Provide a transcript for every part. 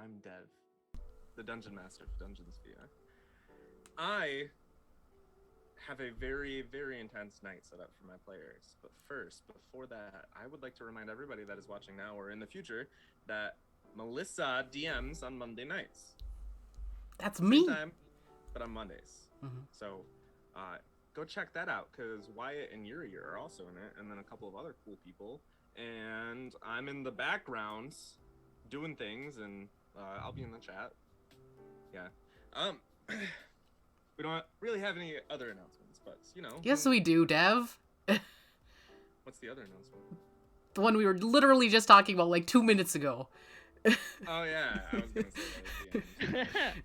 I'm Dev, the Dungeon Master of Dungeons VR. I have a very, very intense night set up for my players. But first, before that, I would like to remind everybody that is watching now or in the future that Melissa DMs on Monday nights. That's me. Same time, but on Mondays. So go check that out, because Wyatt and Yuri are also in it, and then a couple of other cool people. And I'm in the background doing things, and I'll be in the chat. Yeah. We don't really have any other announcements, but, you know. Yes, we do, Dev. What's the other announcement? The one we were literally just talking about like 2 minutes ago. Oh, yeah. I was going to say that at the end.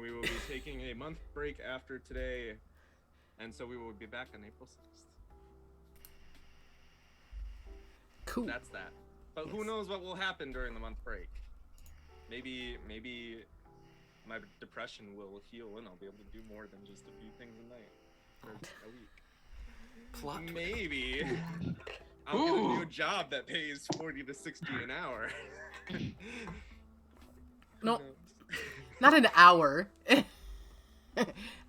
We will be taking a month break after today, and so we will be back on April 6th. Cool. That's that. But who knows what will happen during the month break? Maybe my depression will heal and I'll be able to do more than just a few things a night or a week. Plot. Maybe I'll get a new job that pays 40 to 60 an hour. No, not an hour. A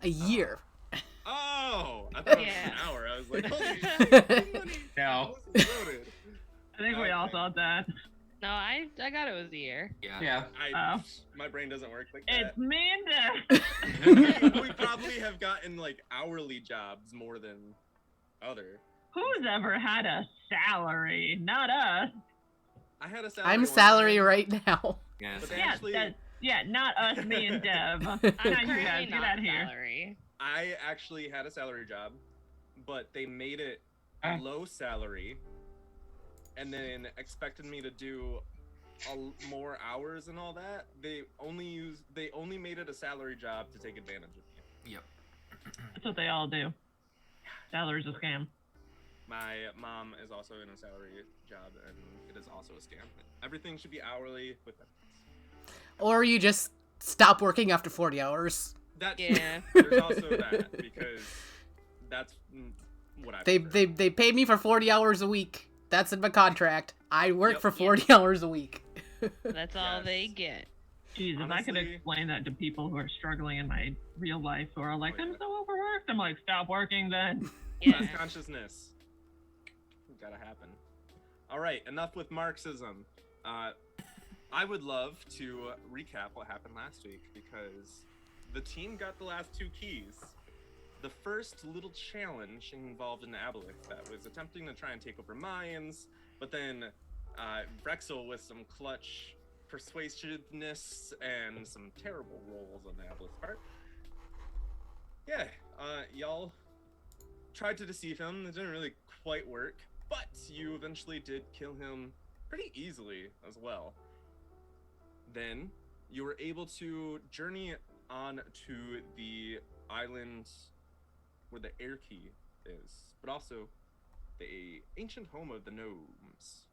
year. Oh, I thought it was an hour. I was like, holy shit, money. No. I think we all thought that. No, I got it was a year. Yeah. My brain doesn't work like that. It's Manda. We probably have gotten like hourly jobs more than other. Who's ever had a salary? Not us. I had a salary. I'm one salary time, right now. Yeah. but they Yeah, actually, not us, me and Dev. I'm Now you currently guys, get not out of here. salary. I actually had a salary job, but they made it low salary, and then expected me to do more hours and all that. They only made it a salary job to take advantage of me. Yep. That's what they all do. Salary's a scam. My mom is also in a salary job, and it is also a scam. Everything should be hourly with benefits. Or you just stop working after 40 hours. That's, Yeah. There's also that, because that's what I They prefer. they pay me for 40 hours a week. That's in my contract. I work Yep. for 40 hours a week. That's all Yes. they get. Jeez, if I could Honestly- explain that to people who are struggling in my real life, who are like, Oh, yeah. I'm so overworked, I'm like, stop working then. Yeah. Class consciousness. Gotta happen. All right, enough with Marxism. I would love to recap what happened last week, because the team got the last 2 keys. The first little challenge involved an aboleth that was attempting to try and take over mines, but then Vrexil, with some clutch persuasiveness and some terrible rolls on the aboleth's part, y'all tried to deceive him. It didn't really quite work, but you eventually did kill him pretty easily as well. Then you were able to journey on to the island where the air key is, but also the ancient home of the gnomes.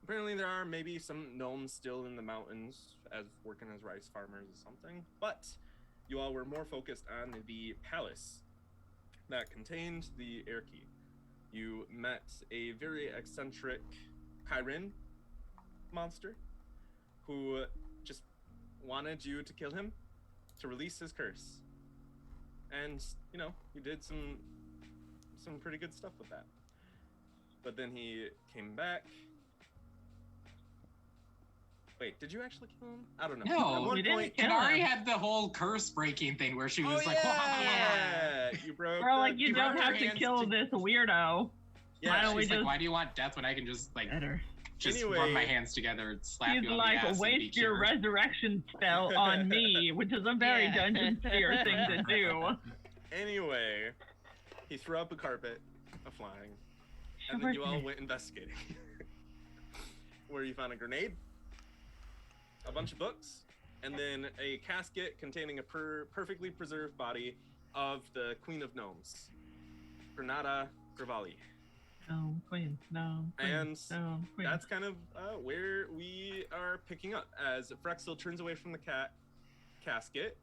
Apparently there are maybe some gnomes still in the mountains as working as rice farmers or something, but you all were more focused on the palace that contained the air key. You met a very eccentric Kyrin monster who just wanted you to kill him to release his curse. And, you know, you did some pretty good stuff with that. But then he came back. Wait, did you actually kill him? I don't know. No, At one you didn't point, kill Canari him. had the whole curse breaking thing where she oh, was like, yeah, you broke. We're like, the- you brought don't her have to hands kill to- this weirdo. Yeah, Why don't we She's like, just why do you want death when I can just like better? just Anyway. run my hands together and slap He's you on like, the ass and waste be your cured? resurrection spell on me, which is a very Yeah. Dungeon Sphere thing to do. Anyway, he threw up a carpet of flying, and then you all went investigating. Where you found a grenade, a bunch of books, and then a casket containing a perfectly preserved body of the Queen of Gnomes, Granada Gravali. No, Queen, no. Queen, And no, Queen. that's kind of where we are picking up, as Vrexil turns away from the casket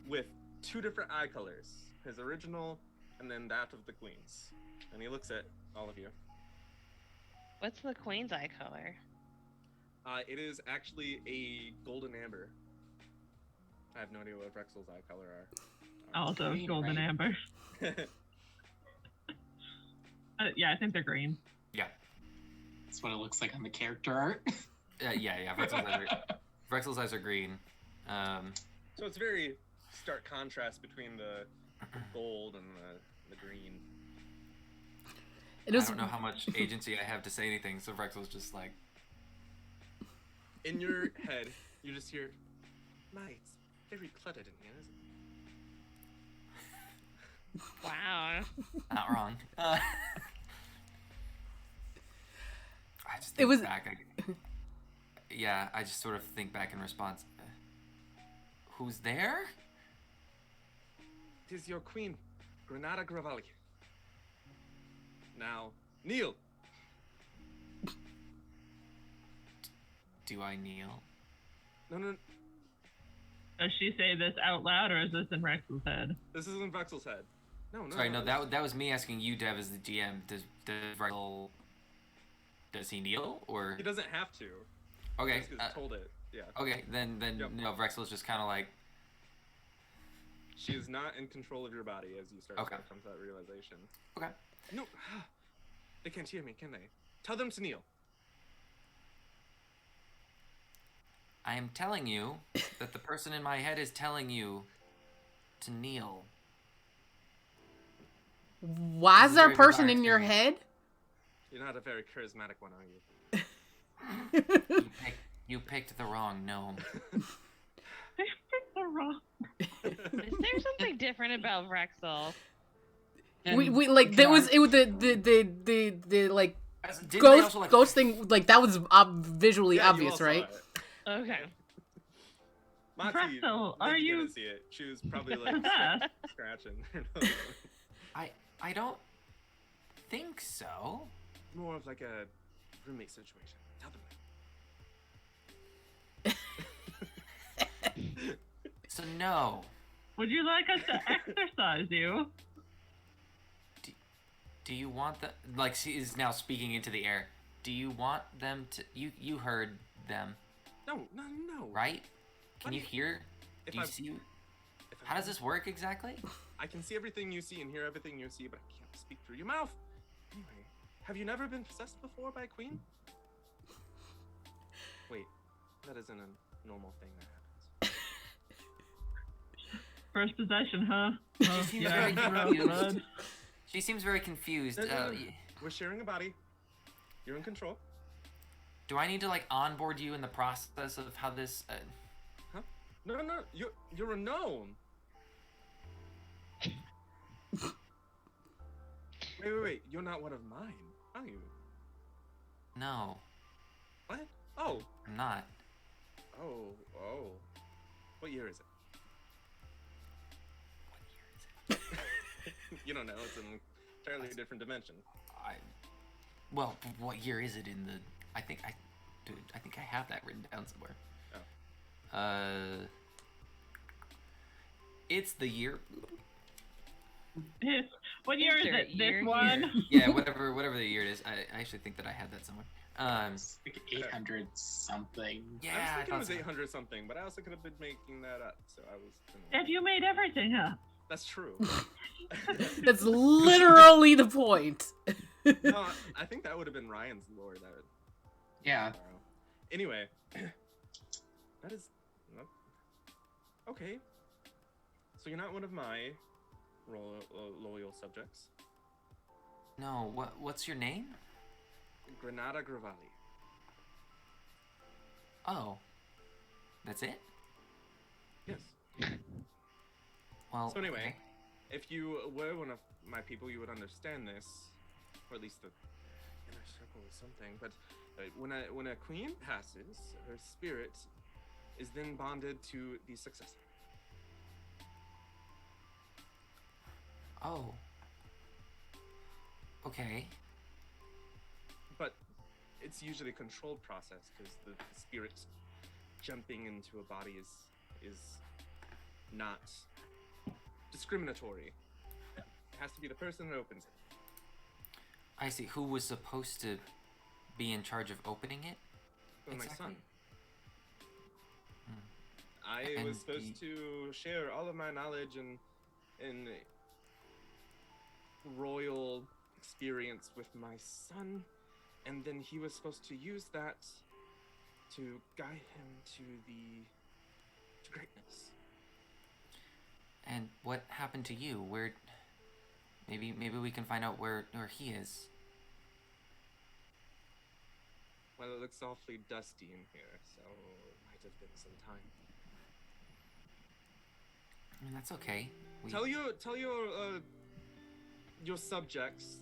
with 2 different eye colors, his original and then that of the Queen's. And he looks at all of you. What's the queen's eye color? It is actually a golden amber. I have no idea what Vrexil's eye color are. Also, Green, golden right? amber. Yeah, I think they're green. Yeah. That's what it looks like on the character art. Yeah. Vrexil's eyes are green. So it's very stark contrast between the gold and the green. It I is don't know how much agency I have to say anything, so Vrexil's just like, In your head, you just hear, "My, it's very cluttered in here, isn't it?" Wow. not wrong. I just It think was- back. I just sort of think back in response. Who's there? It is your queen, Granada Gravali. Now, kneel. Do I kneel? No. Does she say this out loud, or is this in Rex's head? This is in Vrexil's head. No. Sorry, no, that was me asking you, Dev, as the GM. Does Vrexil, does he kneel or? He doesn't have to. Okay. He's just told it. Yeah. Okay, then Yep. no, Vrexil's just kind of like, She is not in control of your body as you start Okay. to come to that realization. okay. No, they can't hear me, can they? Tell them to kneel. I am telling you that the person in my head is telling you to kneel. why is This is there a very person bizarre in your to me. head? You're not a very charismatic one, are you? You picked the wrong gnome. They're wrong. Is there something different about Vrexil? we like there was the like Didn't they ghost also, like, ghost thing like that was visually Yeah, you all obvious, saw right? it. Okay. Moxie, Vrexil, maybe are you- didn't see it. She was probably like Possessed? scratching. her nose. I don't think so. More of like a roommate situation. Tell them. So no. Would you like us to exercise you? Do you want the like she is now speaking into the air? Do you want them to? You heard them, No. right? Can What you do hear? If Do you I- see? if I- How does this work exactly? I can see everything you see and hear everything you see, but I can't speak through your mouth. Anyway, have you never been possessed before by a queen? Wait, that isn't a normal thing that happens. First possession, huh? She seems very confused. bud. She seems very confused. No. We're sharing a body. You're in control. Do I need to like onboard you in the process of how this? No. You're a gnome. Wait. You're not one of mine, are you? No, What? Oh. I'm not. Oh. What year is it? You don't know. It's an entirely different dimension. Well, what year is it in the? I think I have that written down somewhere. Oh. It's the year. What year is there a it? year This one? Yeah, whatever the year it is. I actually think that I had that somewhere. It's like 800 something. Yeah, I was I thinking it thought was so. 800 something, but I also could have been making that up. So I was. Have you made everything up? That's true. That's literally the point. No, I think that would have been Ryan's lore. That would, Yeah. Anyway, that is okay. So you're not one of my loyal subjects. No, what's your name? Granada Gravali. Oh, that's it. Yes. Well. So anyway, okay. if you were one of my people, you would understand this, or at least the inner circle or something. But when a queen passes, her spirit is then bonded to the successor. Oh. Okay. But it's usually a controlled process because the spirit jumping into a body is not discriminatory. It has to be the person that opens it. I see. Who was supposed to be in charge of opening it? with my Exactly. son. Hmm. I And was supposed to share all of my knowledge and royal experience with my son, and then he was supposed to use that to guide him to greatness. And what happened to you? Where? Maybe we can find out where he is. Well, it looks awfully dusty in here, so it might have been some time. I mean, that's okay. Tell your subjects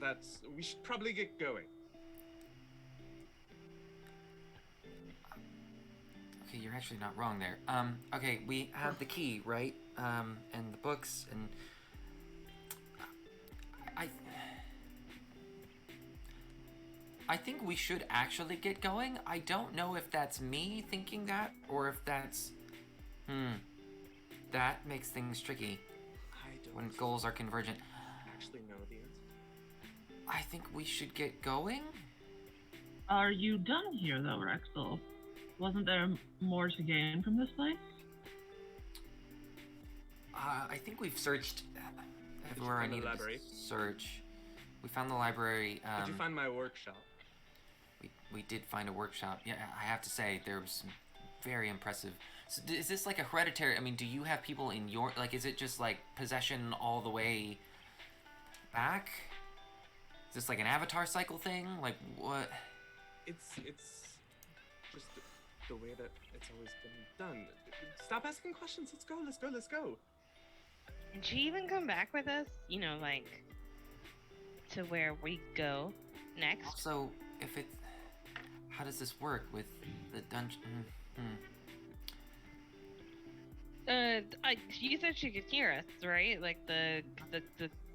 that we should probably get going. Okay, you're actually not wrong there. Okay, we have the key, right? And the books, and I think we should actually get going. I don't know if that's me thinking that, or if that's... That makes things tricky I don't when goals are convergent. actually know the answer. I think we should get going? Are you done here, though, Vrexil? Wasn't there more to gain from this place? I think we've searched everywhere I find the needed library? to search. We found the library. Did you find my workshop? We did find a workshop. Yeah, I have to say, there was some very impressive... So is this like a hereditary... I mean, do you have people in your... Like, is it just like possession all the way back? Is this like an avatar cycle thing? Like, what? It's just the way that it's always been done. Stop asking questions. Let's go. Did she even come back with us? You know, like, to where we go next? Also, if it's... How does this work with the dungeon? You said she could hear us, right? Like the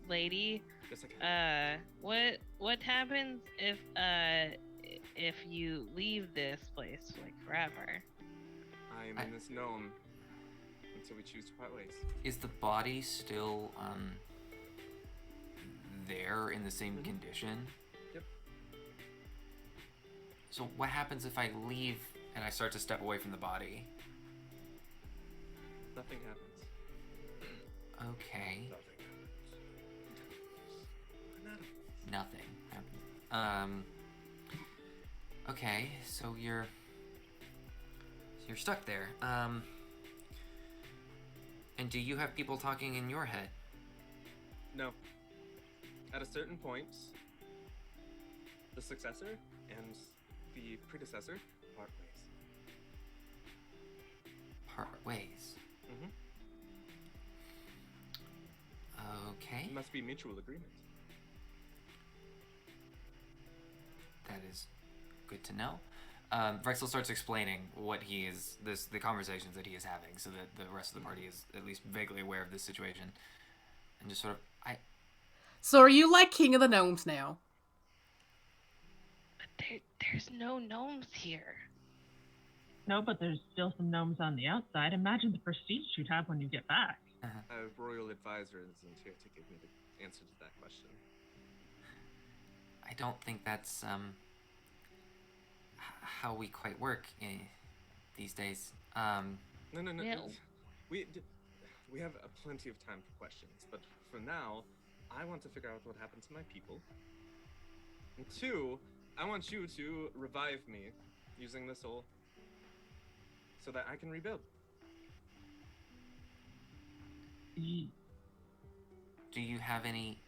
lady. Yes, I can. What happens if you leave this place like forever? I'm in this gnome until we choose to part ways. Is the body still, there in the same condition? Yep. So what happens if I leave and I start to step away from the body? Nothing happens. Okay. Nothing. Nothing. Okay, so you're stuck there. And do you have people talking in your head? No. At a certain point, the successor and the predecessor part ways. Part ways. Mm-hmm. Okay. It must be mutual agreement. That is good to know. Vrexil starts explaining what he is, the conversations that he is having, so that the rest of the party is at least vaguely aware of this situation, and just sort of, So are you like king of the gnomes now? But there's no gnomes here. No, but there's still some gnomes on the outside. Imagine the prestige you'd have when you get back. A royal advisor isn't here to give me the answer to that question. I don't think that's how we quite work these days. No. Yeah. We have plenty of time for questions, but for now, I want to figure out what happened to my people. And 2, I want you to revive me using the soul so that I can rebuild. Do you have any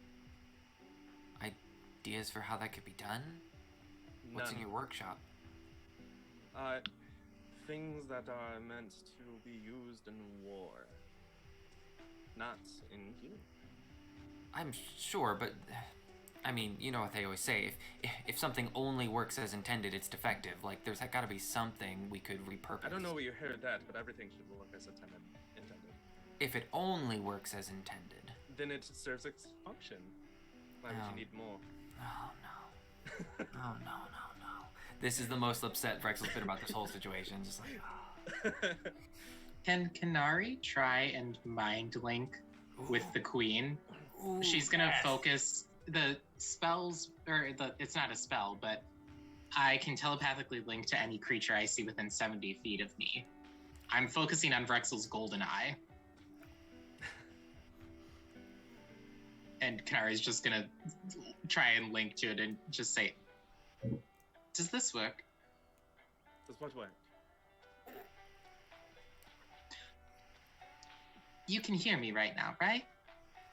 ideas for how that could be done? What's in None. your workshop? Things that are meant to be used in war, not in healing. I'm sure, but I mean, you know what they always say. If something only works as intended, it's defective. Like, there's got to be something we could repurpose. I don't know where you heard that, but everything should work as intended. If it only works as intended. Then it serves its function. Why would you need more? Oh no. Oh no. This is the most upset Vrexil's been about this whole situation. Just like, Can Canari try and mind link with the queen? Ooh, She's gonna yes. focus the spells, or it's not a spell, but I can telepathically link to any creature I see within 70 feet of me. I'm focusing on Vrexil's golden eye. And Canari's just gonna try and link to it and just say, does this work? Does what work? You can hear me right now, right?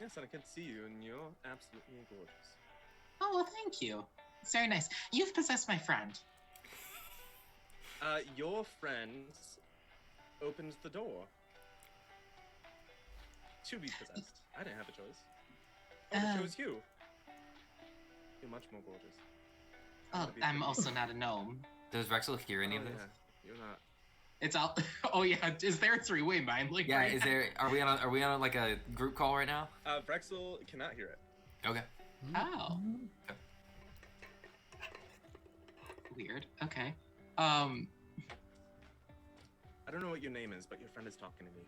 Yes, and I can see you, and you're absolutely gorgeous. Oh, well, thank you. It's very nice. You've possessed my friend. Your friend opened the door to be possessed. I didn't have a choice. I chose you. You're much more gorgeous. Oh, I'm also not a gnome. Does Vrexil hear any of this? Yeah, you're not. It's all. Oh yeah, is there a three-way mind link? Yeah, right is there? Are we on like a group call right now? Vrexil cannot hear it. Okay. Oh. Weird. Okay. I don't know what your name is, but your friend is talking to me.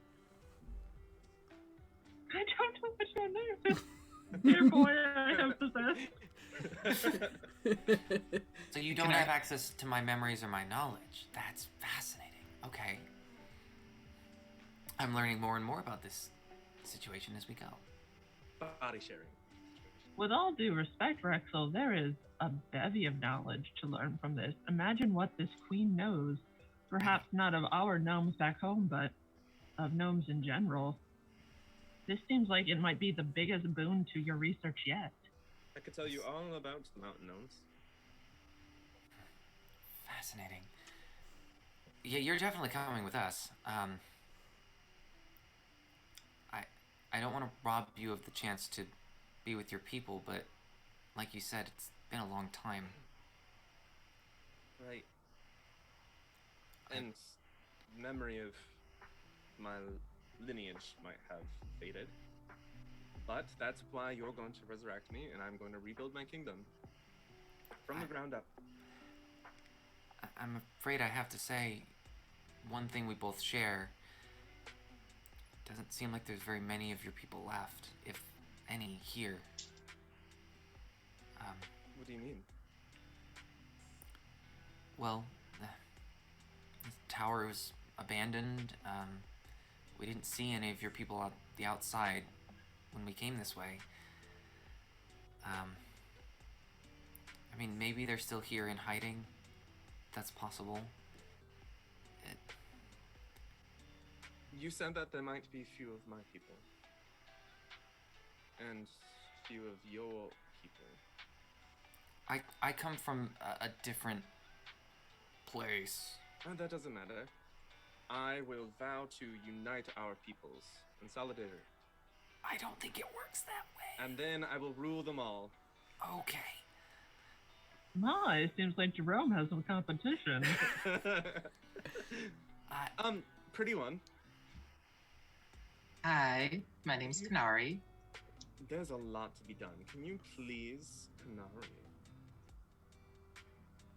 I don't know what your name is. Dear boy, I have possessed. So you don't have access to my memories or my knowledge. That's fascinating. Okay. I'm learning more and more about this situation as we go. Body sharing. With all due respect, Vrexil, there is a bevy of knowledge to learn from this. Imagine what this queen knows. Perhaps not of our gnomes back home, but of gnomes in general. This seems like it might be the biggest boon to your research yet. I could tell you all about the mountain gnomes. Fascinating. Yeah, you're definitely coming with us. I don't want to rob you of the chance to be with your people, but like you said, it's been a long time. Right. And memory of my lineage might have faded. But that's why you're going to resurrect me, and I'm going to rebuild my kingdom from the ground up. I'm afraid I have to say, one thing we both share, doesn't seem like there's very many of your people left, if any, here. What do you mean? Well, the tower was abandoned. We didn't see any of your people on the outside when we came this way. I mean, maybe they're still here in hiding. That's possible. You said that there might be few of my people. And few of your people. I come from a different place. That doesn't matter. I will vow to unite our peoples in solidarity. I don't think it works that way. And then I will rule them all. Okay. My, it seems like Jerome has some competition. Pretty one. Hi, my name's Canari. There's a lot to be done. Can you please, Canari,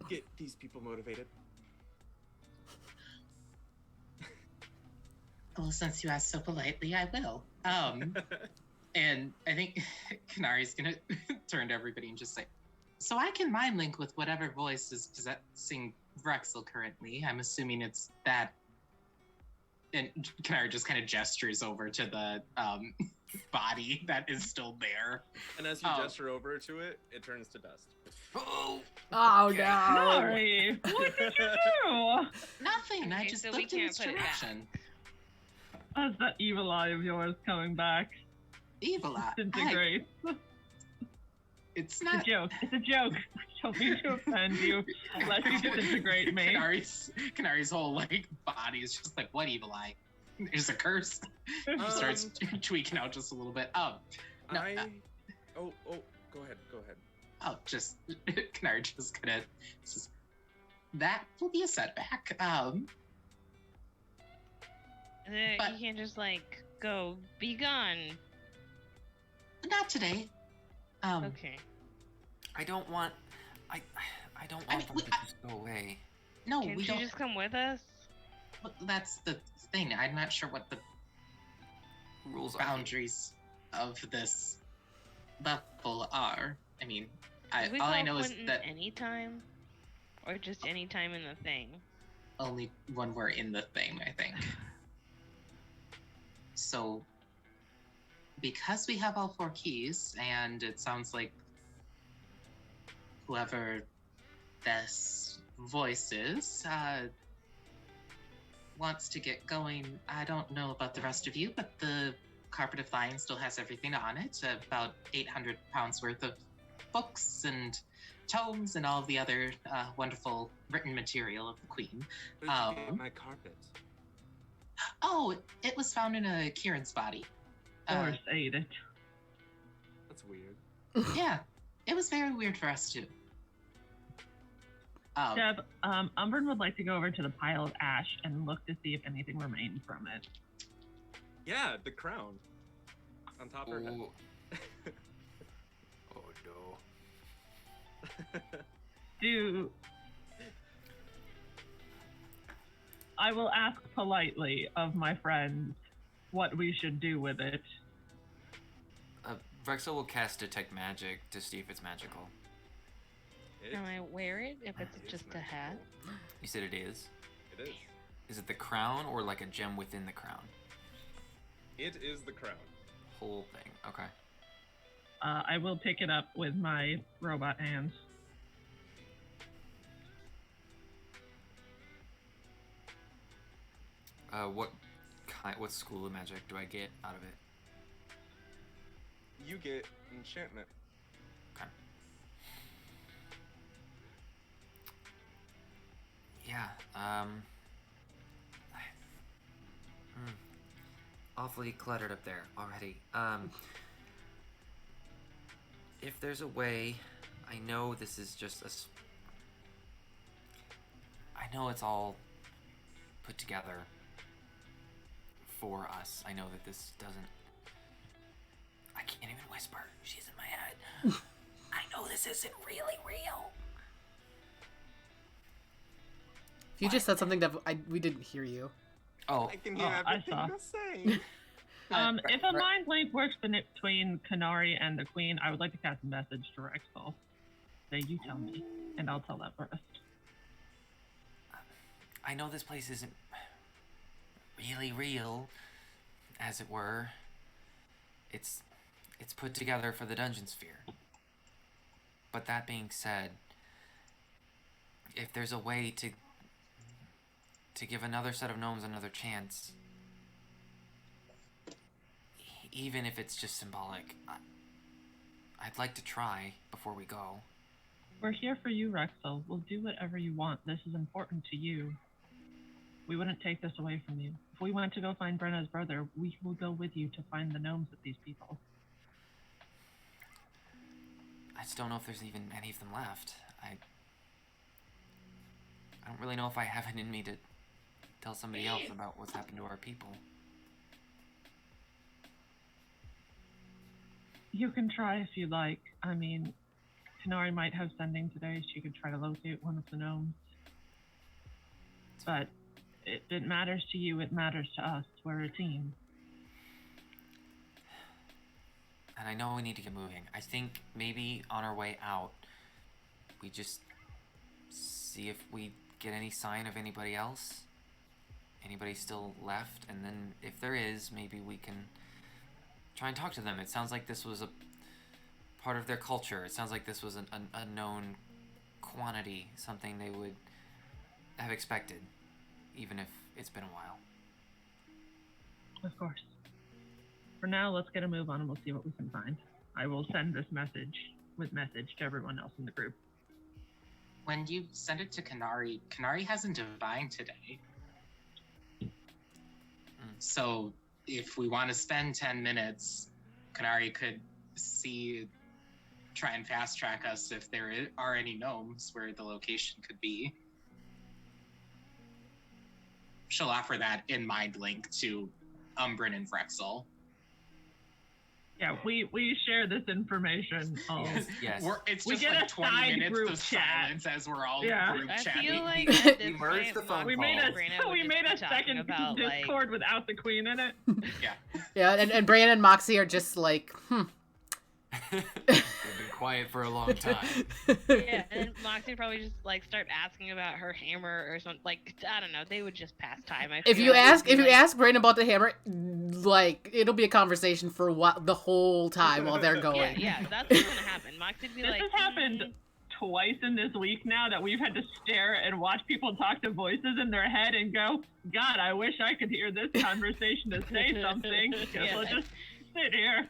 get these people motivated? Well, since you asked so politely, I will. And I think Canari's gonna turn to everybody and just say, so I can mind link with whatever voice is possessing Vrexil currently. I'm assuming it's that. And Canari just kind of gestures over to the body that is still there. And as you gesture over to it, it turns to dust. Oh! Oh Okay. no! Sorry, what did you do? Nothing. I Okay, just so we looked in can't its put it back. direction. That's that evil eye of yours coming back. Evil eye. Disintegrate. It's It's a not. joke. It's a joke. I don't mean to offend you. Let you disintegrate me. Canari's whole like body is just like, what evil eye? There's a curse. She starts tweaking out just a little bit. No, Go ahead. just Canari just gonna. Just, that will be a setback. But- You can't just like go be gone. Not today. Okay. I don't want them to just go away. No, Can't we you don't. just come with us? But that's the thing. I'm not sure what the Rules are. boundaries of this level are. I mean, Did we all call I know is Quentin that anytime, Or just any time in the thing? Only when we're in the thing, I think. So, because we have all 4 keys, and it sounds like whoever this voice is wants to get going. I don't know about the rest of you, but the Carpet of Flying still has everything on it. About 800 pounds worth of books and tomes and all of the other wonderful written material of the Queen. Where did you get my carpet? Oh, it was found in a Kieran's body. Or ate it. That's weird. Yeah, it was very weird for us too. Deb, Umbran would like to go over to the pile of ash and look to see if anything remained from it. Yeah, the crown. On top of her head. Ooh. Oh no. I will ask politely of my friends what we should do with it. Vrexil will cast Detect Magic to see if it's magical. Can I wear it if it's is just a magical. hat? You said it is? It is. Is it the crown or like a gem within the crown? It is the crown. Whole thing. Okay. I will pick it up with my robot hands. What school of magic do I get out of it? You get enchantment. Okay. Yeah, awfully cluttered up there already. If there's a way, I know this is just I know it's all put together for us. I know that this doesn't... I can't even whisper. She's in my head. I know this isn't really real. You just said something that we didn't hear you. Oh, I can hear I everything saw. you're saying. If a mind link works between Canari and the Queen, I would like to cast a message to Vrexil. Say, you tell me, and I'll tell that first. I know this place isn't really real, as it were. It's put together for the dungeon sphere. But that being said, if there's a way to give another set of gnomes another chance, even if it's just symbolic, I'd like to try before we go. We're here for you, Vrexil. We'll do whatever you want. This is important to you. We wouldn't take this away from you. If we went to go find Braenna's brother, we will go with you to find the gnomes of these people. I just don't know if there's even any of them left. I don't really know if I have it in me to tell somebody else about what's happened to our people. You can try if you like. I mean, Canari might have sending today. She could try to locate one of the gnomes. But if it matters to you, it matters to us. We're a team. And I know we need to get moving. I think maybe on our way out, we just see if we get any sign of anybody else. Anybody still left, and then if there is, maybe we can try and talk to them. It sounds like this was a part of their culture. It sounds like this was a known quantity, something they would have expected, even if it's been a while. Of course. For now, let's get a move on and we'll see what we can find. I will send this message to everyone else in the group. When you send it to Canari, Canari hasn't divined today. So if we want to spend 10 minutes, Canari could try and fast track us if there are any gnomes where the location could be. She'll offer that in mind link to Umbran and Vrexil. Yeah, we share this information. Yes. It's We just get like a 20 side minutes group of chat. silence as we're all Yeah. group I chatting. feel like at this We merged point, the phone we Moxie made and a Braenna would we just made be a talking second about, Discord like, without the Queen in it. Yeah. Yeah, and Braenna and Moxie are just like, We've been quiet for a long time. Yeah, and then Moxie would probably just like start asking about her hammer or something. Like I don't know, they would just pass time. I If feel you like ask, it'd be like, Braenna about the hammer, like it'll be a conversation for the whole time while they're yeah, going. yeah, that's what's gonna happen. Moxie'd be This like, has happened twice in this week now that we've had to stare and watch people talk to voices in their head and go, God, I wish I could hear this conversation to say something. Guess Yeah. we'll just sit here.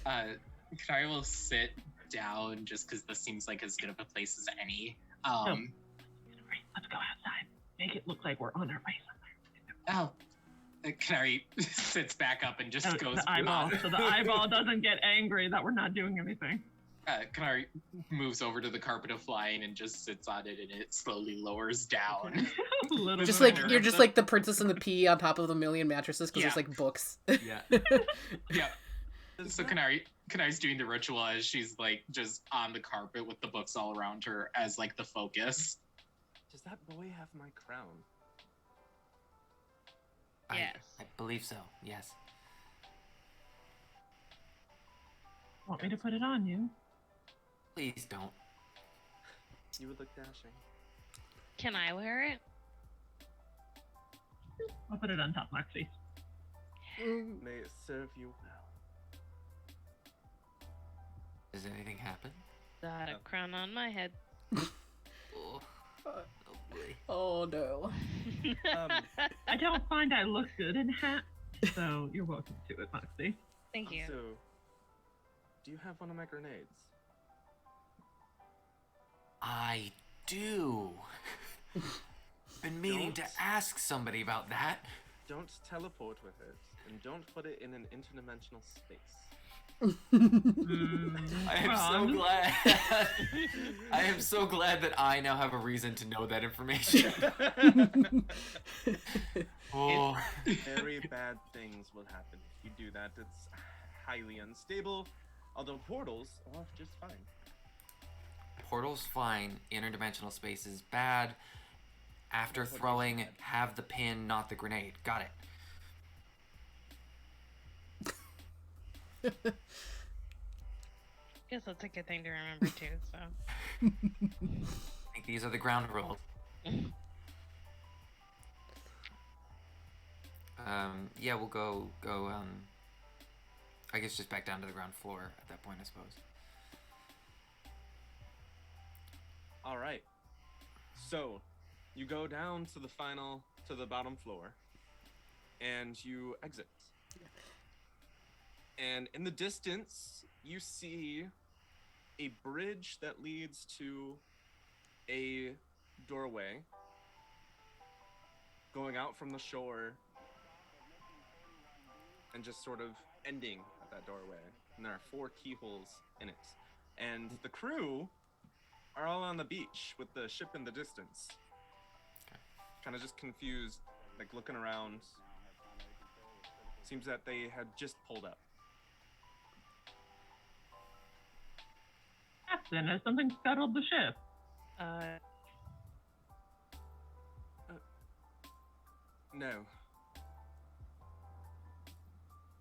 Canari will sit down just because this seems like as good of a place as any. Right, let's go outside. Make it look like we're on our way somewhere. Canari sits back up and just goes. The eyeball, so the eyeball doesn't get angry that we're not doing anything. Canari moves over to the carpet of flying and just sits on it, and it slowly lowers down. Just like you're just like the Princess and the Pea on top of a million mattresses because Yeah. there's like books. Yeah. Yeah. So Canari's doing the ritual as she's like just on the carpet with the books all around her as like the focus. Does that boy have my crown? Yes. I believe so. Yes. Want me to put it on you? Please don't. You would look dashing. can I wear it? I'll put it on top, Moxie. May it serve you well. Does anything happen? Got a crown on my head. Oh, boy. Oh no. I don't find I look good in hat, so you're welcome to it, Moxie. Thank you. So, do you have one of my grenades? I do. Been meaning to Don't. ask somebody about that. Don't teleport with it, and don't put it in an interdimensional space. I am so glad. I am so glad that I now have a reason to know that information. Oh. Very bad things will happen if you do that. It's highly unstable, although portals are just fine. Portal's fine. Interdimensional space is bad. After throwing, have the pin, not the grenade. Got it. Guess that's a good thing to remember too. So. I think these are the ground rules. Yeah, we'll go, I guess just back down to the ground floor at that point, I suppose. All right. So, you go down to the bottom floor, and you exit. And in the distance, you see a bridge that leads to a doorway going out from the shore and just sort of ending at that doorway. And there are 4 keyholes in it. And the crew are all on the beach with the ship in the distance. Kind of just confused, like looking around. Seems that they had just pulled up. Captain, has something scuttled the ship? No.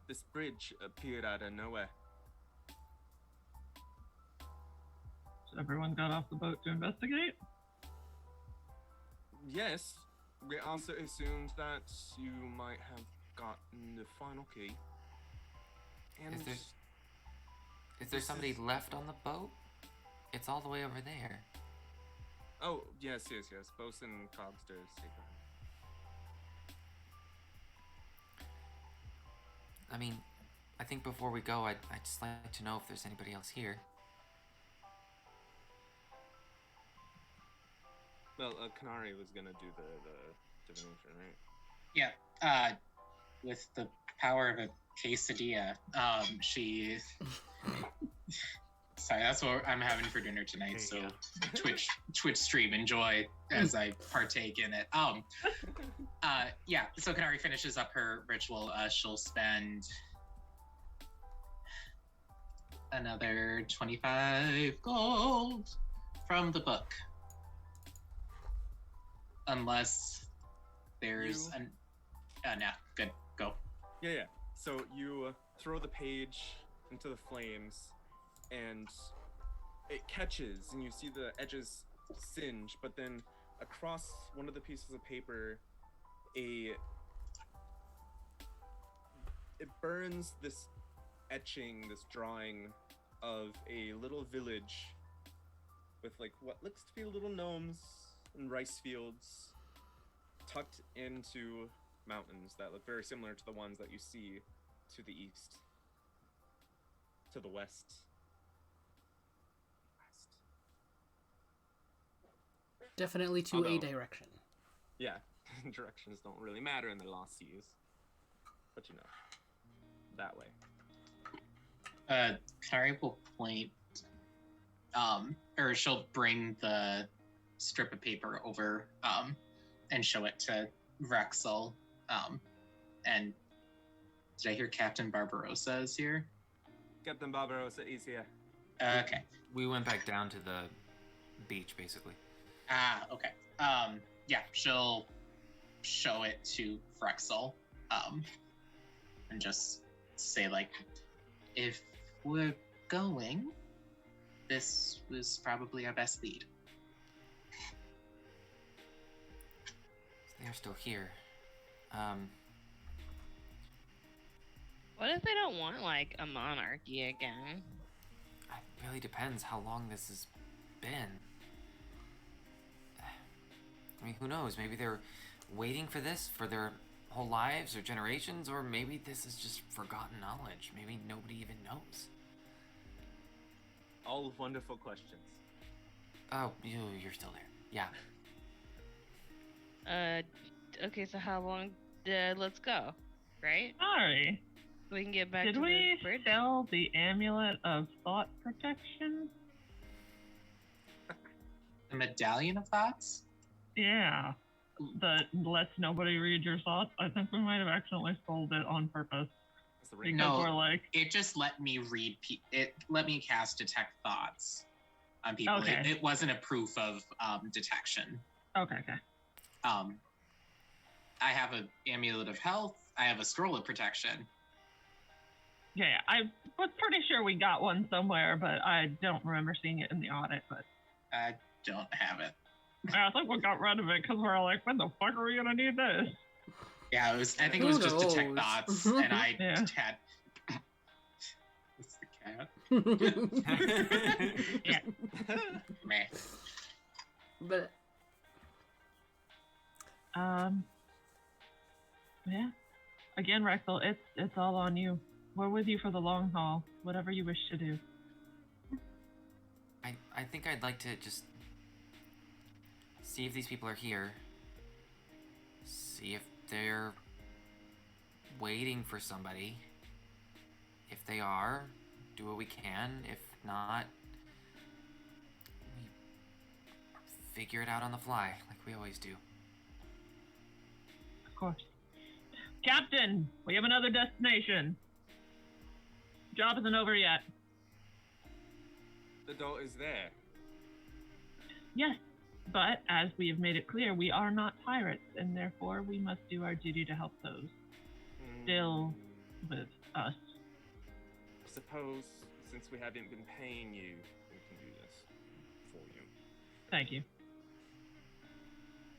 This bridge appeared out of nowhere. So everyone got off the boat to investigate? Yes, we also assumed that you might have gotten the final key. And Is there somebody left on the boat? It's all the way over there. oh, yes. Bosun Cogster Saber. I mean, I think before we go, I'd just like to know if there's anybody else here. Well, Canari was gonna do the divination, right? Yeah, with the power of a quesadilla, she... Sorry, that's what I'm having for dinner tonight, so Twitch stream, enjoy as I partake in it. Yeah, so Canari finishes up her ritual. She'll spend another 25 gold from the book. Unless there's no, good, go. Yeah. So you throw the page into the flames, and it catches, and you see the edges singe, but then across one of the pieces of paper, it burns this etching, this drawing of a little village with like what looks to be little gnomes and rice fields tucked into mountains that look very similar to the ones that you see to the east, to the west. Definitely to a direction. Yeah, directions don't really matter in the Lost Seas, but you know, that way. Canari will point, or she'll bring the strip of paper over, and show it to Vrexil. And did I hear Captain Barbarossa is here? Captain Barbarossa is here. Okay. We went back down to the beach, basically. Ah, okay. Yeah, she'll show it to Vrexil, and just say, like, if we're going, this was probably our best lead. They're still here. What if they don't want, like, a monarchy again? It really depends how long this has been. I mean, who knows? Maybe they're waiting for this for their whole lives or generations, or maybe this is just forgotten knowledge. Maybe nobody even knows. All wonderful questions. Oh, you're still there. Yeah. Okay, so how long? Let's go, right? Sorry. We can get back Did to we the bridge. sell the amulet of thought protection? The Medallion of Thoughts? Yeah. That lets nobody read your thoughts. I think we might have accidentally sold it on purpose. That's the ring. Because No. we're like, It just let me read. It let me cast Detect Thoughts on people. Okay. It wasn't a proof of detection. okay. I have an Amulet of Health. I have a Scroll of Protection. Yeah, I was pretty sure we got one somewhere, but I don't remember seeing it in the audit. But I don't have it. I think we got rid of it because we're like, when the fuck are we gonna need this? Yeah, it was. I think it Who was just Detect knows? Thoughts, and I Yeah. had. It's the cat. Yeah. Meh. But Yeah. Again, Rexel, it's all on you. We're with you for the long haul. Whatever you wish to do. I think I'd like to just see if these people are here. See if they're waiting for somebody. If they are, do what we can. If not, we figure it out on the fly, like we always do. Of course. Captain, we have another destination. Job isn't over yet. The door is there. Yes, but as we have made it clear, we are not pirates, and therefore we must do our duty to help those still with us. Suppose, since we haven't been paying you, we can do this for you. Thank you.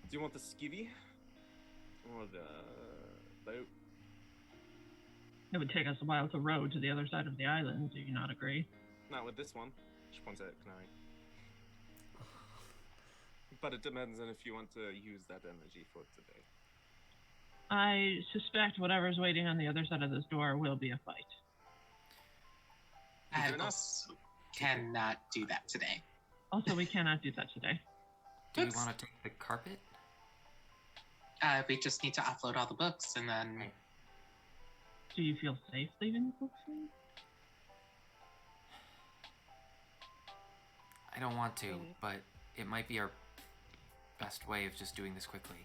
Do you want the skivvy? Or the boat? It would take us a while to row to the other side of the island, do you not agree? Not with this one. She points at Canari. But it depends on if you want to use that energy for today. I suspect whatever's waiting on the other side of this door will be a fight. I Fair enough. also cannot do that today. Also, we cannot do that today. Do you Oops. want to take the carpet? We just need to offload all the books, and then Do you feel safe leaving the books in? I don't want to, but it might be our best way of just doing this quickly.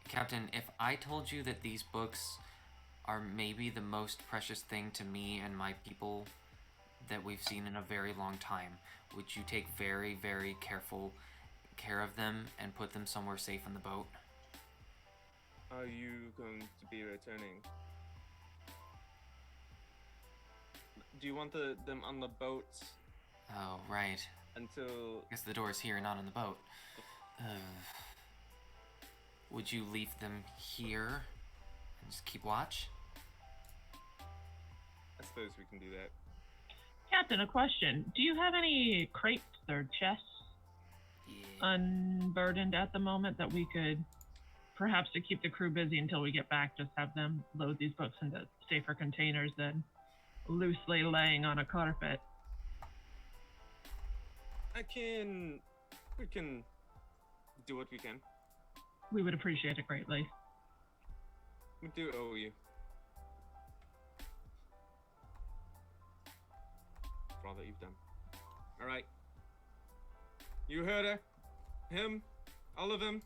Captain, if I told you that these books are maybe the most precious thing to me and my people that we've seen in a very long time, would you take very, very careful care of them and put them somewhere safe on the boat? Are you going to be returning? do you want them on the boat Oh, right. until? Guess the door's here, not on the boat. Would you leave them here and just keep watch? I suppose we can do that. Captain, a question. Do you have any crates or chests Yeah. unburdened at the moment that we could, perhaps to keep the crew busy until we get back, just have them load these books into safer containers than loosely laying on a carpet? We can do what we can. We would appreciate it greatly. We do owe you for all that you've done. All right. You heard her. Him. All of them.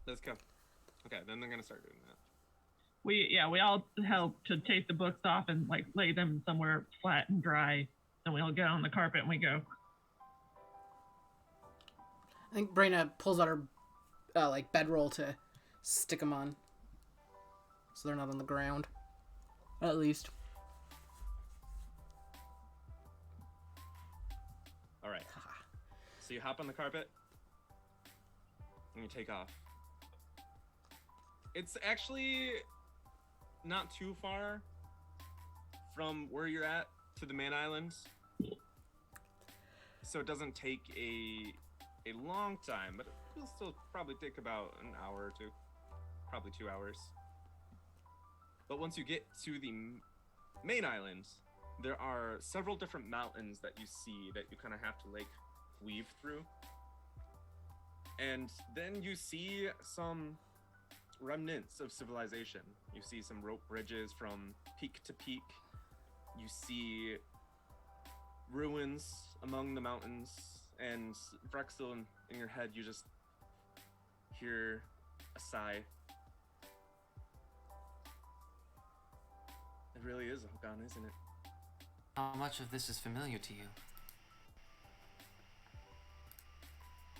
Let's go. Okay, then they're gonna start doing that. We all help to take the books off and like lay them somewhere flat and dry. Then we all get on the carpet and we go. I think Braenna pulls out her like bedroll to stick them on, so they're not on the ground. At least. All right. So you hop on the carpet and you take off. It's actually not too far from where you're at to the main island, so it doesn't take a long time, but it will still probably take about an hour or two, probably 2 hours. But once you get to the main island, there are several different mountains that you see that you kind of have to like weave through, and then you see some remnants of civilization. You see some rope bridges from peak to peak. You see ruins among the mountains, and Vrexil, in your head, you just hear a sigh. It really is all gone, isn't it? How much of this is familiar to you?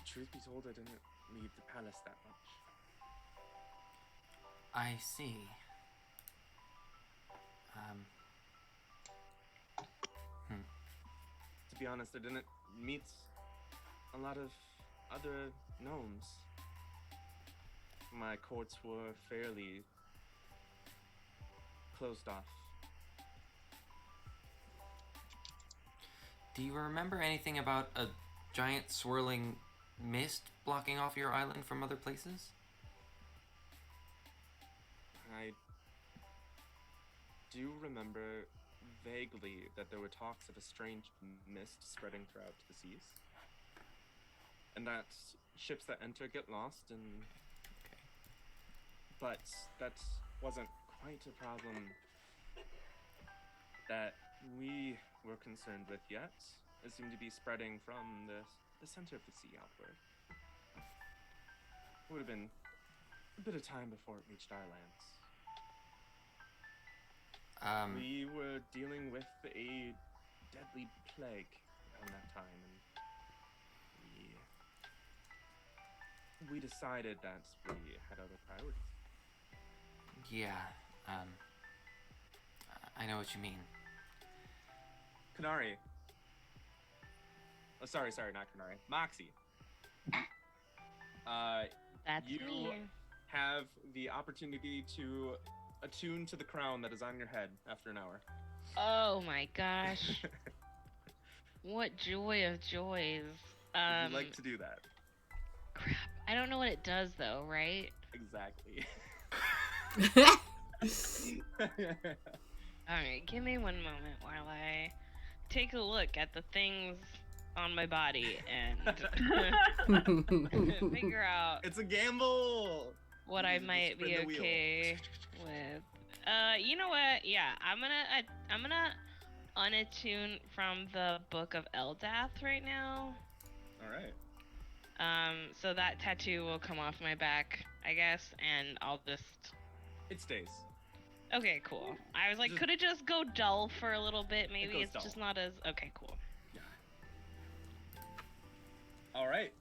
Truth be told, I didn't leave the palace that much. I see. To be honest, I didn't meet a lot of other gnomes. My courts were fairly closed off. Do you remember anything about a giant swirling mist blocking off your island from other places? I do remember vaguely that there were talks of a strange mist spreading throughout the seas, and that ships that enter get lost, and but that wasn't quite a problem that we were concerned with yet. It seemed to be spreading from the center of the sea outward. It would have been a bit of time before it reached our lands. We were dealing with a deadly plague around that time, and we decided that we had other priorities. Yeah, I know what you mean. Canari. Oh, sorry, not Canari. Moxie. That's you me. have the opportunity to attune to the crown that is on your head after an hour. Oh my gosh. What joy of joys. Would you like to do that? Crap. I don't know what it does though, right? Exactly. Alright, give me one moment while I take a look at the things on my body and figure out It's a gamble. what You I just might spin be the wheel. okay with. You know what? Yeah, I'm gonna unattune from the Book of Eldath right now. All right. So that tattoo will come off my back, I guess, and I'll just. It stays. Okay, cool. I was like, Just- could it just go dull for a little bit? Maybe goes it's dull. just not as. Okay, cool. All right.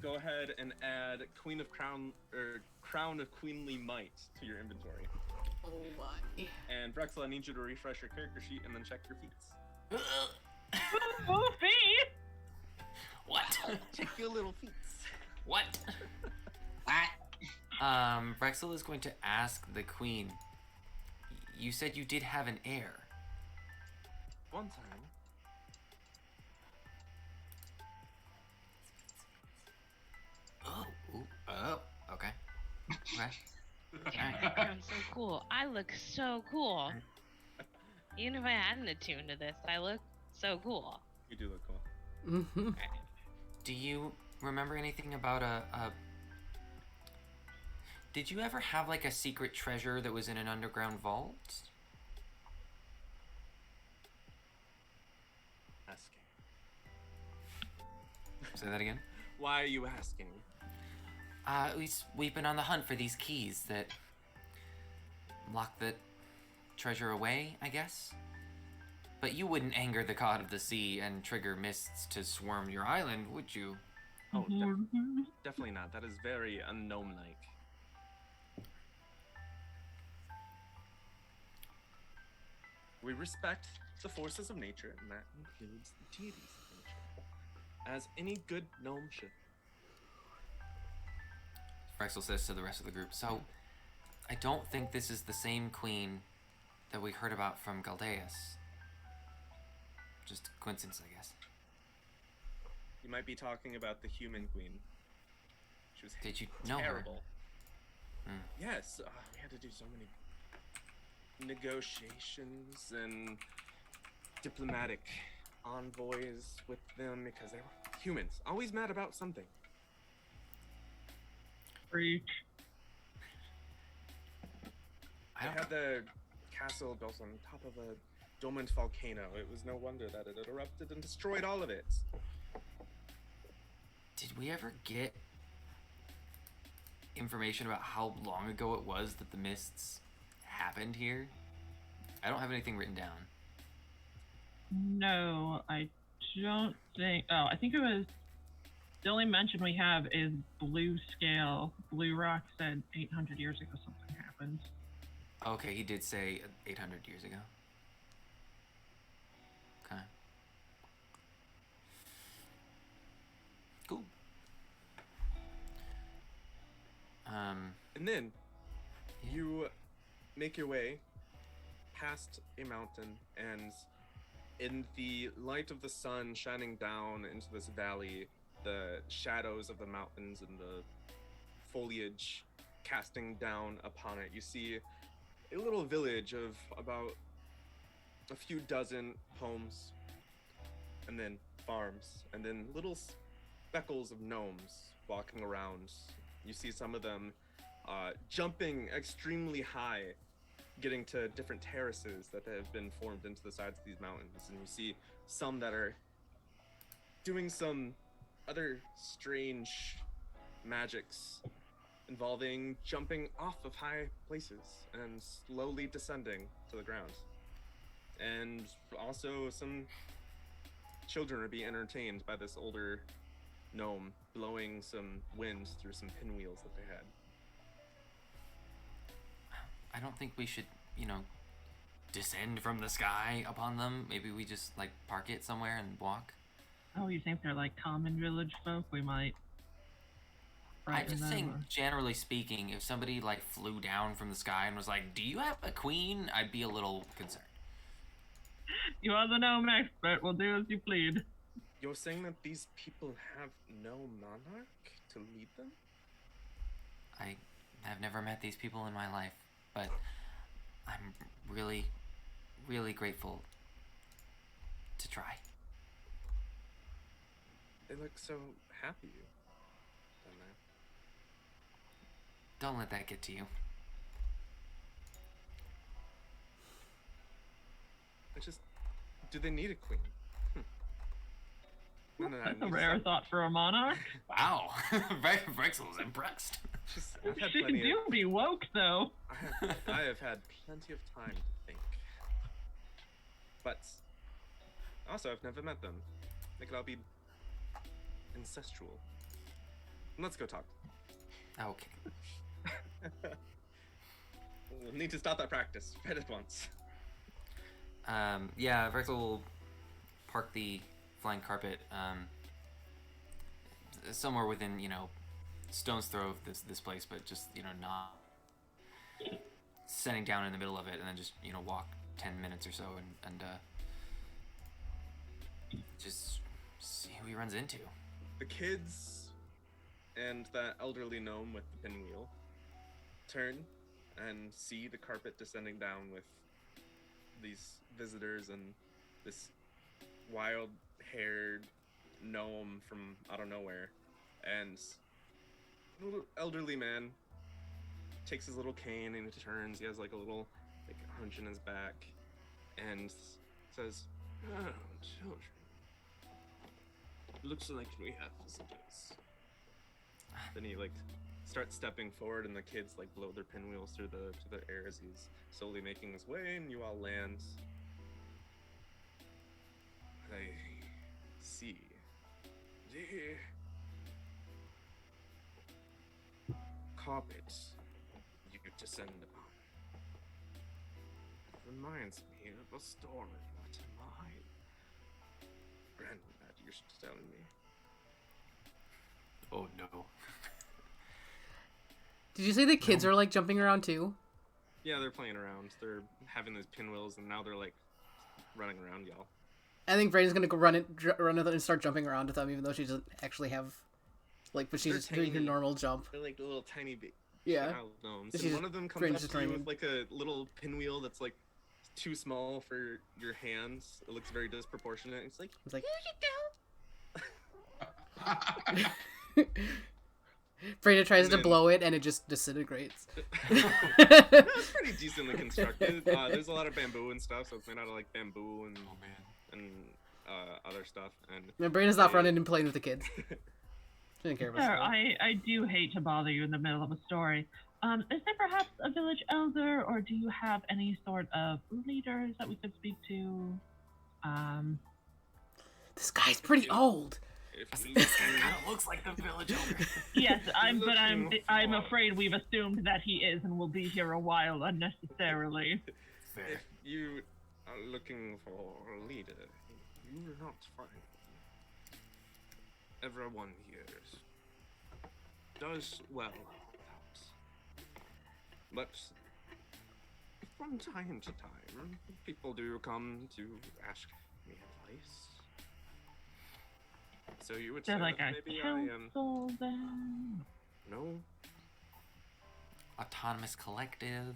Go ahead and add Queen of Crown or Crown of Queenly Might to your inventory. Oh my. And Vrexil, I need you to refresh your character sheet and then check your feats. Goofy! What? Check your little feats. What? What? Vrexil is going to ask the queen. You said you did have an heir. One time. Oh, okay. Okay. I'm so cool. I look so cool. Even if I hadn't attuned to this, I look so cool. You do look cool. Mm-hmm. Do you remember anything about a... Did you ever have like a secret treasure that was in an underground vault? Asking. Say that again? Why are you asking? We've been on the hunt for these keys that lock the treasure away, I guess. But you wouldn't anger the god of the sea and trigger mists to swarm your island, would you? Oh, definitely not. That is very unknown-like. We respect the forces of nature, and that includes the deities of nature, as any good gnome should. Vrexil says to the rest of the group, so I don't think this is the same queen that we heard about from Galdeus. Just coincidence, I guess. You might be talking about the human queen. She was Did you know her? terrible. Hmm. Yes, we had to do so many negotiations and diplomatic envoys with them because they were humans, always mad about something. Preach. I had the castle built on top of a dormant volcano. It was no wonder that it had erupted and destroyed all of it. Did we ever get information about how long ago it was that the mists happened here? I don't have anything written down. No, I don't think. Oh, I think it was. The only mention we have is blue scale. Blue Rock said 800 years ago something happened. Okay, he did say 800 years ago. Okay. Cool. And then Yeah. you make your way past a mountain, and in the light of the sun shining down into this valley, the shadows of the mountains and the foliage casting down upon it, you see a little village of about a few dozen homes, and then farms, and then little speckles of gnomes walking around. You see some of them jumping extremely high, getting to different terraces that have been formed into the sides of these mountains, and you see some that are doing some other strange magics involving jumping off of high places and slowly descending to the ground. And also some children are being entertained by this older gnome blowing some wind through some pinwheels that they had. I don't think we should, descend from the sky upon them. Maybe we just, park it somewhere and walk. Oh, you think they're like common village folk? We might. I'm frighten just them saying, or- generally speaking, if somebody, flew down from the sky and was like, do you have a queen? I'd be a little concerned. You are the gnome expert. We'll do as you plead. You're saying that these people have no monarch to lead them? I have never met these people in my life, but I'm really, really grateful to try. They look so happy, don't they? Don't let that get to you. Do they need a queen? No, That's a we rare just- thought for a monarch. Wow, Vrexil's impressed. I've had She plenty do of, be woke though. I have had plenty of time to think. But also, I've never met them. They could all be ancestral. Let's go talk. Okay. We'll need to stop that practice right at once. Yeah, Vrexil will park the flying carpet somewhere within, stone's throw of this place, but just, not setting down in the middle of it, and then just, walk 10 minutes or so and just see who he runs into. The kids and that elderly gnome with the pinwheel turn and see the carpet descending down with these visitors and this wild-haired gnome from out of nowhere. And the little elderly man takes his little cane and he turns. He has like a little hunch in his back and says, "Oh, children. Looks like we have visitors." Then he starts stepping forward, and the kids blow their pinwheels through the air as he's slowly making his way, and you all land. I see. The carpet you descend upon reminds me of a story that my granddad used to tell me. Oh no. Did you say the kids are jumping around too? Yeah, they're playing around. They're having these pinwheels, and now they're running around y'all. I think Braenna's gonna go run with it and start jumping around with them, even though she doesn't actually have, but she's They're just doing her tiny. normal jump. They're little tiny Yeah. child gnomes. She's And just one of them Braenna's comes just up to you training. with a little pinwheel that's too small for your hands. It looks very disproportionate. It's like, It's like, Oh, Braenna tries And to then- blow it and it just disintegrates. it's pretty decently constructed. There's a lot of bamboo and stuff, so it's made out of bamboo and other stuff. And And Braenna's not Yeah. running and playing with the kids. She didn't care about Sir, stuff. I do hate to bother you in the middle of a story. Is there perhaps a village elder, or do you have any sort of leaders that we could speak to? This guy's pretty old. if you Kind of looks like the village elder. Yes, I'm Looking I'm for- afraid we've assumed that he is and will be here a while unnecessarily. Fair. if you are looking for a leader, you will not find one. Everyone here does well, perhaps. But from time to time, people do come to ask me advice. So you would They're say like that a maybe I am council then. no. Autonomous collective.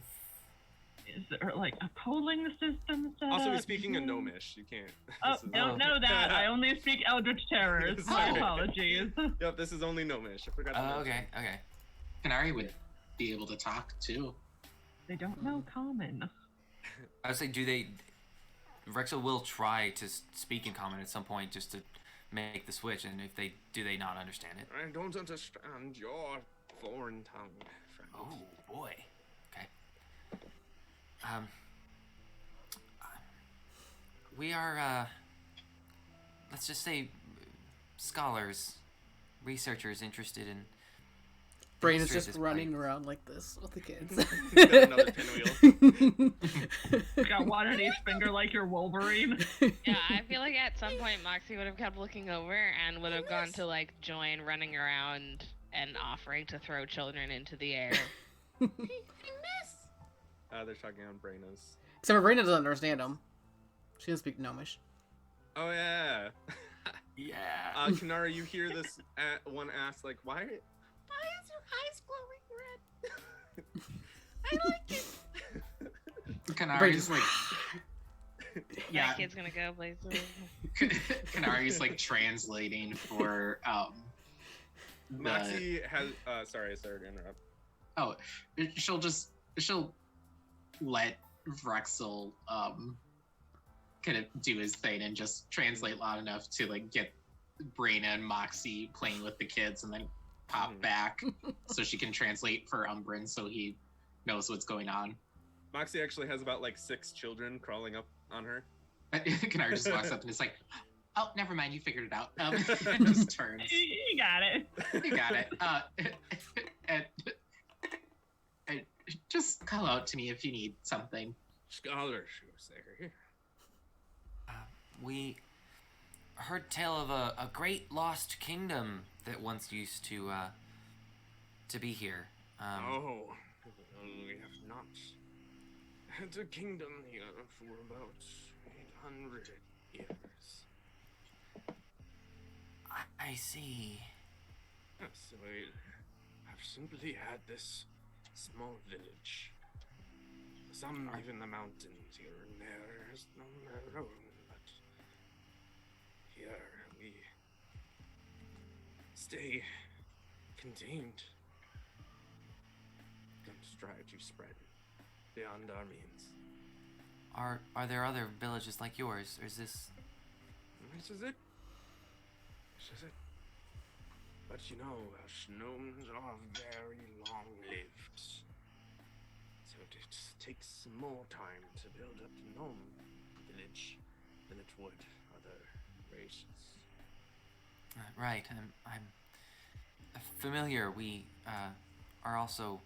Is there like a polling system set Also, up? he's speaking in Gnomish. You can't. Oh, this is- don't know that. I only speak Eldritch Terrors. My Sorry. apologies. Yep, this is only Gnomish. I forgot. to Oh, mention. okay. Canari would be able to talk too. They don't know common. I would say, Vrexil will try to speak in common at some point just to make the switch, and if they do, they not understand it. I don't understand your foreign tongue, friend. Oh boy. Okay. We are, let's just say, scholars, researchers interested in. Braenna's history of just this running place. around like this with the kids. Got another pinwheel. Got one on each finger like your Wolverine. Yeah, I feel like at some point Moxie would have kept looking over and would have gone to join running around and offering to throw children into the air. They're talking on Braenna's. Except for Braenna doesn't understand them. She doesn't speak Gnomish. Oh yeah. Yeah. Canari, you hear this one ask why is your eyes glowing red? I like it. Canari's like, yeah, That kid's gonna go places. Canari's translating for the, Moxie has. Sorry to interrupt. oh, she'll let Vrexil kind of do his thing and just translate loud enough to get Braenna and Moxie playing with the kids, and then pop Mhm. back so she can translate for Umbran so he knows what's going on. Moxie actually has about 6 children crawling up on her. Canari just walks up and is like, "Oh, never mind, you figured it out." And just turns. You got it. You got it. And just Just call out to me if you need something. Scholar, she was there. We heard tale of a great lost kingdom that once used to be here. Oh, we have not had a kingdom here for about 800 years. I see. Yes, we have simply had this small village. Some live in the mountains here and there, has known their own, but here we stay contained. Don't strive to spread beyond our means. Are there other villages like yours, or is this? This is it. This is it. But you know, us gnomes are very long-lived. So it takes more time to build up a gnome village than it would other races. Right. I'm familiar. We are also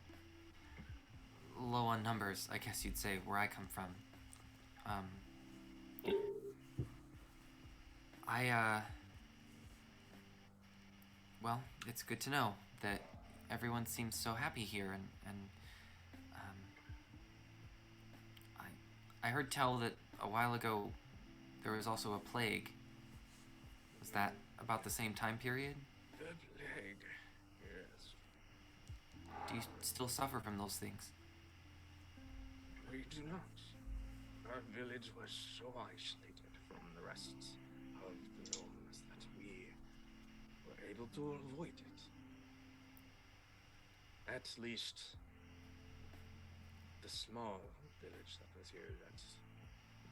low on numbers, I guess you'd say, where I come from. Well, it's good to know that everyone seems so happy here, and I heard tell that a while ago there was also a plague. Was that about the same time period? The plague, yes. Do you still suffer from those things? We do not. Our village was so isolated from the rest of the gnomes that we were able to avoid it. At least the small village that was here that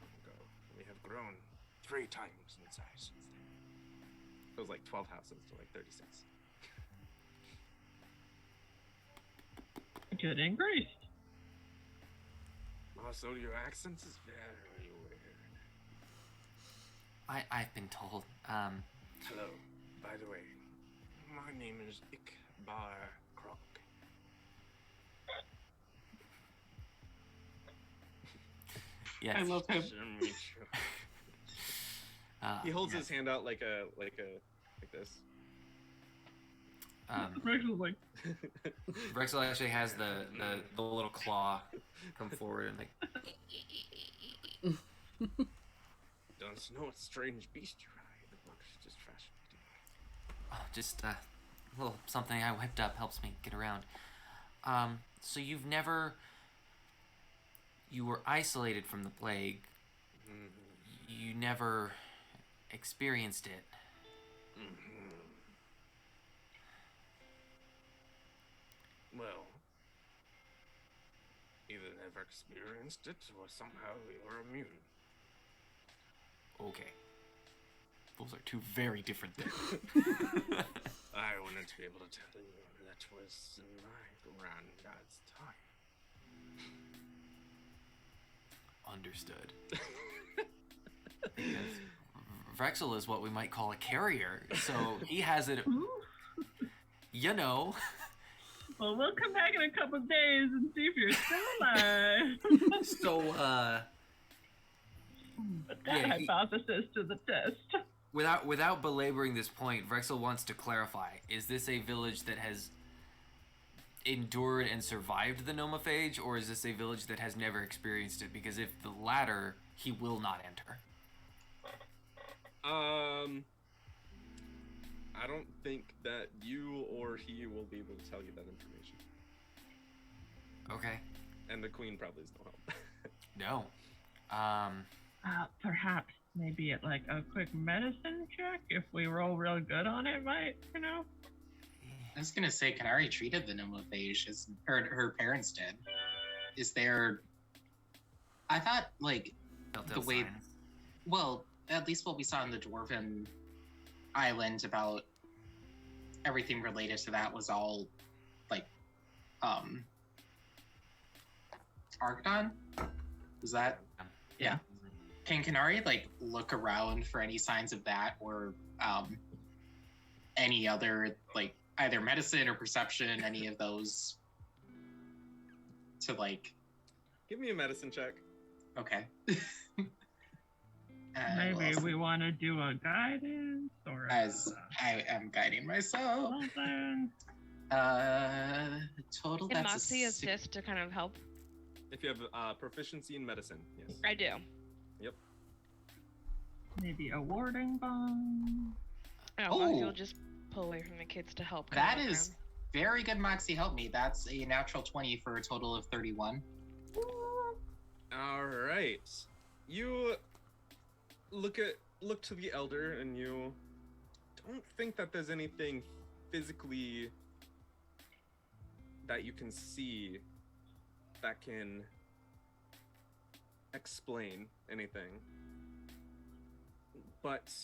long ago. We have grown 3 times in size since then. It was like 12 houses to like 36. Good increase. Also, your accent is very weird. I've been told. Hello. By the way, my name is Ikbar Krog. Yes. I love him. He holds yes. his hand out like this. Vrexil's like, Vrexil actually has the little claw come forward and like. Don't know what strange beast you ride. It looks just fascinating. Oh, just a little something I whipped up helps me get around. So you were isolated from the plague. You never experienced it. Well, either never experienced it or somehow we were immune. Okay. Those are 2 very different things. I wanted to be able to tell you that was in my granddad's time. Understood. Because Vrexil is what we might call a carrier, so he has it. You know. well, we'll come back in a couple of days and see if you're still alive. So, Put that yeah, hypothesis to the test. Without belaboring this point, Vrexil wants to clarify: is this a village that has endured and survived the Gnomophage, or is this a village that has never experienced it? Because if the latter, he will not enter. I don't think that you or he will be able to tell you that information. Okay. And the queen probably is no help. No. Perhaps maybe at like a quick medicine check, if we roll real good on it, might, you know? I was gonna say, Canari treated the Gnomophage, or her parents did. Is there? I thought like Telltale the way, signs. well, at least what we saw in the Dwarven Island about everything related to that was all like, Archdon. Is that? Yeah. Can Canari like look around for any signs of that, or any other like either medicine or perception, any of those to like. Give me a medicine check. Okay. Maybe we want to do a guidance or as I am guiding myself. something. Total. Can That's Moxie a assist to kind of help? If you have proficiency in medicine, yes. I do. Yep. Maybe a warding bomb. Oh, Moxie will just pull away from the kids to help. That is very good, Moxie. Help me. That's a natural 20 for a total of 31. All right. You look to the elder, and you don't think that there's anything physically that you can see that can explain anything. But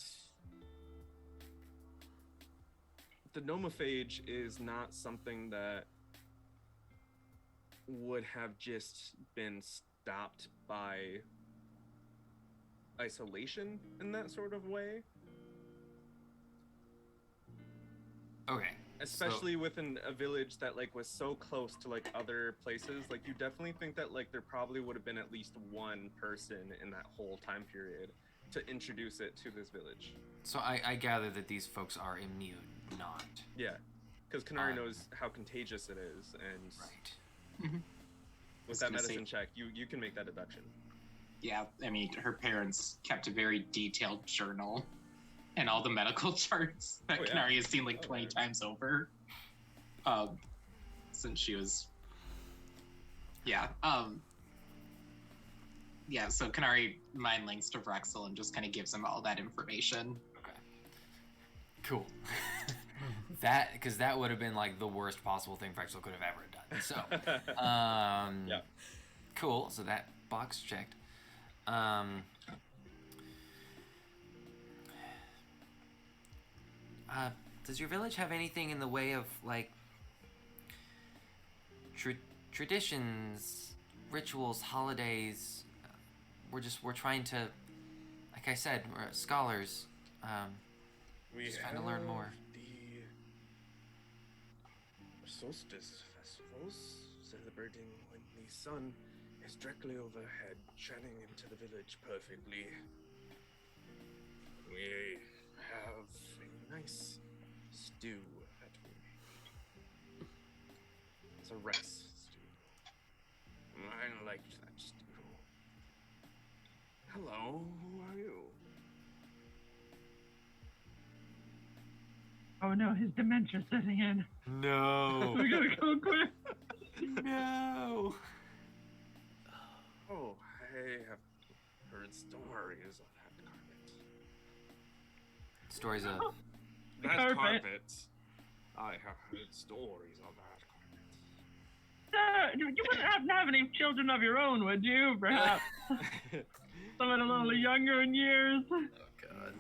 the nomophage is not something that would have just been stopped by isolation in that sort of way. Okay. Especially within a village that like was so close to like other places, like you definitely think that like there probably would have been at least one person in that whole time period to introduce it to this village. So I gather that these folks are immune, not. Yeah, because Canari knows how contagious it is, and Right. with that medicine check, you can make that deduction. Yeah, I mean, her parents kept a very detailed journal and all the medical charts that Canari has seen like 20 times over. Since she was... Yeah, yeah, so Canari mind links to Vrexil and just kind of gives him all that information. Okay. Cool. Because that would have been like the worst possible thing Vrexil could have ever done. So, Yeah. Cool. So that box checked. Does your village have anything in the way of like traditions, rituals, holidays? We're trying to, like I said, we're scholars. We just trying to learn more. The solstice festivals, celebrating when the sun is directly overhead, shining into the village perfectly. We have a nice stew that we make. It's a rice stew. I liked that stew. Hello, who are you? Oh no, his dementia's setting in. No. We gotta go quick. No. Oh, I have heard stories of that carpet. Stories of. The That carpet. carpet. I have heard stories of that You wouldn't happen to have any children of your own, would you? Perhaps carpet. someone a little younger in years. Oh God.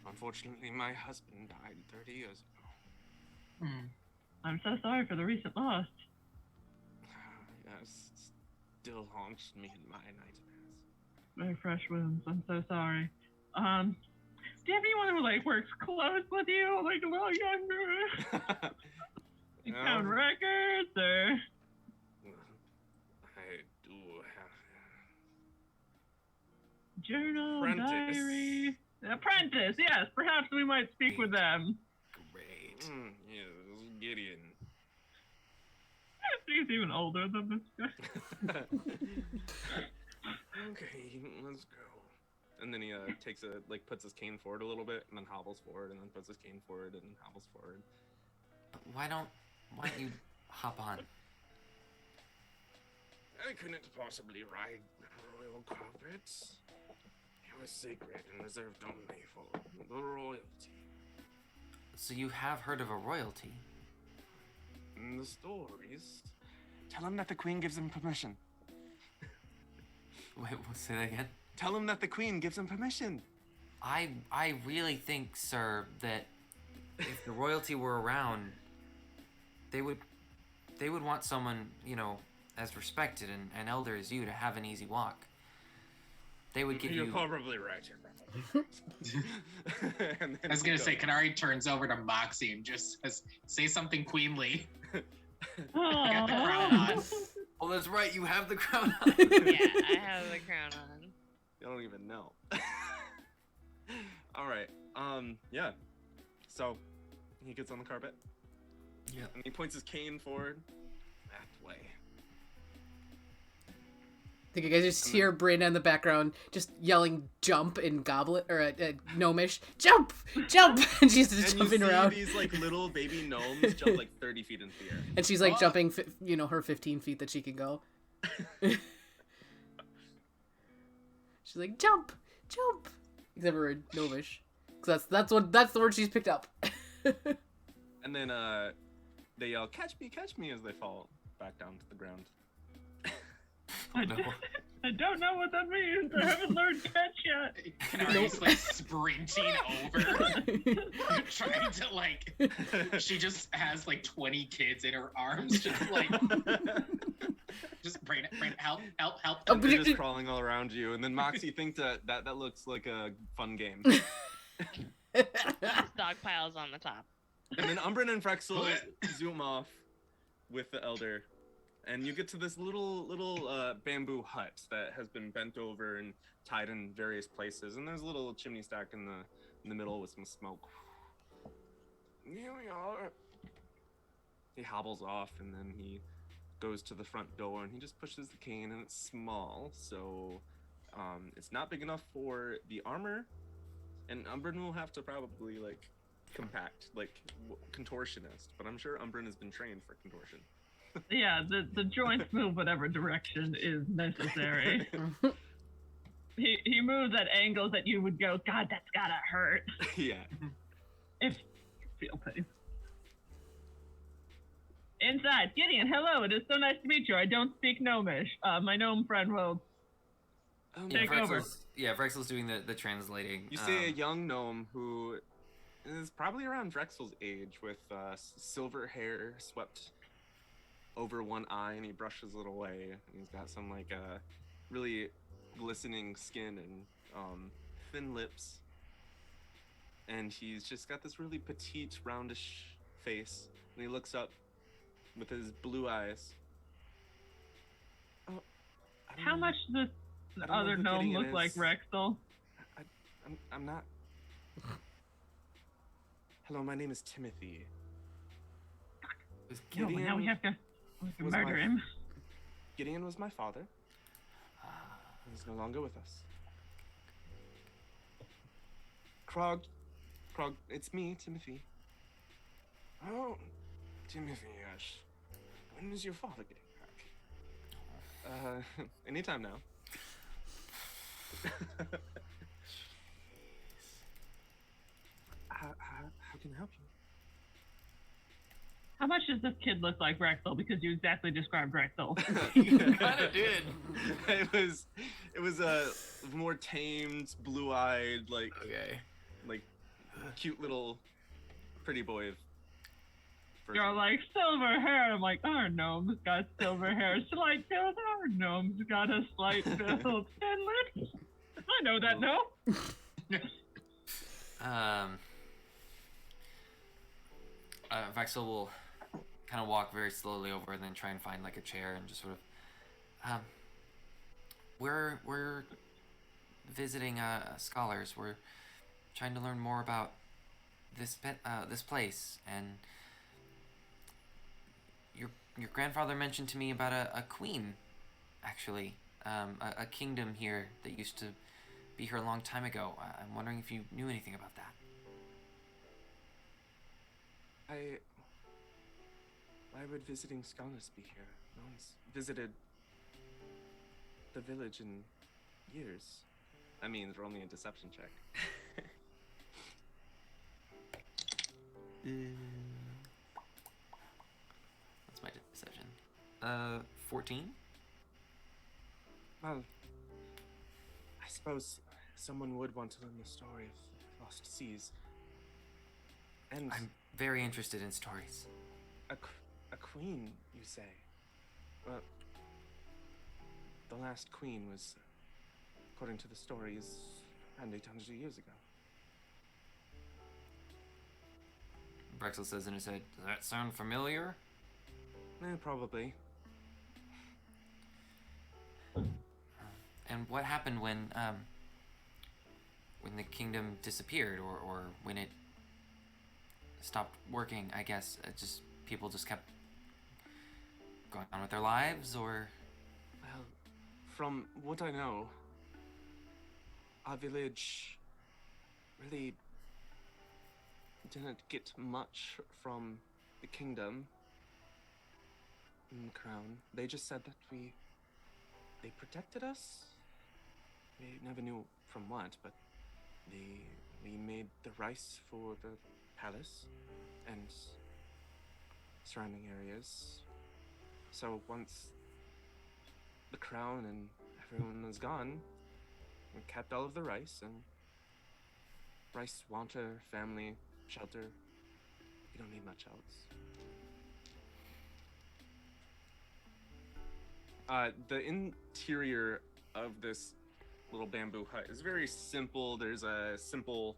Unfortunately, my husband died 30 years ago. I'm so sorry for the recent loss. Yes, it still haunts me in my nightmares. Very fresh wounds. I'm so sorry. Do you have anyone who like works close with you, like a little younger? You found records, or I do have journal, Apprentice. diary. Apprentice, yes. Perhaps we might speak with them. Great. yes, Gideon. He's even older than this guy. Okay, let's go. And then he takes puts his cane forward a little bit, and then hobbles forward, and then puts his cane forward, and then hobbles forward. But why don't you hop on? I couldn't possibly ride royal carpets. It was sacred and reserved only for the royalty. So you have heard of a royalty? In the stories, tell him that the queen gives him permission. Wait, say that again? Tell him that the queen gives him permission. I really think, sir, that if the royalty were around, they would want someone, as respected and elder as you to have an easy walk. They would give You're you... probably right. I was gonna say, Canari turns over to Moxie and just says, say something queenly. got the crown on. Oh, that's right. You have the crown on. Yeah, I have the crown on. You don't even know. All right. Yeah. So he gets on the carpet. Yeah. And he points his cane forward. That way. I think you guys just hear Braenna in the background just yelling "jump" in Goblin or Gnomish. Jump, jump, and she's just And jumping you see around. these like little baby gnomes jump like 30 feet into the air. And she's like jumping, her 15 feet that she can go. She's like jump, jump. Except for Gnomish, because that's the word she's picked up. And then they yell, catch me," as they fall back down to the ground. I don't know what that means. I haven't learned catch yet. Canari's like sprinting over, trying to like. She just has like 20 kids in her arms, just like, just Braenna, help. Oh, They're just crawling all around you, and then Moxie thinks that looks like a fun game. Dog piles on the top. And then Umbran and Vrexil zoom off with the Elder, and you get to this little bamboo hut that has been bent over and tied in various places, and there's a little chimney stack in the middle with some smoke. Here we are. He hobbles off, and then he goes to the front door, and he just pushes the cane, and it's small, so it's not big enough for the armor, and Umbran will have to probably like compact, like contortionist, but I'm sure Umbran has been trained for contortion. Yeah, the joints move whatever direction is necessary. He moves at angles that you would go, God, that's gotta hurt. Yeah. If you feel pain. Inside, Gideon, hello, it is so nice to meet you. I don't speak Gnomish. My gnome friend will take over. Vrexil's doing the translating. You see a young gnome who is probably around Vrexil's age, with silver hair swept over one eye, and he brushes it away. And he's got some like really glistening skin and thin lips, and he's just got this really petite, roundish face. And he looks up with his blue eyes. Oh, How much does the other gnome look like Vrexil? I'm not. Hello, my name is Timothy. No, but now we have to was murder my- him. Gideon was my father. He's no longer with us. Krog, it's me, Timothy. Oh, Timothy, yes. When is your father getting back? Anytime now. How can I help you? How much does this kid look like Vrexil? Because you exactly described Vrexil. You kind of did. It was a more tamed, blue-eyed, like cute little pretty boy. You're like, silver hair. I'm like, our gnome's got silver hair. Slight build. Our gnome's got a slight build. Thin lips. I know that, no? Vrexil will kind of walk very slowly over and then try and find like a chair and just sort of we're visiting scholars. We're trying to learn more about this place, and your grandfather mentioned to me about a queen, actually, a kingdom here that used to be here a long time ago. I'm wondering if you knew anything about that. Why would visiting scholars be here? No one's visited the village in years. I mean, they're only a deception check. What's my deception? 14? Well, I suppose someone would want to learn the story of lost seas. And I'm very interested in stories. a queen, you say? Well, the last queen was, according to the stories, around 800 years ago. Vrexil says in his head, does that sound familiar? Probably. And what happened when the kingdom disappeared, or when it stopped working? I guess just people just kept going on with their lives, or Well, from what I know, our village really didn't get much from the kingdom and the crown. They just said that they protected us. We never knew from what, but we made the rice for the palace and surrounding areas. So once the crown and everyone was gone, we kept all of the rice and rice, water, family, shelter. We don't need much else. The interior of this little bamboo hut is very simple. There's a simple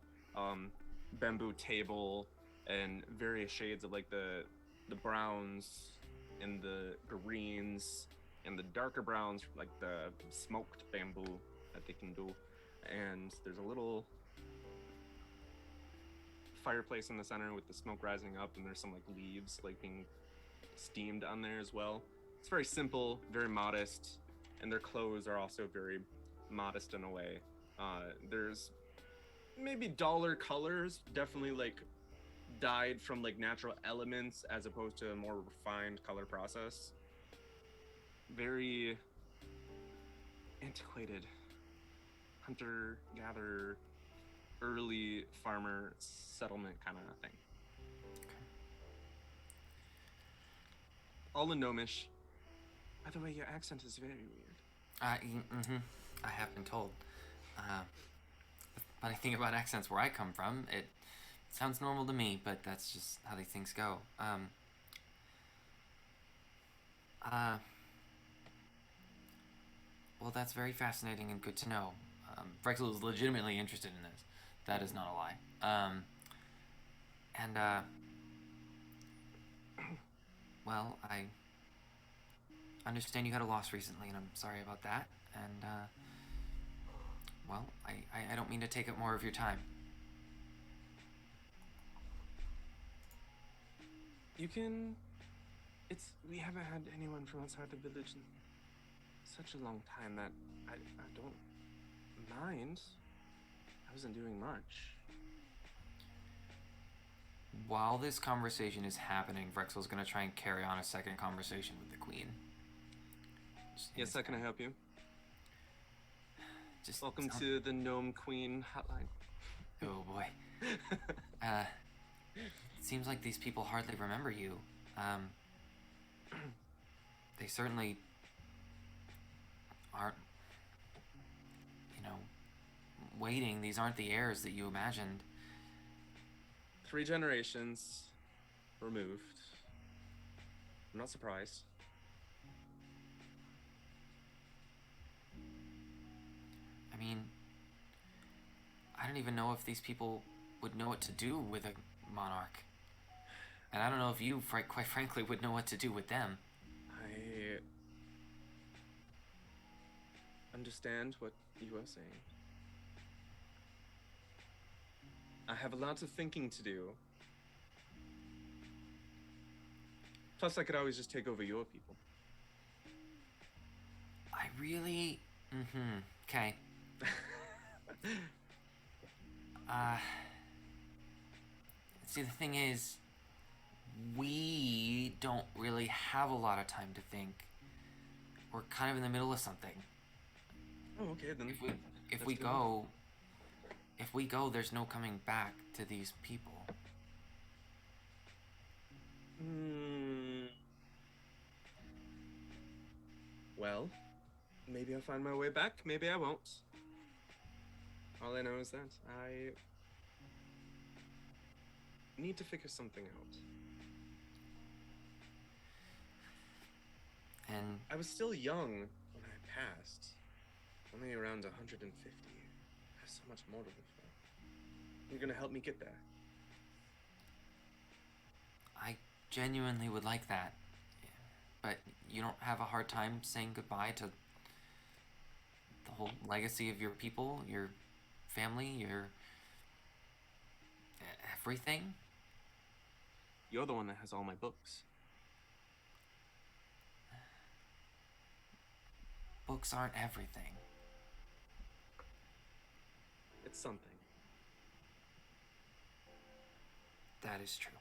bamboo table and various shades of like the browns and the greens and the darker browns, like the smoked bamboo that they can do. And there's a little fireplace in the center with the smoke rising up, and there's some like leaves like being steamed on there as well. It's very simple, very modest, and their clothes are also very modest in a way. There's maybe duller colors, definitely like dyed from like natural elements as opposed to a more refined color process. Very antiquated hunter-gatherer, early farmer settlement kind of thing. All in gnomish. By the way, your accent is very weird. I have been told. The funny thing about accents where I come from, it sounds normal to me, but that's just how these things go. Well, that's very fascinating and good to know. Vrexil is legitimately interested in this. That is not a lie. Well, I understand you had a loss recently, and I'm sorry about that. And, well, I don't mean to take up more of your time. You can... We haven't had anyone from outside the village in such a long time that I don't mind. I wasn't doing much. While this conversation is happening, Vrexil's gonna try and carry on a second conversation with the queen. Yes, how can I help you? Just Welcome to the Gnome Queen hotline. Oh boy. It seems like these people hardly remember you. They certainly aren't, waiting. These aren't the heirs that you imagined. 3 generations removed. I'm not surprised. I mean, I don't even know if these people would know what to do with a monarch. And I don't know if you, quite frankly, would know what to do with them. I understand what you are saying. I have a lot of thinking to do. Plus, I could always just take over your people. I really... Okay. See, the thing is, we don't really have a lot of time to think. We're kind of in the middle of something. Oh, okay, then. If we go, there's no coming back to these people. Well, maybe I'll find my way back, maybe I won't. All I know is that I need to figure something out. And I was still young when I passed. Only around 150. I have so much more to live for. You're gonna help me get there. I genuinely would like that. but you don't have a hard time saying goodbye to the whole legacy of your people, your family, your everything? You're the one that has all my books. Books aren't everything. It's something. That is true.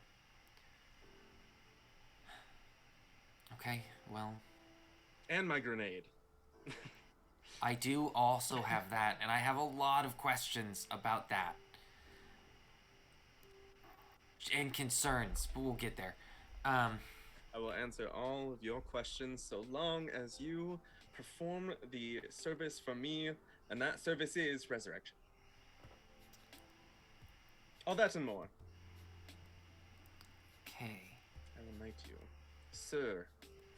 Okay, well, And my grenade. I do also have that, and I have a lot of questions about that. And concerns, but we'll get there. I will answer all of your questions so long as you perform the service for me, and that service is resurrection. All that and more. Okay. I will knight you, Sir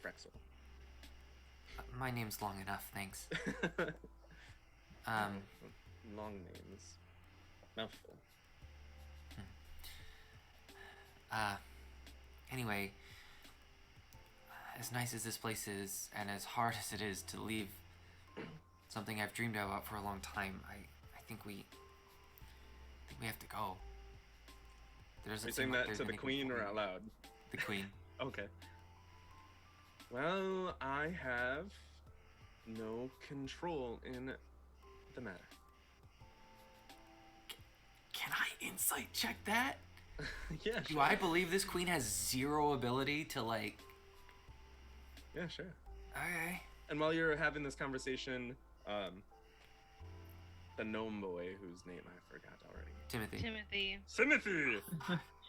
Vrexil. My name's long enough, thanks. Long names. Mouthful. Anyway, as nice as this place is, and as hard as it is to leave something I've dreamed about for a long time, I think we have to go. There doesn't Are you seem saying like that there's to the anything queen for or me. out loud? The queen. Okay. Well, I have no control in the matter. Can I insight check that? Yeah, Do sure. I believe this queen has zero ability to, like... Yeah, sure. Okay. And while you're having this conversation, the gnome boy, whose name I forgot already. Timothy. Timothy. Timothy!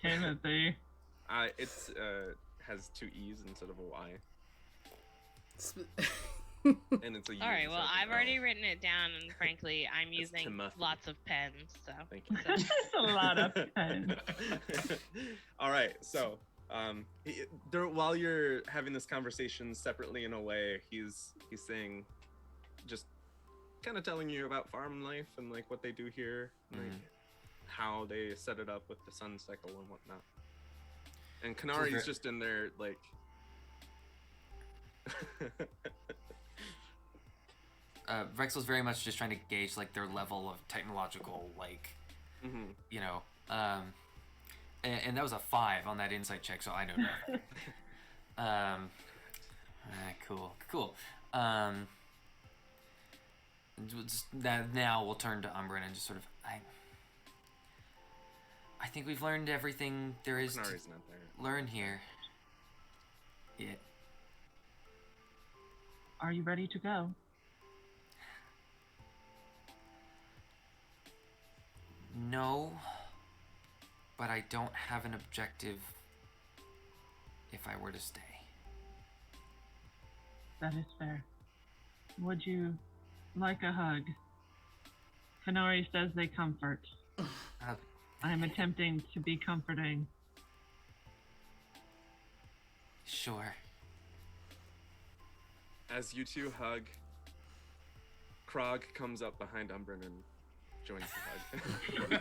Timothy. It's has two E's instead of a Y. And it's a U. All right. Well, instead of I've an O. already written it down, and frankly, I'm It's using Timothy. lots of pens. So. Thank you. That's a lot of pens. All right, so while you're having this conversation separately in a way, he's saying, just kind of telling you about farm life and like what they do here, and, like how they set it up with the sun cycle and whatnot. And Canari's just in there like. Vrexil's very much just trying to gauge like their level of technological, like, you know, and that was a 5 on that insight check, so I know nothing. Cool. Now we'll turn to Umbran and just sort of, I think we've learned everything there is Canari's to not there. learn here. Yeah. Are you ready to go? No, but I don't have an objective if I were to stay. That is fair. Would you like a hug? Canari says they comfort. I am attempting to be comforting. Sure. As you two hug, Krog comes up behind Umbran and joins the hug.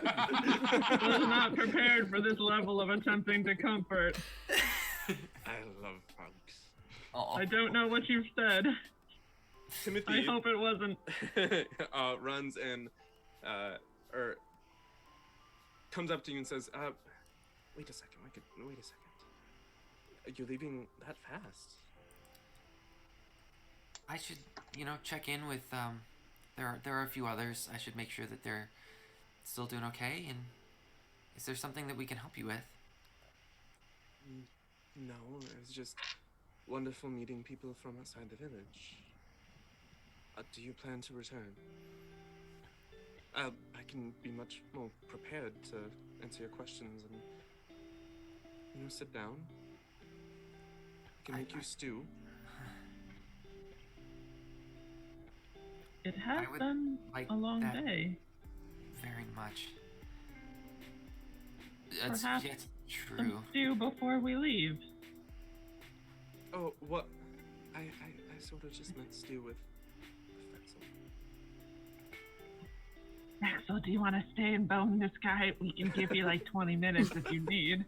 I was not prepared for this level of attempting to comfort. I love frogs. Oh, I don't know what you've said. Timothy I hope it wasn't. runs and or comes up to you and says, wait a second, wait a second. Are you leaving that fast? I should, check in with, there are a few others. I should make sure that they're still doing okay, and is there something that we can help you with? No, it was just wonderful meeting people from outside the village. Do you plan to return? I can be much more prepared to answer your questions and, sit down. I can make you stew. It has I would been like a long that. day. Very much. Perhaps That's true. Some stew before we leave. Oh, what? I sort of just meant stew with Vrexil. Maxwell, do you want to stay and bone this guy? We can give you like 20 minutes if you need.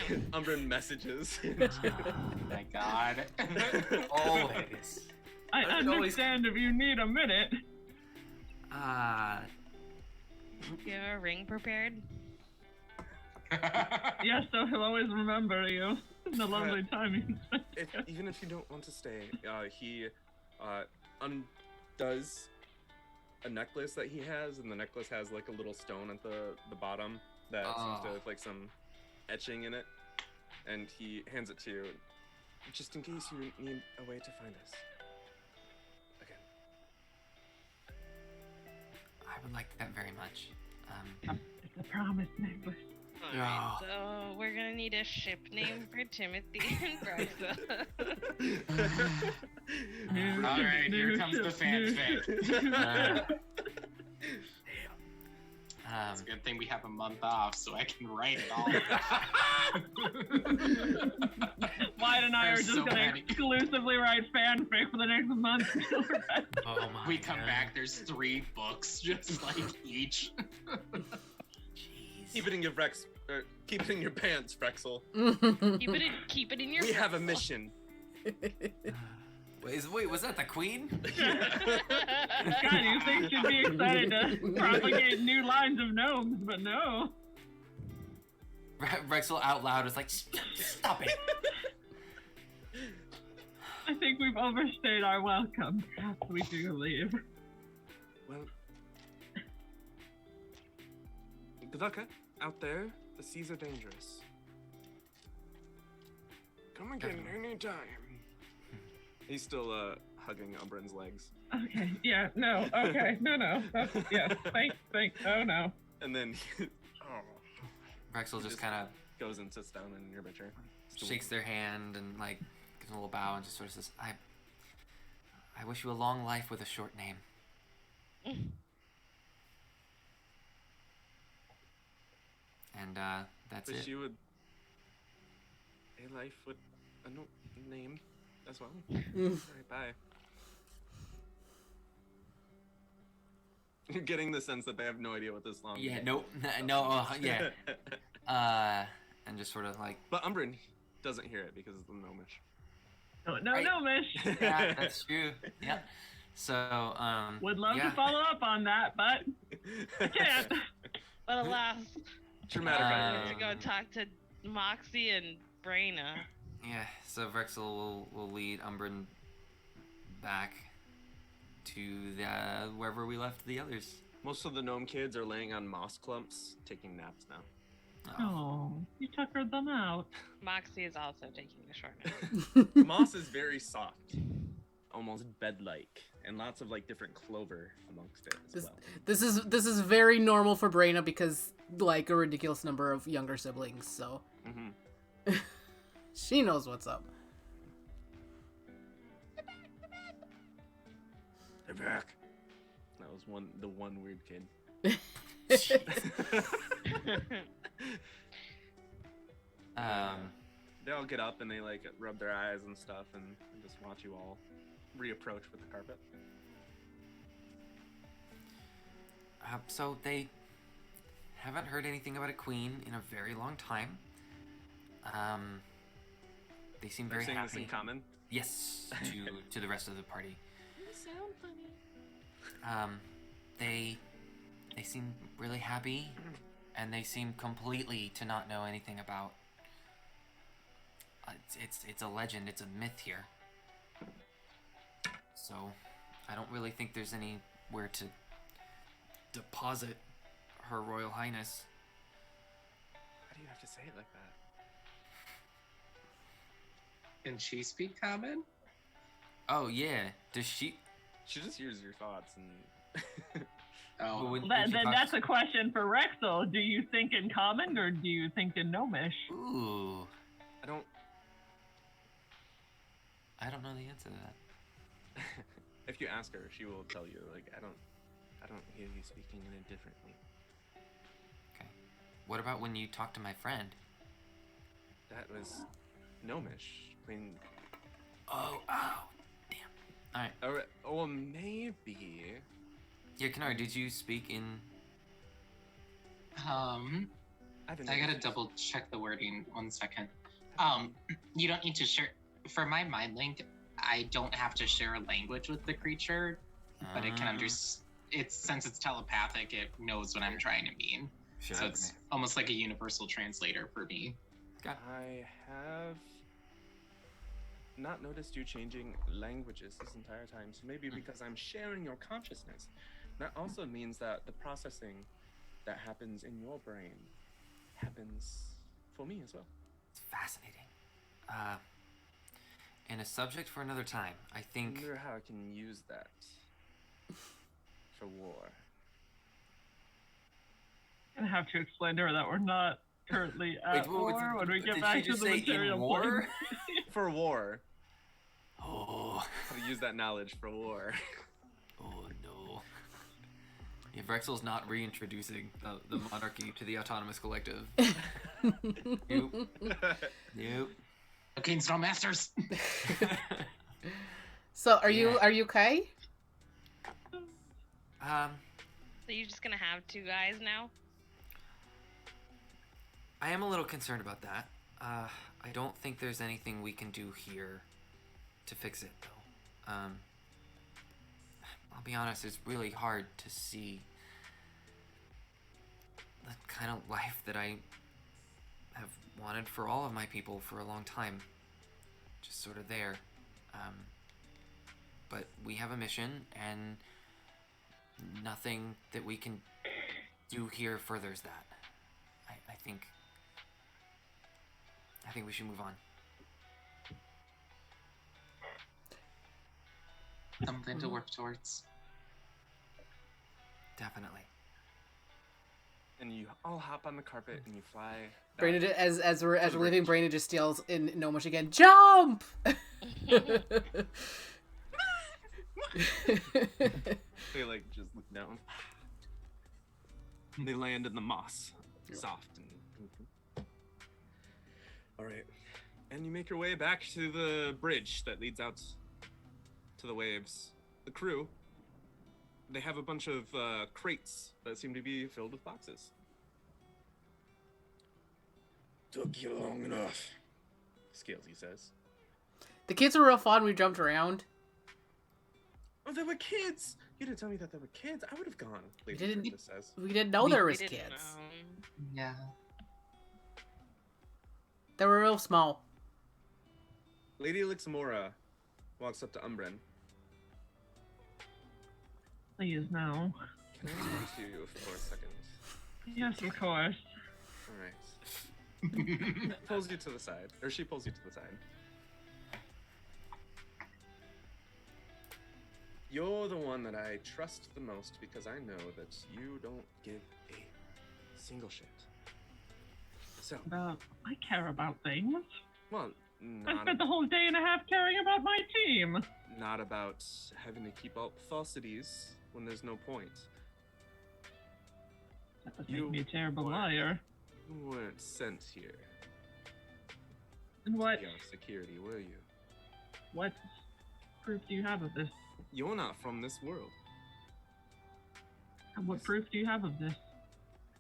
Damn, Umbran messages. Oh my god. Always. I I could always- understand if you need a minute. Do you have a ring prepared? Yes, so he'll always remember you. The lovely time you spent. Even if you don't want to stay, he undoes a necklace that he has, and the necklace has like a little stone at the bottom that seems to have like some etching in it, and he hands it to you, just in case you need a way to find us. Again. I would like that very much. It's a promise necklace. Alright, so we're gonna need a ship name for Timothy and Vrexil. Alright, here comes the fanfic. It's a good thing we have a month off so I can write it all. Wyatt and I are There's just so gonna many. exclusively write fanfic for the next month. Oh my We come God. back, there's 3 books, just like each. Jeez. Keep it in your keep it in your pants, Vrexil. Keep it in your. We have a Vrexil. mission. Wait, was that the queen? God, you think she'd be excited to propagate new lines of gnomes, but no. Vrexil out loud is like, stop it. I think we've overstayed our welcome. Perhaps we do leave. Well, good luck out there. The seas are dangerous. Come again anytime. He's still hugging Umbran's legs, Okay, yeah, no, okay, no. That's, yeah, thank, oh no. and then Vrexil just kind of goes and sits down in your chair. shakes their hand and like gives them a little bow and just sort of says, I wish you a long life with a short name. And that's Wish it. you would a life with a name as well. Alright, bye. You're getting the sense that they have no idea what this long Yeah, is. no, yeah. And just sort of like, But Umbran doesn't hear it because of the gnomish. No, Right. Mish. yeah, that's true. Yeah. So, Would love yeah. to follow up on that, but I can't. But alas, Dramatic we're irony. to go talk to Moxie and Braenna. Yeah, so Vrexil will lead Umbran back to wherever we left the others. Most of the gnome kids are laying on moss clumps, taking naps now. Oh, you tuckered them out. Moxie is also taking a short nap. Moss is very soft, almost bed-like, and lots of like different clover amongst it as well. This is very normal for Braenna because like a ridiculous number of younger siblings, so Mm-hmm. she knows what's up. They're back. That was the one weird kid. They all get up and they like rub their eyes and stuff and just watch you all reapproach with the carpet. So they haven't heard anything about a queen in a very long time. They seem They're very saying this in happy. common. Yes, to the rest of the party. You sound funny. They seem really happy, and they seem completely to not know anything about. It's a legend. It's a myth here. So, I don't really think there's anywhere to deposit Her Royal Highness. Why do you have to say it like that? Can she speak common? Oh yeah, does she? She just hears your thoughts and. Oh, Well, when Then she that's talks- a question for Vrexil. Do you think in common or do you think in gnomish? Ooh, I don't. I don't know the answer to that. If you ask her, she will tell you. Like I don't hear you speaking in it differently. Okay. What about when you talk to my friend? That was gnomish. I mean, Oh, damn. All right. or maybe. Yeah, Canari, did you speak in? I gotta double check the wording 1 second. You don't need to share. For my mind link, I don't have to share a language with the creature, but it can understand. Since it's telepathic, it knows what I'm trying to mean. Sure. So it's almost like a universal translator for me. I have not noticed you changing languages this entire time, so maybe because I'm sharing your consciousness. That also means that the processing that happens in your brain happens for me as well. It's fascinating. And a subject for another time. I I think. wonder how I can use that for war. Gonna have to explain to her that we're not currently at war when we get did back she to just the say material in war? plane. For war. Oh. How to use that knowledge for war. Oh no. Yeah, Vrexil's not reintroducing the monarchy to the autonomous collective. Nope. Nope. Okay, Storm Masters. So are you okay? So you're just gonna have 2 guys now? I am a little concerned about that. I don't think there's anything we can do here to fix it, though. I'll be honest, it's really hard to see the kind of life that I have wanted for all of my people for a long time. Just sort of there. But we have a mission, and nothing that we can do here furthers that. I think we should move on. Something to work towards. Definitely. And you all hop on the carpet and you fly. Braenna, back. as we're the leaving, bridge. Braenna just steals in Gnomish again. Jump! They like just look down. They land in the moss, soft and. All right, and you make your way back to the bridge that leads out to the waves. The crew. They have a bunch of crates that seem to be filled with boxes. Took you long enough, Scalesy says. The kids were real fun. We jumped around. Oh, they were kids! You didn't tell me that they were kids. I would have gone. Lady didn't- Tricia says. We didn't know there was We didn't kids. know. Yeah. They were real small. Lady Elixamora walks up to Umbran. Please, no. Can I talk to you for a second? Yes, of course. All right. Pulls you to the side, or she pulls you to the side. You're the one that I trust the most because I know that you don't give a single shit. So, I care about things. well, I not, spent the whole day and a half caring about my team. not about having to keep up falsities when there's no point. That would You make me a terrible were- liar. You weren't sent here And to what be our security, were you? what proof do you have of this? You're not from this world. And what proof do you have of this?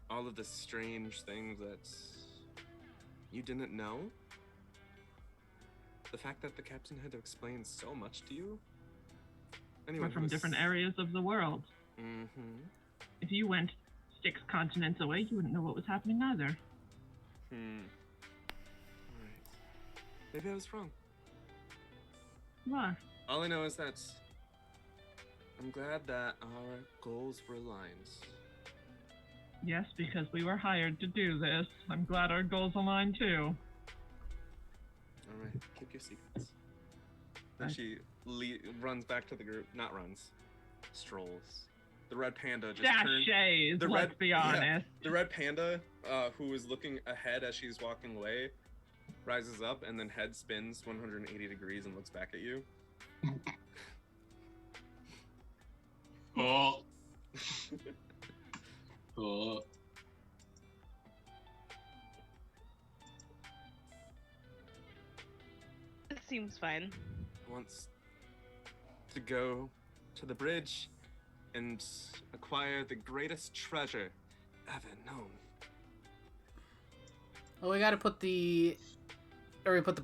All of the strange things that you didn't know. The fact that the captain had to explain so much to you. Anyone We're from different areas of the world. Mm-hmm. If you went 6 continents away, you wouldn't know what was happening either. Alright. Maybe I was wrong. You are. All I know is that I'm glad that our goals were aligned. Yes, because we were hired to do this. I'm glad our goals align too. Alright, keep your secrets. Then Right. she runs back to the group. Not runs. Strolls. The red panda just turned. Sachets, the let's red- be yeah. honest. The red panda, who is looking ahead as she's walking away, rises up and then head spins 180 degrees and looks back at you. Oh. Oh. It seems fine. Wants to go to the bridge and acquire the greatest treasure ever known. Well, we gotta put the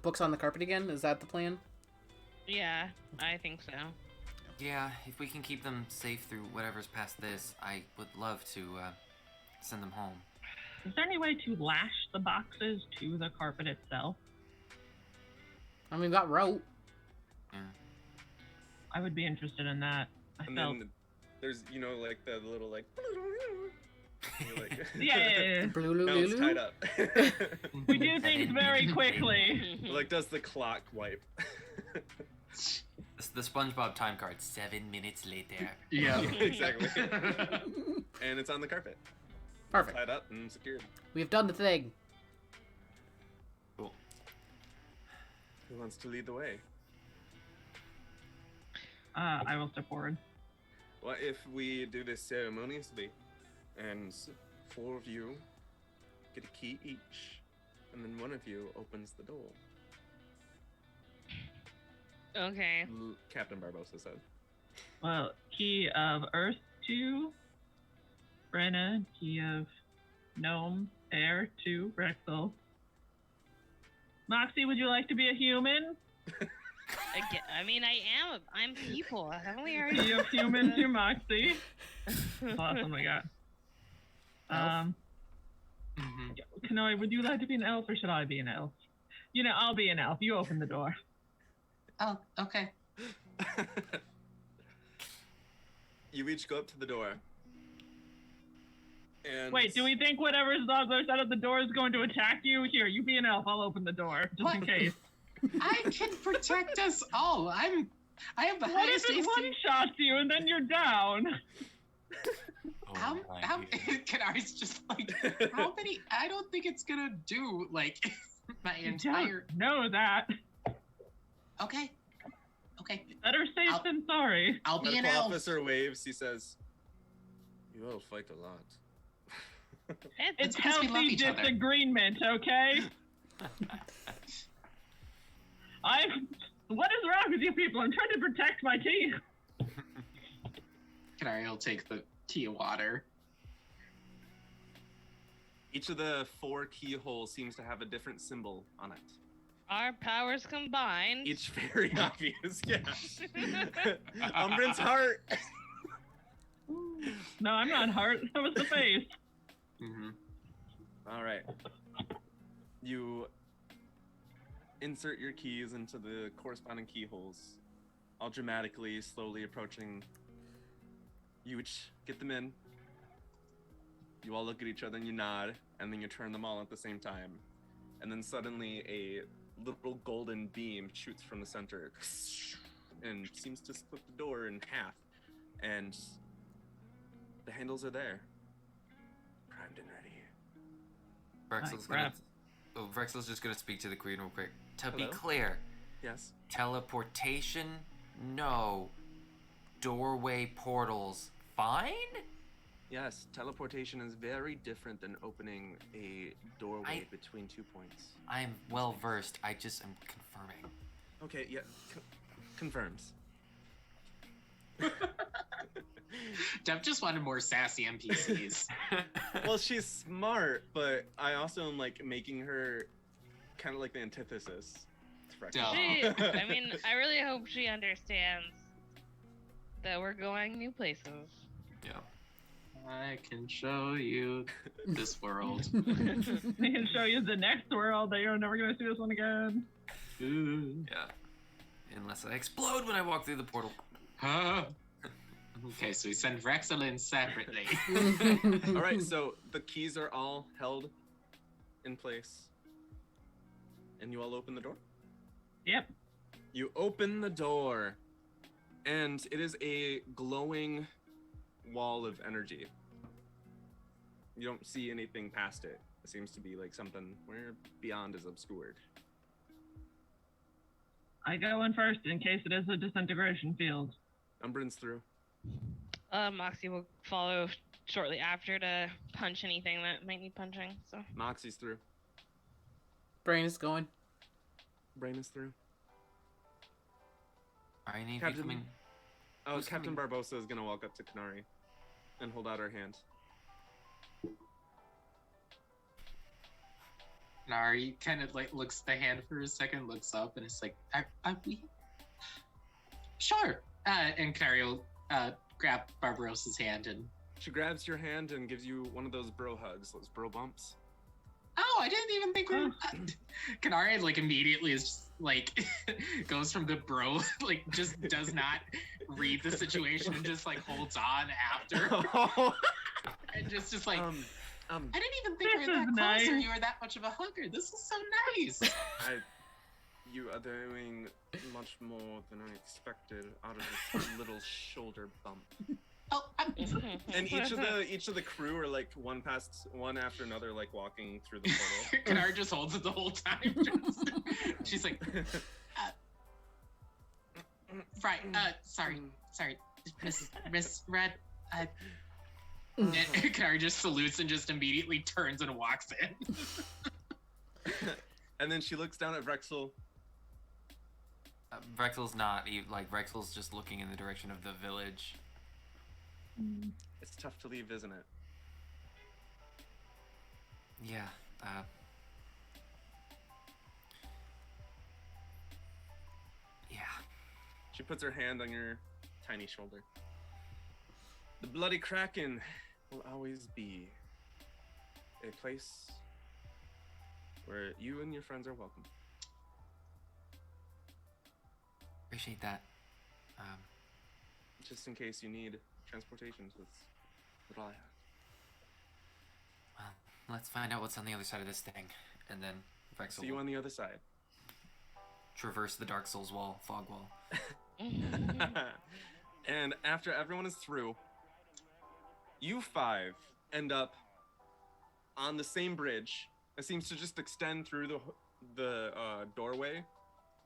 books on the carpet again. Is that the plan? Yeah, I think so. Yeah, if we can keep them safe through whatever's past this, I would love to send them home. Is there any way to lash the boxes to the carpet itself? I mean, we got rope. Yeah. I would be interested in that. And then there's, you know, like the little like. You're like Yeah. now it's tied up. We do things very quickly. Like does the clock wipe? It's the SpongeBob time card. 7 minutes later. Yeah. Exactly. And it's on the carpet. Perfect. Tied up and secured. We've done the thing. Cool. Who wants to lead the way? I will step forward. What if we do this ceremoniously, and 4 of you get a key each, and then 1 of you opens the door? Okay. Captain Barbosa said. Well, key of Earth to Braenna, key of Gnome, Air to Vrexil. Moxie, would you like to be a human? Again, I mean, I'm people. Haven't we already? Key of human to Moxie. That's awesome, I got. Canari, would you like to be an elf or should I be an elf? You know, I'll be an elf. You open the door. Oh, okay. You each go up to the door. And Wait, do we think whatever's on the other side of the door is going to attack you? Here, you be an elf. I'll open the door just in What? case. I can protect us all. I have the What if highest it AC. one-shots you and then you're down? How my goodness. Canari's just like, how many? I don't think it's gonna do like my entire. Know that. Okay. Better safe I'll- than sorry. I'll be an medical elf. officer waves. He says, "You all fight a lot." It's because we love healthy each other. disagreement, okay? What is wrong with you people? I'm trying to protect my team. Canari will take the tea of water. Each of the 4 keyholes seems to have a different symbol on it. Our powers combined. Each very obvious, yeah. Umbran's heart. No, I'm not heart. That was the face. Mm-hmm. All right. You insert your keys into the corresponding keyholes, all dramatically, slowly approaching. You each get them in. You all look at each other and you nod, and then you turn them all at the same time. And then suddenly a little golden beam shoots from the center and seems to split the door in half. And the handles are there. Primed and ready. Vrexil's just gonna speak to the queen real quick. To Hello? be clear, Yes. teleportation, no. Doorway portals, fine? Yes, teleportation is very different than opening a doorway between 2 points. I'm well versed. I just am confirming. Okay, yeah, confirms. Dev just wanted more sassy NPCs. Well, she's smart, but I also am like making her kind of like the antithesis. to Vrexil. Duh. I mean, I really hope she understands that we're going new places. Yeah. I can show you this world. I can show you the next world that you're never going to see this one again. Ooh. Yeah. Unless I explode when I walk through the portal. Huh? Okay, so we send Vrexil in separately. All right, so the keys are all held in place, and you all open the door. Yep. You open the door, and it is a glowing wall of energy. You don't see anything past it. It seems to be like something where beyond is obscured. I go in first in case it is a disintegration field. Umbran's through. Moxie will follow shortly after to punch anything that might need punching. So Moxie's through. Brain is going. Braenna's through. Are any of you Captain- coming? Oh, Who's Captain coming? Barbosa is gonna walk up to Canari and hold out her hand. Canari kind of like looks at the hand for a second, looks up, and it's like, are we? Sure. And Canari will grab Barbarossa's hand and. She grabs your hand and gives you one of those bro hugs, those bro bumps. Oh, I didn't even think we were. Canari like immediately is just like goes from the bro, like just does not read the situation and just like holds on after. And just like I didn't even think we were that close or you were that much of a hugger. This is so nice. You are doing much more than I expected out of this little shoulder bump. Oh, and each of the crew are like one after another, like walking through the portal. Canari just holds it the whole time. She's like, right. Sorry, Miss Red. Canari just salutes and just immediately turns and walks in. And then she looks down at Vrexil. Vrexil's not like Vrexil's just looking in the direction of the village. It's tough to leave, isn't it? Yeah. Yeah. She puts her hand on your tiny shoulder. The Bloody Kraken will always be a place where you and your friends are welcome. Appreciate that. Just in case you need transportation, that's what I have. Well, let's find out what's on the other side of this thing, and then Vrexil See you on the other side. Traverse the Dark Souls wall, fog wall. And after everyone is through, you five end up on the same bridge. It seems to just extend through the doorway,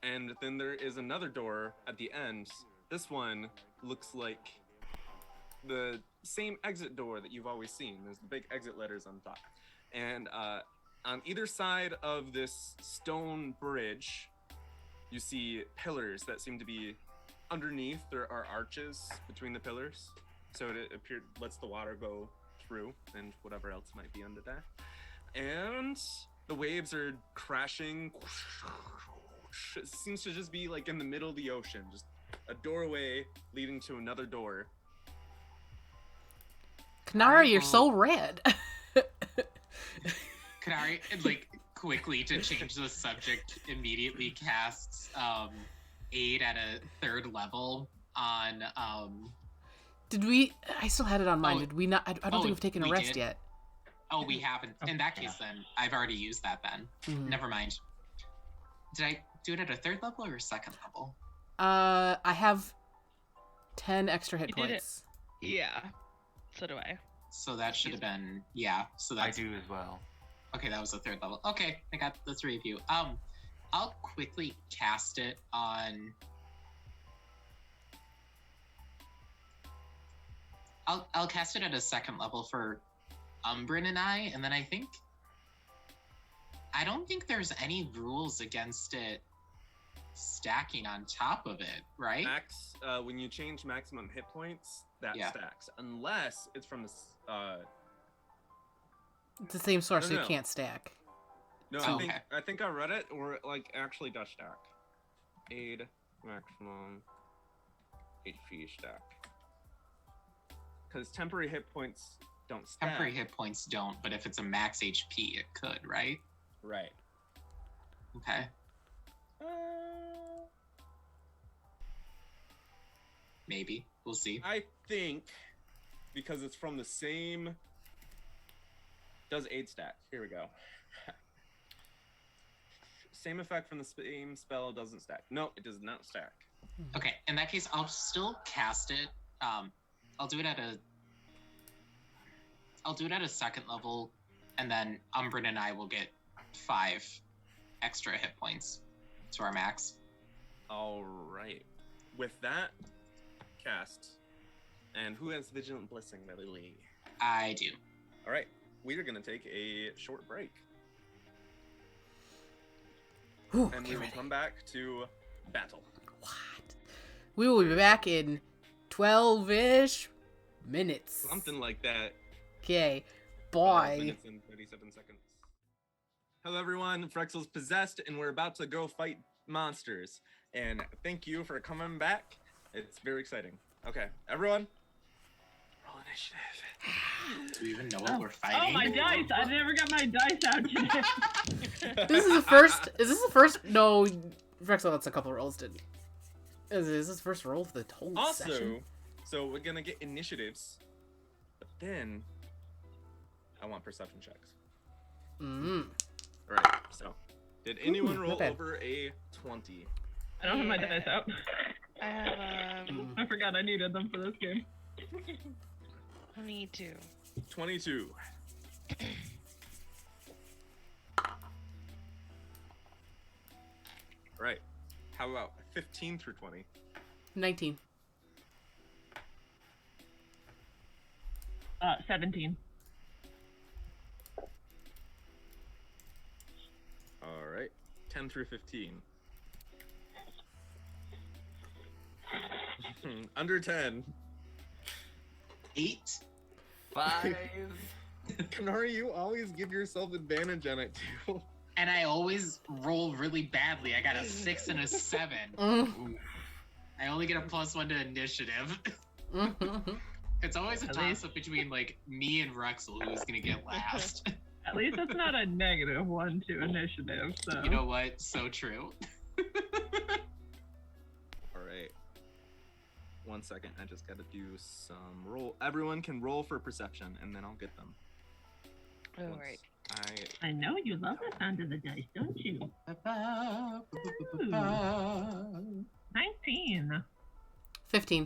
and then there is another door at the end. This one looks like the same exit door that you've always seen. There's the big exit letters on top. And on either side of this stone bridge, you see pillars that seem to be underneath. There are arches between the pillars, so it lets the water go through and whatever else might be under there. And the waves are crashing. It seems to just be like in the middle of the ocean, just a doorway leading to another door. Canari, you're so red. Canari, like, quickly to change the subject, immediately casts aid at a 3rd level on Did we? I still had it on mine. Oh, Did we not? I don't think we've taken a we rest did. yet. Oh, we haven't. In that case, then I've already used that. Then never mind. Did I do it at a 3rd level or a 2nd level? I have 10 extra hit You did points. Yeah. So do I. So that should have been So I that's do as well. okay. That was the 3rd level. Okay, I got the 3 of you. I'll quickly cast it on. I'll cast it at a 2nd level for Umbran and and then I don't think there's any rules against it stacking on top of it, right? Max, when you change maximum hit points, that stacks, unless it's from the. It's the same source, so No. you can't stack. No, Oh, I think I read it, or like actually does stack. Aid maximum HP stack. Because temporary hit points don't stack. Temporary hit points don't, but if it's a max HP, it could, right? Right. Okay. Maybe. We'll see. I think because it's from the same. Does aid stack? Here we go. Same effect from the same spell doesn't stack. No, it does not stack. Okay, in that case, I'll still cast it. I'll do it at a 2nd level, and then Umbran and I will get 5 extra hit points to our max. All right. With that cast, and who has Vigilant Blessing, Lily? I do. All right, we are gonna take a short break, Whew, and we get will ready. come back to battle. What? We will be back in 12-ish minutes. Something like that. Okay. 12 Bye. minutes and 37 seconds. Hello, everyone. Vrexil's possessed, and we're about to go fight monsters. And thank you for coming back. It's very exciting. Okay, everyone, roll initiative. Do we even know what we're Oh, fighting? my dice! I never got my dice out today. This is the first. Is this the first? No, Vrexil, that's a couple rolls. Is this the first roll for the whole Also, session? so we're gonna get initiatives, but then I want perception checks. Mm. All right. So, did anyone not roll bad. over a 20? I don't have my dice out. I have I forgot I needed them for this game. 22. 22. Right. How about 15 through 20? 19. 17. All right. 10 through 15. Under 10. 8. 5. Canari, you always give yourself advantage on it too. And I always roll really badly. I got a 6 and a 7. Mm. I only get a +1 to initiative. It's always a At toss least- up between like me and Vrexil who's gonna get last. At least it's not a -1 to initiative, so. You know what? So true. All right. 1 second. I just got to do some roll. Everyone can roll for perception, and then I'll get them. Oh, Once right. I know you love the sound of the dice, don't you? 19. 15.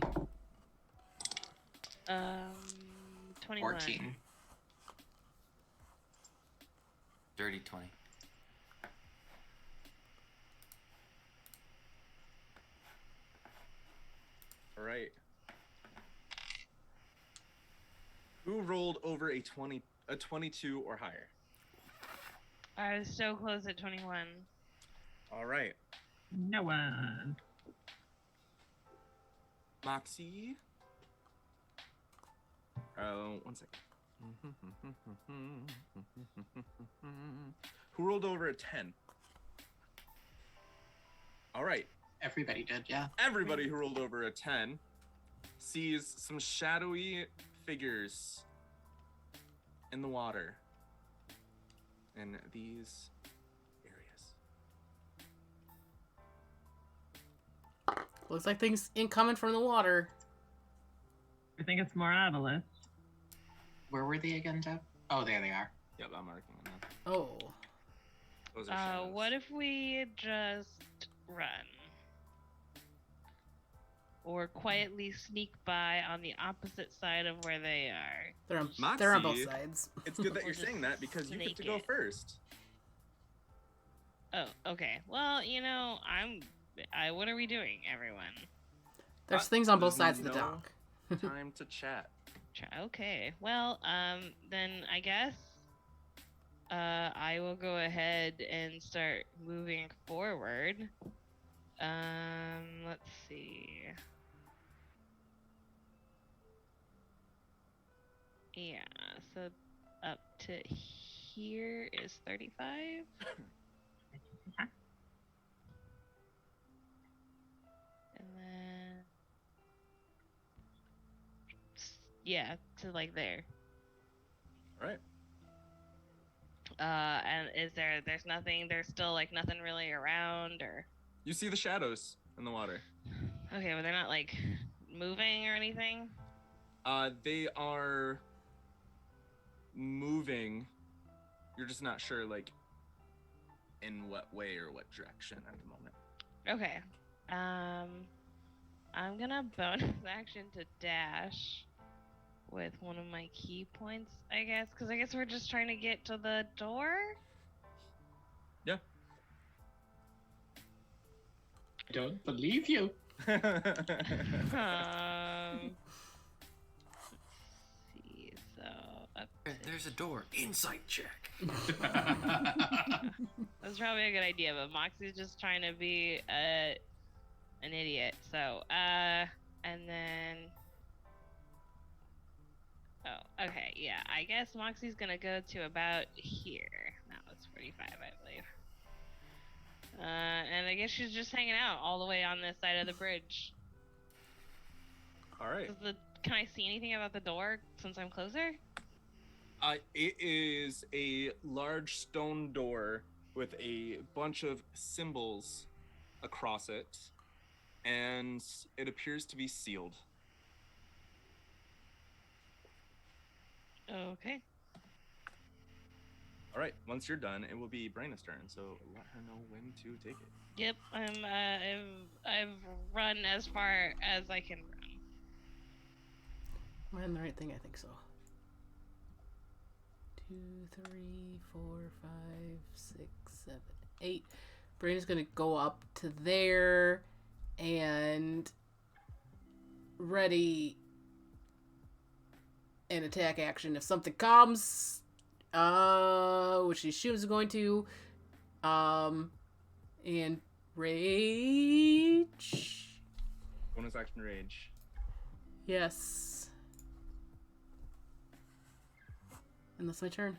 21. 14. Dirty 20. All right. Who rolled over a 22 or higher? I was so close at 21. All right. No one. Moxie. Oh, 1 second. Who rolled over a 10? All right. Everybody did, yeah. Everybody who rolled over a 10 sees some shadowy figures in the water in these areas. Looks like things incoming from the water. I think it's more Atlas. Where were they again, Jeff? Oh, there they are. Yep, I'm marking them now. Oh. Those are shadows. What if we just run? Or quietly sneak by on the opposite side of where they are. They're on both Moxie. sides. It's good that Or you're just saying that because you get to snake go it. first. Oh, okay. Well, you know, what are we doing, everyone? There's things on both there's sides of the no- dock. Time to chat. Okay. Well, then I guess I will go ahead and start moving forward. Let's see. Yeah, so up to here is 35. And then yeah, to like there. All right. And there's still like nothing really around, or You see the shadows in the water. okay, but they're not like moving or anything. They are moving. You're just not sure, like, in what way or what direction at the moment. Okay. I'm gonna bonus action to dash with one of my key points, I guess, because I guess we're just trying to get to the door. Yeah. I don't believe you. Let's see. So up There's a door. Insight check. that's probably a good idea, but Moxie's just trying to be an idiot. So and then oh, okay, yeah. I guess Moxie's gonna go to about here. Now it's 45. 35, I believe. And I guess she's just hanging out all the way on this side of the bridge. All right. Can I see anything about the door since I'm closer? It is a large stone door with a bunch of symbols across it, and it appears to be sealed. Okay. All right. Once you're done, it will be Braenna's turn. So let her know when to take it. Yep. I've run as far as I can run. Am I on the right thing? I think so. 2, 3, 4, 5, 6, 7, 8. Braenna's gonna go up to there and ready an attack action if something comes. Which she assumes is going to. And rage. Bonus action rage. Yes. And that's my turn.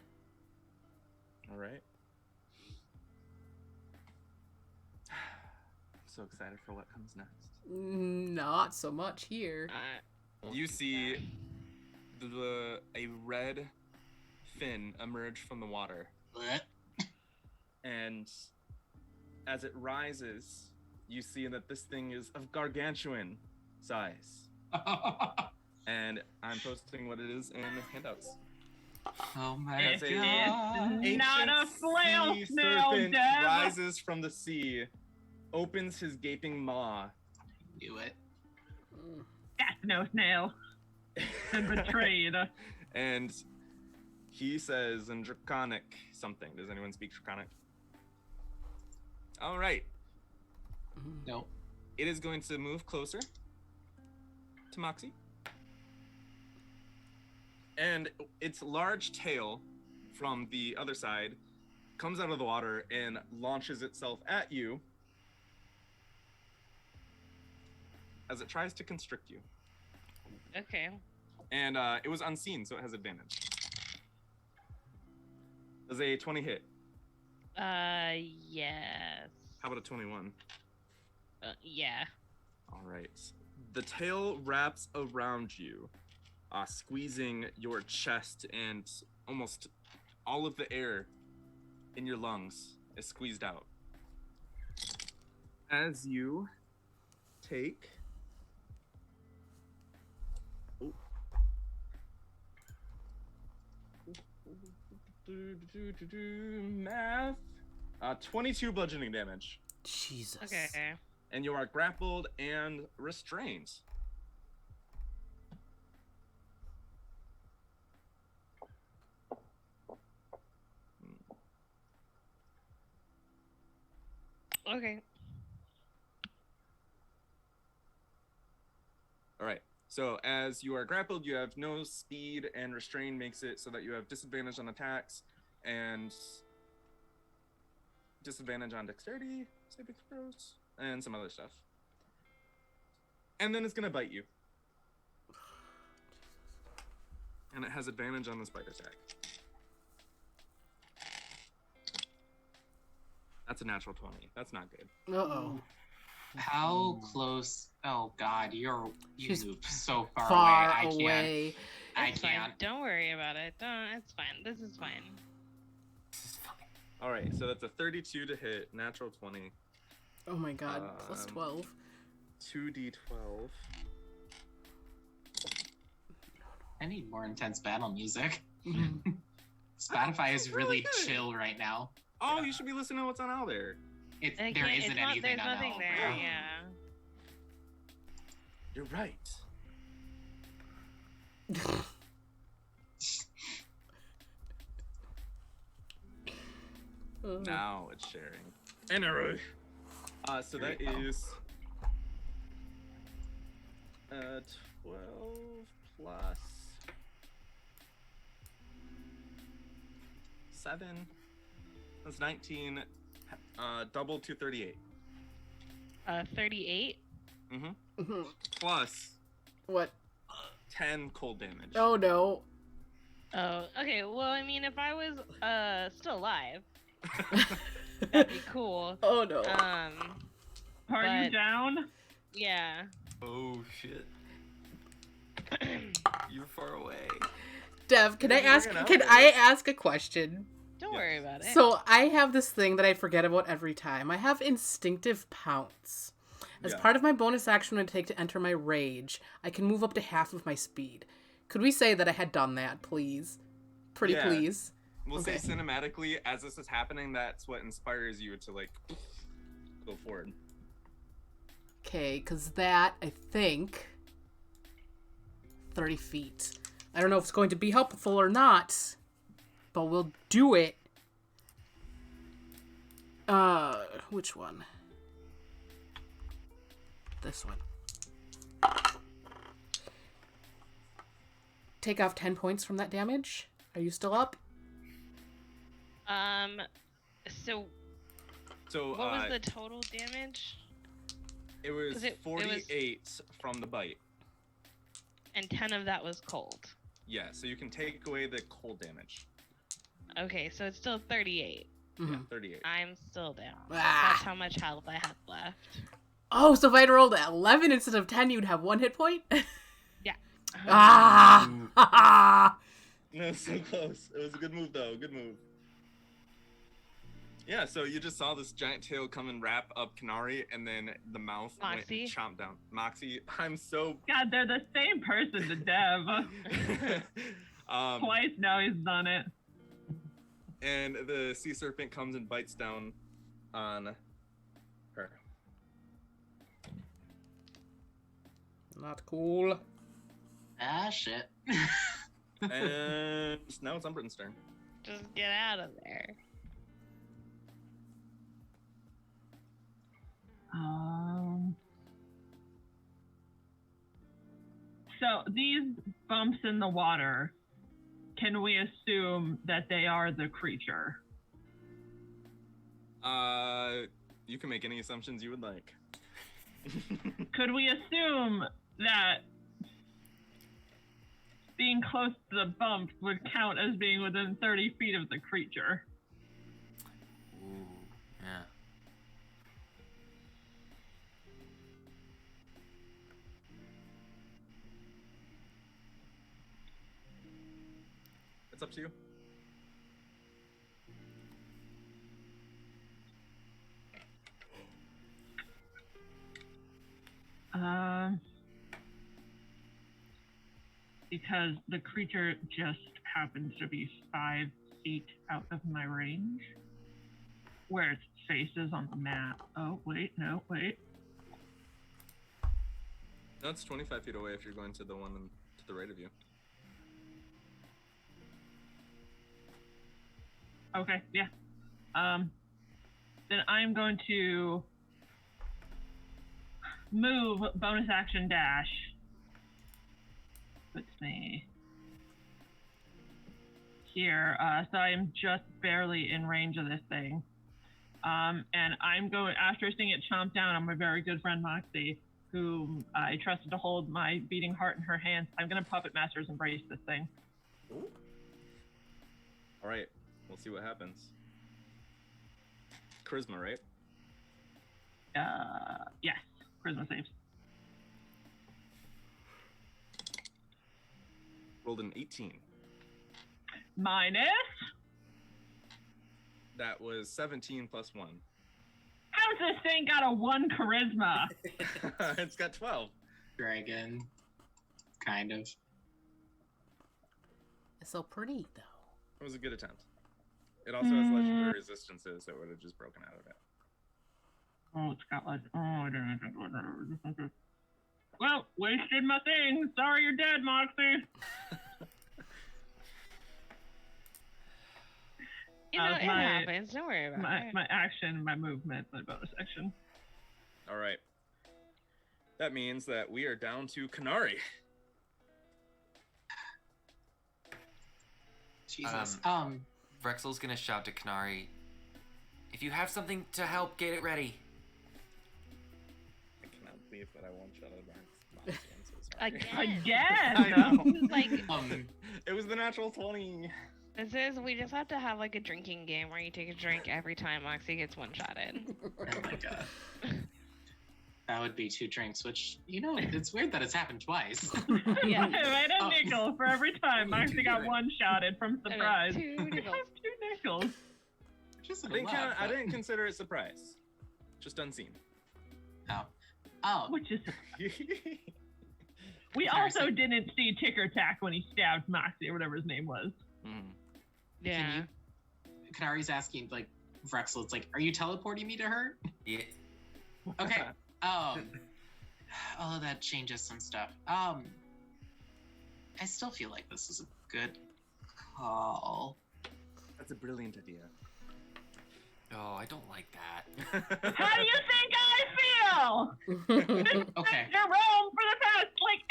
All right. So excited for what comes next. Not so much here. You see a red fin emerge from the water. What? And as it rises, you see that this thing is of gargantuan size. And I'm posting what it is in handouts. Oh my As a god. It's not a ancient flail sea snail, serpent Dev. rises from the sea, opens his gaping maw, Do it. That's no snail. Been betrayed. and he says in Draconic something. Does anyone speak Draconic? All right. Nope. It is going to move closer to Moxie. And its large tail from the other side comes out of the water and launches itself at you as it tries to constrict you. Okay. And it was unseen, so it has advantage. Does a 20 hit? Yes. How about a 21? Yeah. All right. The tail wraps around you, squeezing your chest, and almost all of the air in your lungs is squeezed out. As you take... Oh. Math. 22 bludgeoning damage. Jesus. Okay. And you are grappled and restrained. Okay. All right. So as you are grappled, you have no speed, and restrain makes it so that you have disadvantage on attacks and disadvantage on dexterity saving throws and some other stuff. And then it's gonna bite you. And it has advantage on this bite attack. That's a natural 20. That's not good. Uh-oh. How close? Oh god, you She's moved so far, Far away. away. I It's fine. can't. Don't worry about it. It's fine. This is fine. This is fine. All right, so that's a 32 to hit, natural 20, Oh my god. Plus 12. 2d12. I need more intense battle music. Spotify is really really good. chill right now. Oh, you should be listening to what's on out there. There isn't anything There's on nothing L. there. Yeah. You're right. Now it's sharing. Anyway. So There that you go. is 12 plus 7. That's 19. Double to 38. 38. Mm-hmm. Plus What? 10 cold damage. Oh no. Oh, okay. Well, I mean, if I was still alive, That'd be cool. Oh no. Are you But- down? Yeah. Oh shit. You're far away. Dev, can I You're ask? hanging out Can with I us. ask a question? Don't Yes. worry about it. So I have this thing that I forget about every time. I have instinctive pounce. As Yeah. part of my bonus action when I take to enter my rage, I can move up to half of my speed. Could we say that I had done that, please? Pretty Yeah. please. We'll Okay. say cinematically, as this is happening, that's what inspires you to like go forward. Okay, because that, I think, 30 feet. I don't know if it's going to be helpful or not, but we'll do it. Which one? This one. Take off 10 points from that damage. Are you still up? So So what was the total damage? it was 'cause it was- 48 from the bite. And 10 of that was cold. Yeah, so you can take away the cold damage. Okay, so it's still 38. Yeah, Mhm. 38. I'm still down. Ah. That's how much health I have left. Oh, so if I'd rolled 11 instead of 10, you'd have 1 hit point? Yeah. Ah! No, so close. It was a good move, though. Good move. Yeah, so you just saw this giant tail come and wrap up Canari, and then the mouth went Moxie? and chomped down. Moxie, I'm so... God, they're the same person, the dev. Twice now he's done it. And the sea serpent comes and bites down on her. Not cool. Ah, shit. And now it's Umbran's turn. Just get out of there. So these bumps in the water, can we assume that they are the creature? You can make any assumptions you would like. Could we assume that being close to the bumps would count as being within 30 feet of the creature? Ooh, yeah. It's up to you. Because the creature just happens to be 5 feet out of my range, where its face is on the map. Oh, wait, no, wait. No, it's 25 feet away if you're going to the one to the right of you. Okay, yeah. Then I'm going to move bonus action dash. Puts me here. So I am just barely in range of this thing. And I'm going, after seeing it chomp down on my very good friend Moxie, whom I trusted to hold my beating heart in her hands, I'm going to Puppet Master's Embrace this thing. Ooh. All right, we'll see what happens. Charisma, right? Yes, Charisma saves. Rolled an 18. Minus? That was 17 plus 1. How's this thing got a 1 charisma? It's got 12. Dragon. Kind of. It's so pretty, though. It was a good attempt. It also has legendary resistances that would have just broken out of it. Oh, it's got like, oh, I didn't. Well, wasted my thing. Sorry you're dead, Moxie. You know, it my- happens. Don't worry about it. My action, my movement, my bonus action. All right. That means that we are down to Canari. Jesus. Vrexil's gonna shout to Canari, if you have something to help, get it ready. I cannot believe that I won't shut it back. I'm so sorry. Again. Again? I know. Like, It was the natural 20. We just have to have like a drinking game where you take a drink every time Moxie gets one-shotted. Oh my god. That would be 2 drinks, which, it's weird that it's happened twice. Yeah. Right, a Oh. nickel for every time Moxie got one-shotted from surprise. 2 We nickels. have 2 nickels. Just I didn't consider it surprise. Just unseen. Oh. Which is, we Canari also said- didn't see Ticker Tack when he stabbed Moxie or whatever his name was. Yeah. Canari's asking, like, Vrexil, it's like, are you teleporting me to her? Yeah. Okay. Oh, that changes some stuff. I still feel like this is a good call. That's a brilliant idea. Oh, I don't like that. How do you think I feel? Okay. Jerome for the past, like,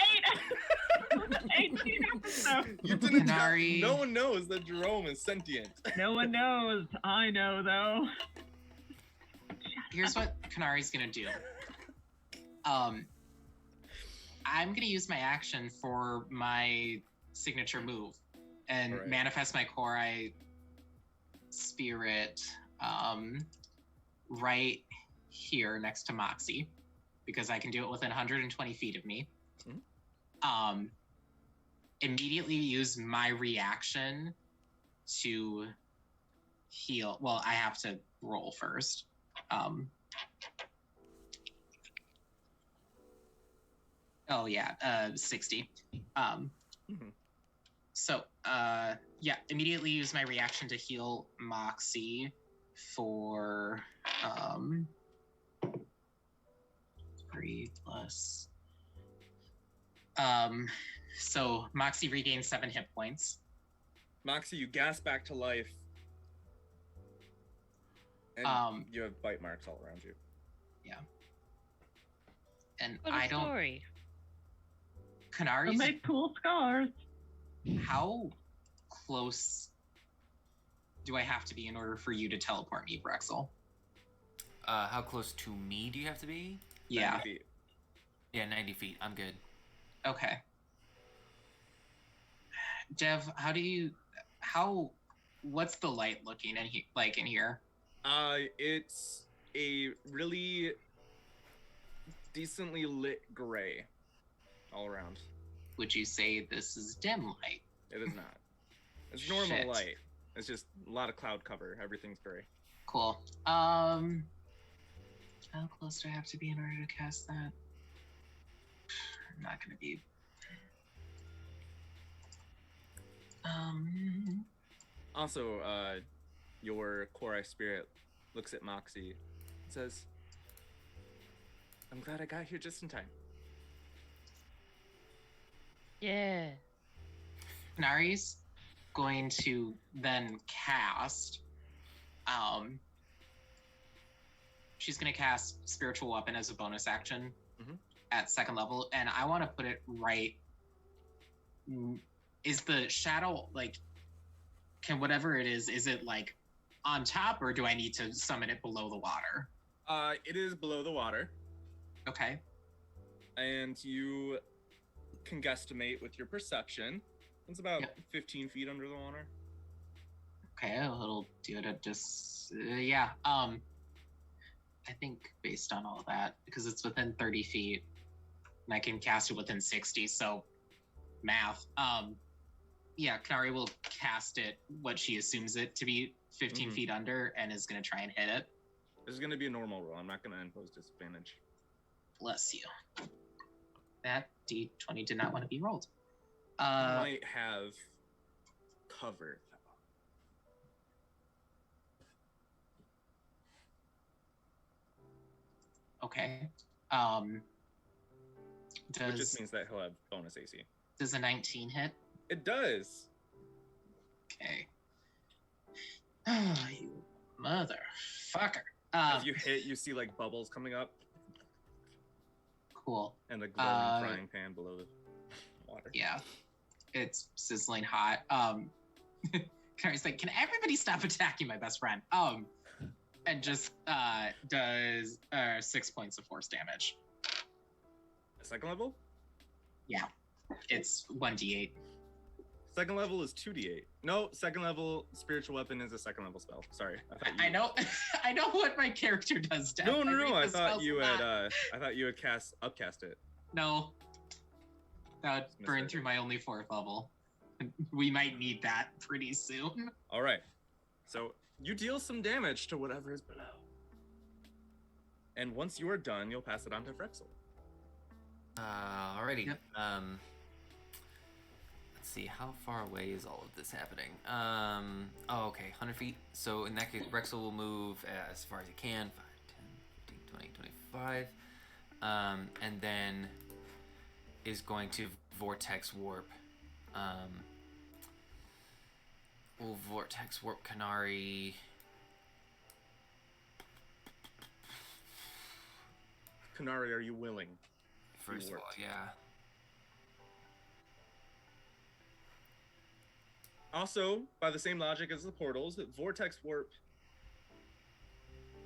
18 episodes. You didn't tell, Canari. no one knows that Jerome is sentient. No one knows. I know, though. Here's what Canari's gonna do. I'm gonna use my action for my signature move and Alright. manifest my Korai spirit right here next to Moxie, because I can do it within 120 feet of me. Immediately use my reaction to heal. Well, I have to roll first. Oh yeah, 60. So, immediately use my reaction to heal Moxie for 3 plus. So Moxie regains 7 hit points. Moxie, you gas back to life. And you have bite marks all around you. And What a I don't. story. They'll Canari's. make cool scars. How close do I have to be in order for you to teleport me, Vrexil? How close to me do you have to be? Yeah. 90 feet. Yeah, 90 feet. I'm good. Okay. Dev, what's the light looking like in here? It's a really decently lit gray all around. Would you say this is dim light? It is not. It's normal Shit. light. It's just a lot of cloud cover. Everything's gray. Cool. How close do I have to be in order to cast that? I'm not gonna be. Also, your Korai spirit looks at Moxie and says, I'm glad I got here just in time. Yeah. Canari's going to then cast. She's gonna cast Spiritual Weapon as a bonus action at 2nd level, and I want to put it right. Is the shadow like? Can whatever it is it like on top, or do I need to summon it below the water? It is below the water, Okay. and you can guesstimate with your perception. It's about 15 feet under the water. Okay, it'll do it at just I think based on all that, because it's within 30 feet, and I can cast it within 60, so math. Canari will cast it what she assumes it to be 15 feet under, and is gonna try and hit it. This is going to be a normal roll. I'm not going to impose disadvantage. Bless you. That D20 did not want to be rolled. Might have cover. Okay. Which just means that he'll have bonus AC. Does a 19 hit? It does. Okay. You motherfucker. As you hit, you see like bubbles coming up Cool. and the glowing frying pan below the water. Yeah. It's sizzling hot. Canari's like, can everybody stop attacking my best friend? And just does 6 points of force damage. 2nd level? Yeah. It's 1d8. Second level is 2d8. No, second level spiritual weapon is a second level spell. Sorry. I know I know what my character does, Dad. No. I read the thought spells you a had lot. upcast it. No. That would Just burn misread through it. my only 4th level. We might need that pretty soon. All right. So you deal some damage to whatever is below. And once you are done, you'll pass it on to Vrexil. Alrighty. Yep. Let's see, how far away is all of this happening? Oh, okay, 100 feet. So in that case, Vrexil will move as far as he can. 5, 10, 15, 20, 25. And then is going to vortex warp. We'll vortex warp Canari. Canari, are you willing? First of all, Warped. yeah. Also, by the same logic as the portals, Vortex Warp.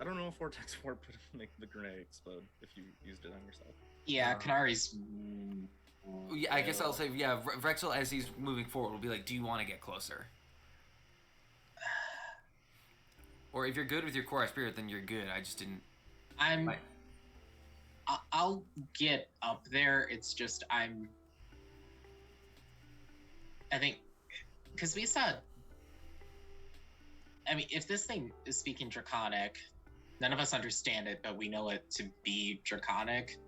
I don't know if Vortex Warp would make the grenade explode if you used it on yourself. Yeah, Canari's. Yeah, I guess I'll say, yeah, Vrexil, as he's moving forward, will be like, do you want to get closer? Or if you're good with your core spirit, then you're good. I just didn't... I'm. I'll get up there. It's just I think because we saw. I mean, if this thing is speaking Draconic, none of us understand it, but we know it to be Draconic.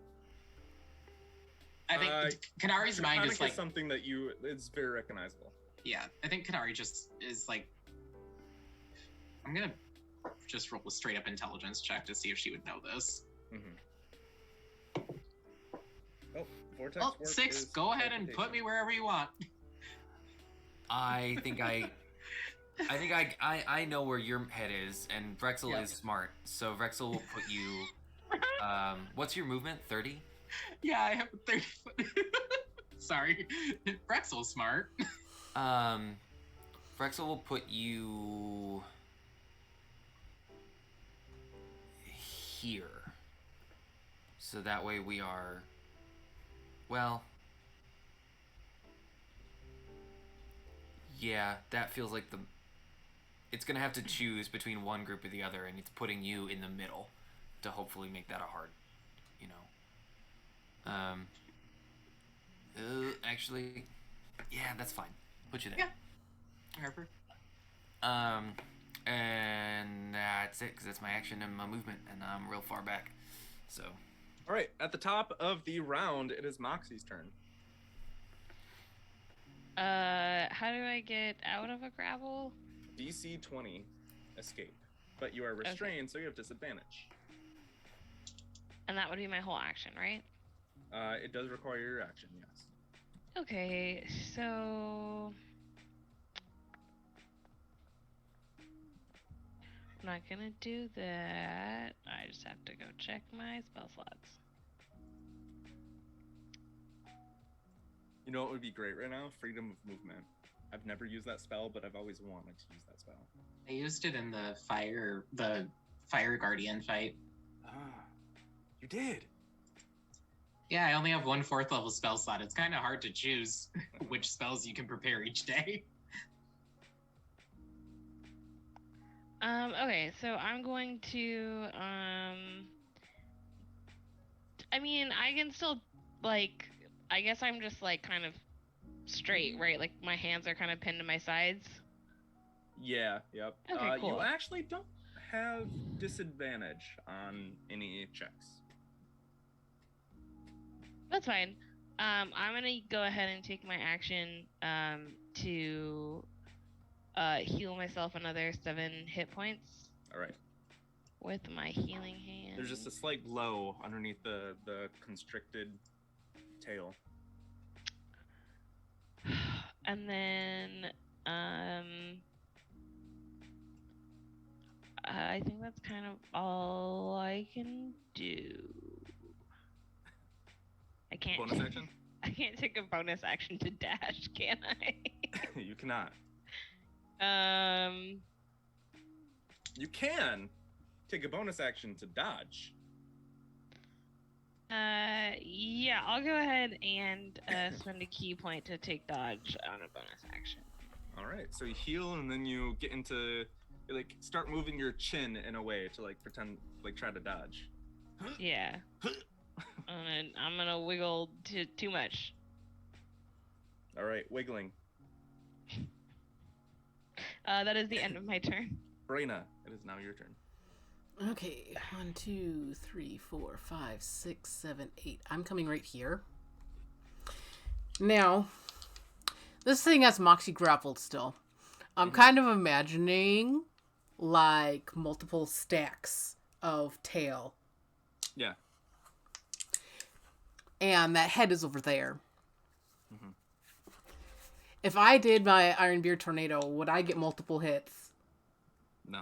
I think Canari's mind Draconic is like something that it's very recognizable. yeah. I think Canari just is like. I'm gonna just roll a straight up intelligence check to see if she would know this. Mm-hmm. Oh, Vortex Oh, Warp 6. is Go ahead and put teleportation. me wherever you want. I think I know where your head is, and Vrexil Yeah. is smart, so Vrexil will put you. What's your movement? 30. Yeah, I have a 30 foot. Sorry, Vrexil's smart. Vrexil will put you here, so that way we are. Well. Yeah, that feels like it's gonna have to choose between one group or the other, and it's putting you in the middle to hopefully make that a hard, you know. Actually, yeah, that's fine. Put you there. Yeah. Harper. And that's it, because that's my action and my movement, and I'm real far back. So. All right, at the top of the round, it is Moxie's turn. How do I get out of a grapple? DC 20, escape. But you are restrained, so you have disadvantage. And that would be my whole action, right? It does require your action, yes. Okay, so I'm not gonna do that. I just have to go check my spell slots. You know what would be great right now? Freedom of movement. I've never used that spell, but I've always wanted to use that spell. I used it in the fire guardian fight. Ah, you did. Yeah, I only have 1 4th level spell slot. It's kind of hard to choose which spells you can prepare each day. Okay, so I'm going to I mean, I can still like I guess I'm just like kind of straight, right? Like my hands are kind of pinned to my sides. Yeah, yep. Okay, cool. You actually don't have disadvantage on any checks. That's fine. I'm gonna go ahead and take my action to heal myself another 7 hit points All right. with my healing hand. There's just a slight glow underneath the constricted tail. And then I think that's kind of all I can do. I can't. Bonus action? I can't take a bonus action to dash, can I? You cannot. You can take a bonus action to dodge. Yeah, I'll go ahead and spend a key point to take dodge on a bonus action. All right, so you heal, and then you get into you, like start moving your chin in a way to like pretend like try to dodge. Yeah. I'm gonna wiggle too much. All right, wiggling. That is the end of my turn. Braenna, it is now your turn. Okay, 1, 2, 3, 4, 5, 6, 7, 8. I'm coming right here. Now, this thing has Moxie grappled still. I'm kind of imagining like multiple stacks of tail. Yeah. And that head is over there. Mm-hmm. If I did my Iron Beard Tornado, would I get multiple hits? No.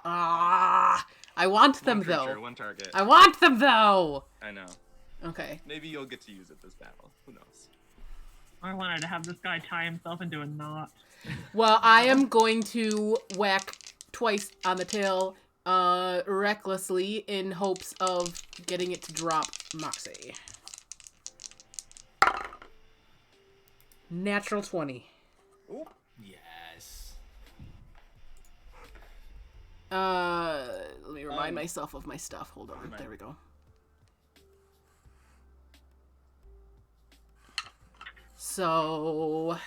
Ah, I want them One creature, though. one target. I want them though. I know. Okay. Maybe you'll get to use it this battle. Who knows? I wanted to have this guy tie himself into a knot. Well, I am going to whack twice on the tail, recklessly in hopes of getting it to drop Moxie. Natural 20. Ooh. Yes. Let me remind myself of my stuff. Hold on. Remind. There we go. So,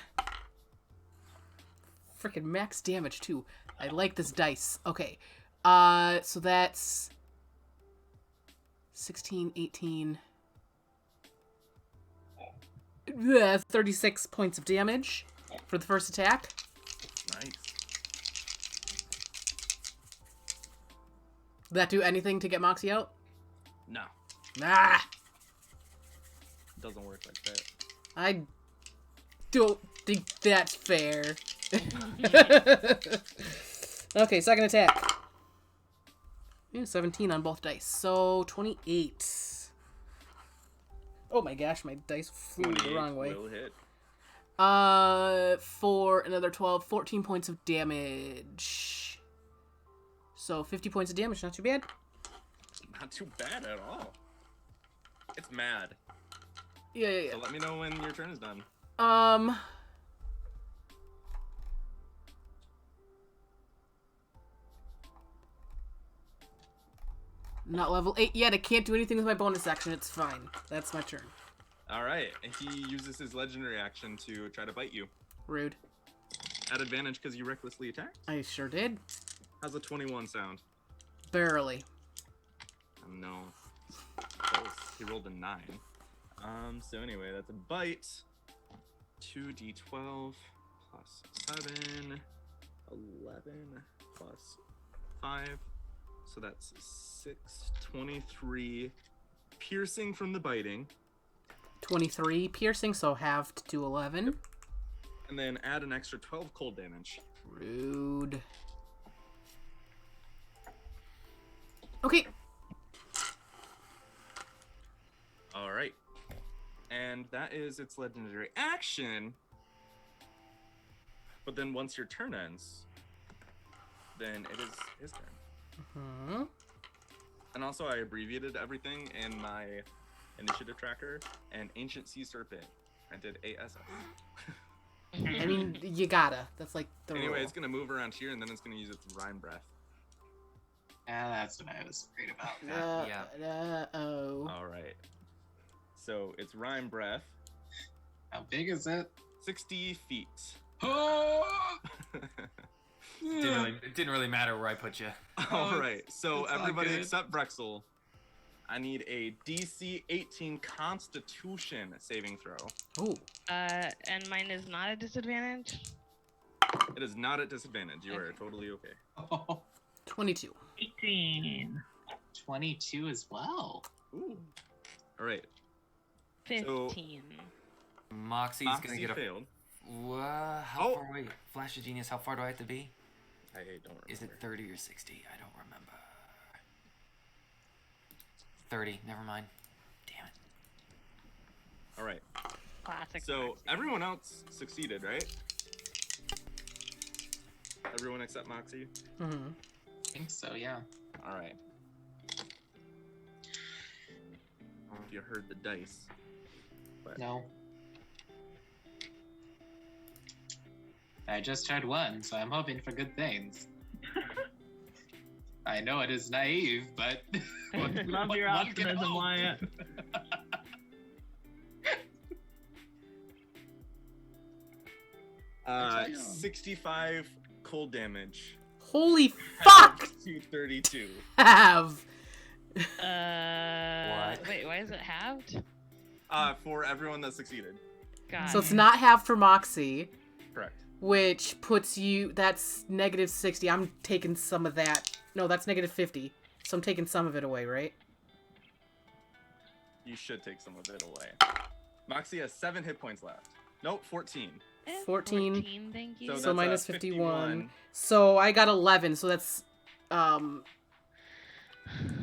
freaking max damage too. I like this dice. Okay. So that's 16, 18, 36 points of damage for the first attack. Nice. Did that do anything to get Moxie out? No, Ah! it doesn't work like that. I don't think that's fair. Okay, second attack. 17 on both dice. So 28. Oh my gosh, my dice flew the wrong way. Will hit. For another 12, 14 points of damage. So 50 points of damage, not too bad. Not too bad at all. It's mad. Yeah. So let me know when your turn is done. Not level 8 yet. I can't do anything with my bonus action. It's fine. That's my turn. All right, and he uses his legendary action to try to bite you. Rude. At advantage because you recklessly attacked. I sure did. How's a 21 sound? Barely. No. Close. He rolled a 9. So anyway, that's a bite. 2d12 plus 7. 11 plus 5. So that's 6, 23 piercing from the biting. 23 piercing, so halved to 11. And then add an extra 12 cold damage. Rude. Okay. All right. And that is its legendary action. But then once your turn ends, then it is his turn. Hmm. And also I abbreviated everything in my initiative tracker, and Ancient Sea Serpent. I did ASS. I mean, you gotta. That's like the Anyway, rule. it's gonna move around here, and then it's gonna use its rhyme breath. Yeah, that's what I was afraid about. Oh. All right. So it's rhyme breath, How big is it? 60 feet. Oh! It didn't really matter where I put you. All right. So it's not everybody good. except Vrexil, I need a DC 18 Constitution saving throw. Ooh. And mine is not a disadvantage. It is not at disadvantage. You are totally okay. 22. 18. 22 as well. Ooh. All right. 15. Moxie's gonna Moxie get a. failed. How far away? Flash of Genius, how far do I have to be? I don't remember. Is it 30 or 60? I don't remember. 30, never mind. Damn it. All right. Classic. So Moxie. everyone else succeeded, right? Everyone except Moxie? Mm-hmm. I think so, yeah. All right. you heard the dice. But No. I just heard one, so I'm hoping for good things. I know it is naive, but Love your one can optimism, hope. Wyatt. I know. 65 cold damage. Holy fuck! 232. Have. What? Wait, why is it halved? For everyone that succeeded. God. So it's not half for Moxie, Correct. which puts you. That's negative 60. I'm taking some of that. No, that's negative 50. So I'm taking some of it away, right? You should take some of it away. Moxie has 7 hit points left. Nope, 14. 14. 14, thank you. So So that's, minus 51. 51. So I got 11. So that's All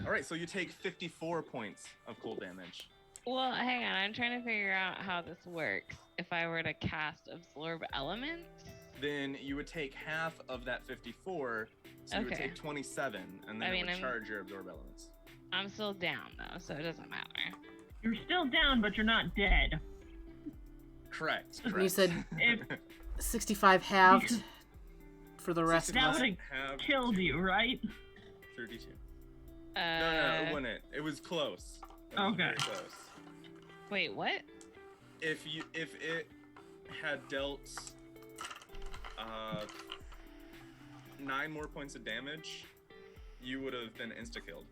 right, so you take 54 points of cold damage. Well, hang on. I'm trying to figure out how this works. If I were to cast Absorb Elements? Then you would take half of that 54, so you would Okay. take 27, and then I it mean, would I'm- charge your absorb elements. I'm still down, though, so it doesn't matter. You're still down, but you're not dead. Correct. you Correct. said If 65 halved for the rest. That Plus would've half killed you, right? 32. No, it wouldn't. It was close. It was Okay. very close. Wait, what? If it had dealt 9 more points of damage, you would have been insta-killed.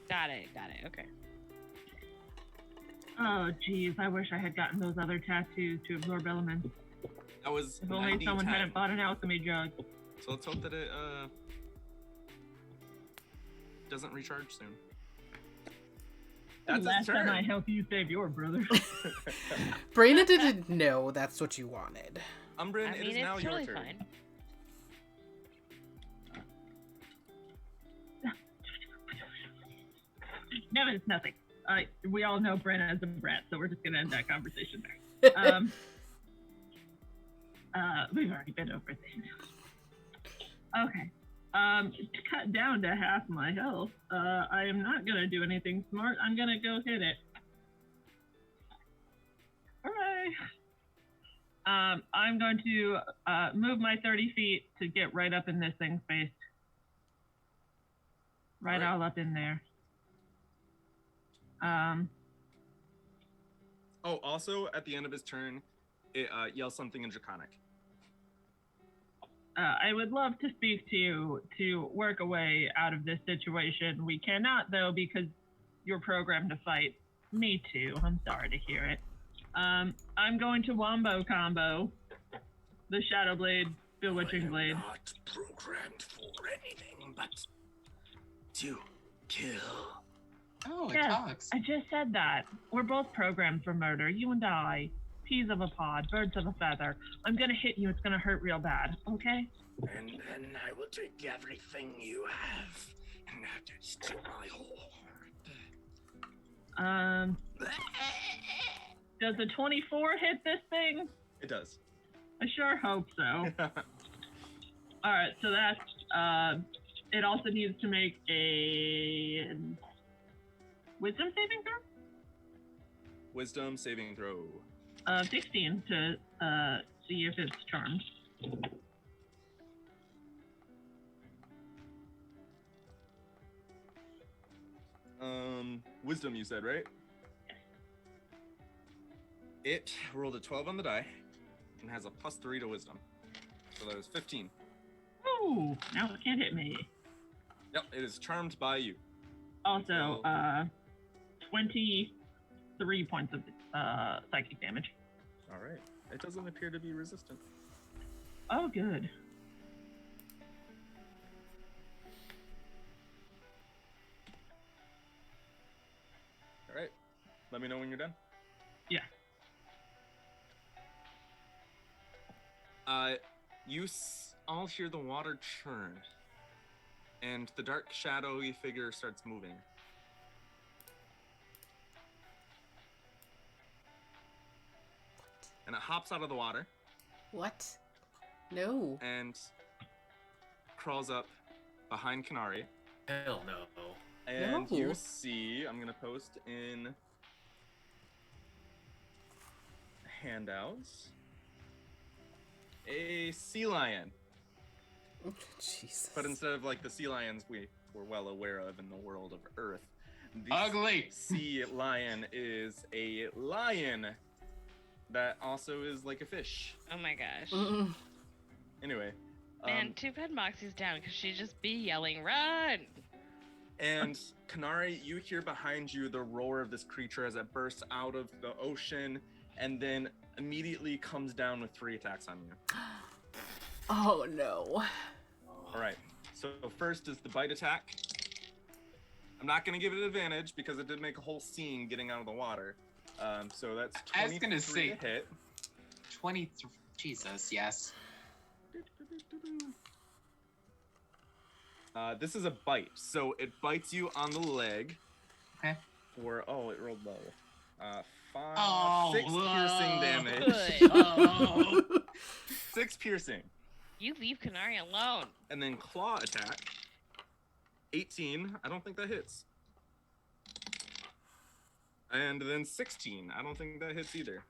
Got it, okay. Oh, jeez. I wish I had gotten those other tattoos to absorb elements. That was If only 90, someone 10. hadn't bought an alchemy jug. So let's hope that it doesn't recharge soon. That's Last its time turn. I helped you save your brother. Braenna didn't know that's what you wanted. Umbran, I it mean, is now it's your really turn. fine. No, it's nothing. We all know Braenna is a brat, so we're just gonna end that conversation there. We've already been over this. Okay. To cut down to half my health, I am not gonna do anything smart. I'm gonna go hit it. Hooray! I'm going to move my 30 feet to get right up in this thing's face. Right Alright. all up in there. Oh, also at the end of his turn, it yells something in Draconic. I would love to speak to you to work a way out of this situation. We cannot, though, because you're programmed to fight. Me too. I'm sorry to hear it. I'm going to Wombo combo the Shadow Blade, Bewitching Blade. Not programmed for anything but to kill. Oh, it Yes, talks. I just said that. We're both programmed for murder, you and I. Peas of a pod, birds of a feather. I'm gonna hit you, it's gonna hurt real bad, okay? And then I will take everything you have and add it to my hoard. Does a 24 hit this thing? It does. I sure hope so. Alright, so that's, it also needs to make a wisdom saving throw? Wisdom saving throw. 16 to see if it's charmed. Wisdom you said, right? It rolled a 12 on the die and has a +3 to wisdom. So that is 15. Ooh, now it can't hit me. Yep, it is charmed by you. Also, 23 points of psychic damage. Alright. It doesn't appear to be resistant. Oh, good. Alright. Let me know when you're done. Yeah. You all hear the water churn, and the dark shadowy figure starts moving. And it hops out of the water What? No. and crawls up behind Canari. Hell no. And No. you see, I'm gonna post in hand out a sea lion. Jesus. But instead of like the sea lions we were well aware of in the world of Earth, the Ugly. sea lion is a lion that also is like a fish. Oh my gosh. Mm-mm. Anyway, Man, too bad Moxie's down because she'd just be yelling, "Run!" and Canari, you hear behind you the roar of this creature as it bursts out of the ocean and then immediately comes down with 3 attacks on you. Oh no. All right, so first is the bite attack. I'm not going to give it advantage because it did make a whole scene getting out of the water. So that's 23 I was gonna say- to hit. 23. Jesus, yes. This is a bite, so it bites you on the leg. Okay. For it rolled low. 6 whoa. piercing damage. Good. Oh. 6 piercing, You leave Canari alone. and then claw attack. 18. I don't think that hits. And then 16. I don't think that hits either.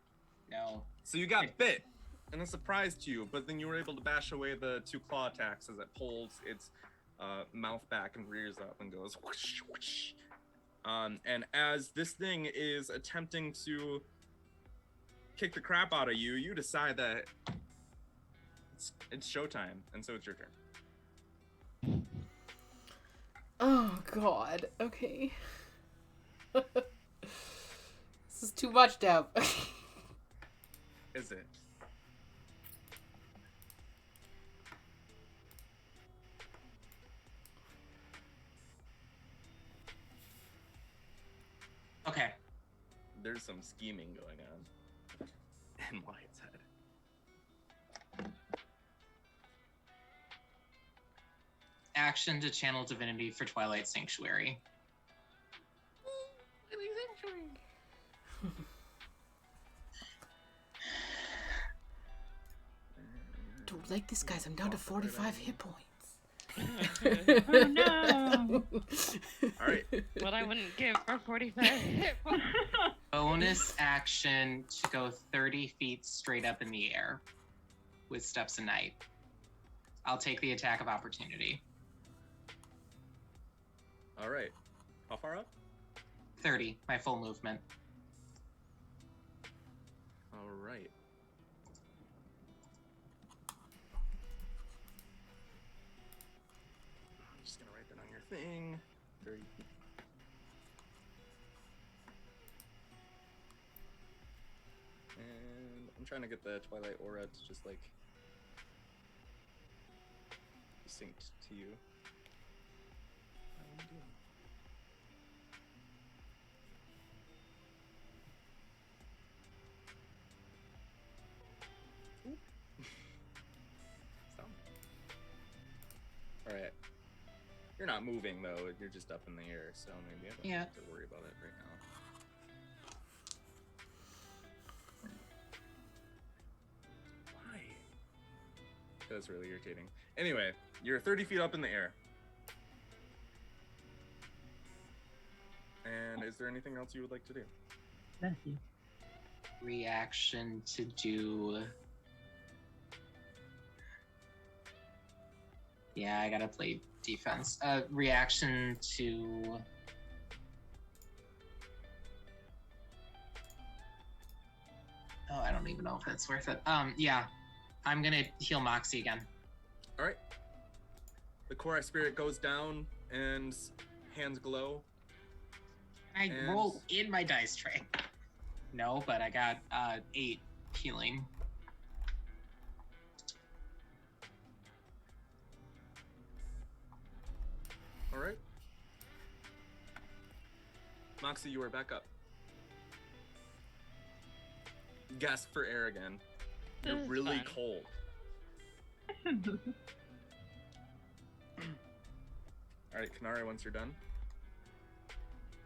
No. So you got bit, and a surprise to you, but then you were able to bash away the 2 claw attacks as it pulls its mouth back and rears up and goes whoosh, whoosh. And as this thing is attempting to kick the crap out of you, you decide that it's showtime, and so it's your turn. Oh god. Okay. This is too much, Dev. Is it? Okay. There's some scheming going on in Wyatt's head. Action to channel divinity for Twilight Sanctuary. Don't like this, guys. I'm down to 45 hit points. Oh no! All right. What I wouldn't give for 45 hit points. Bonus action to go 30 feet straight up in the air with Steps of Night. I'll take the attack of opportunity. All right. How far up? 30, my full movement. All right. I'm just gonna write that on your thing. 30 feet. And I'm trying to get the Twilight Aura to just like be synced to you. How are you doing? Stop. All right. You're not moving though. You're just up in the air, so maybe I don't Yeah. have to worry about it right now. Why? That's really irritating. Anyway, you're 30 feet up in the air. And is there anything else you would like to do? Bless you. Reaction to do. Yeah, I gotta play defense. Reaction to. Oh, I don't even know if it's worth it. Yeah, I'm gonna heal Moxie again. All right. The Korai spirit goes down and hands glow. I And- roll in my dice tray. No, but I got 8 healing. All right. Moxie, you are back up. Gasp for air again. You're This is really fun. cold. All right, Canari, once you're done,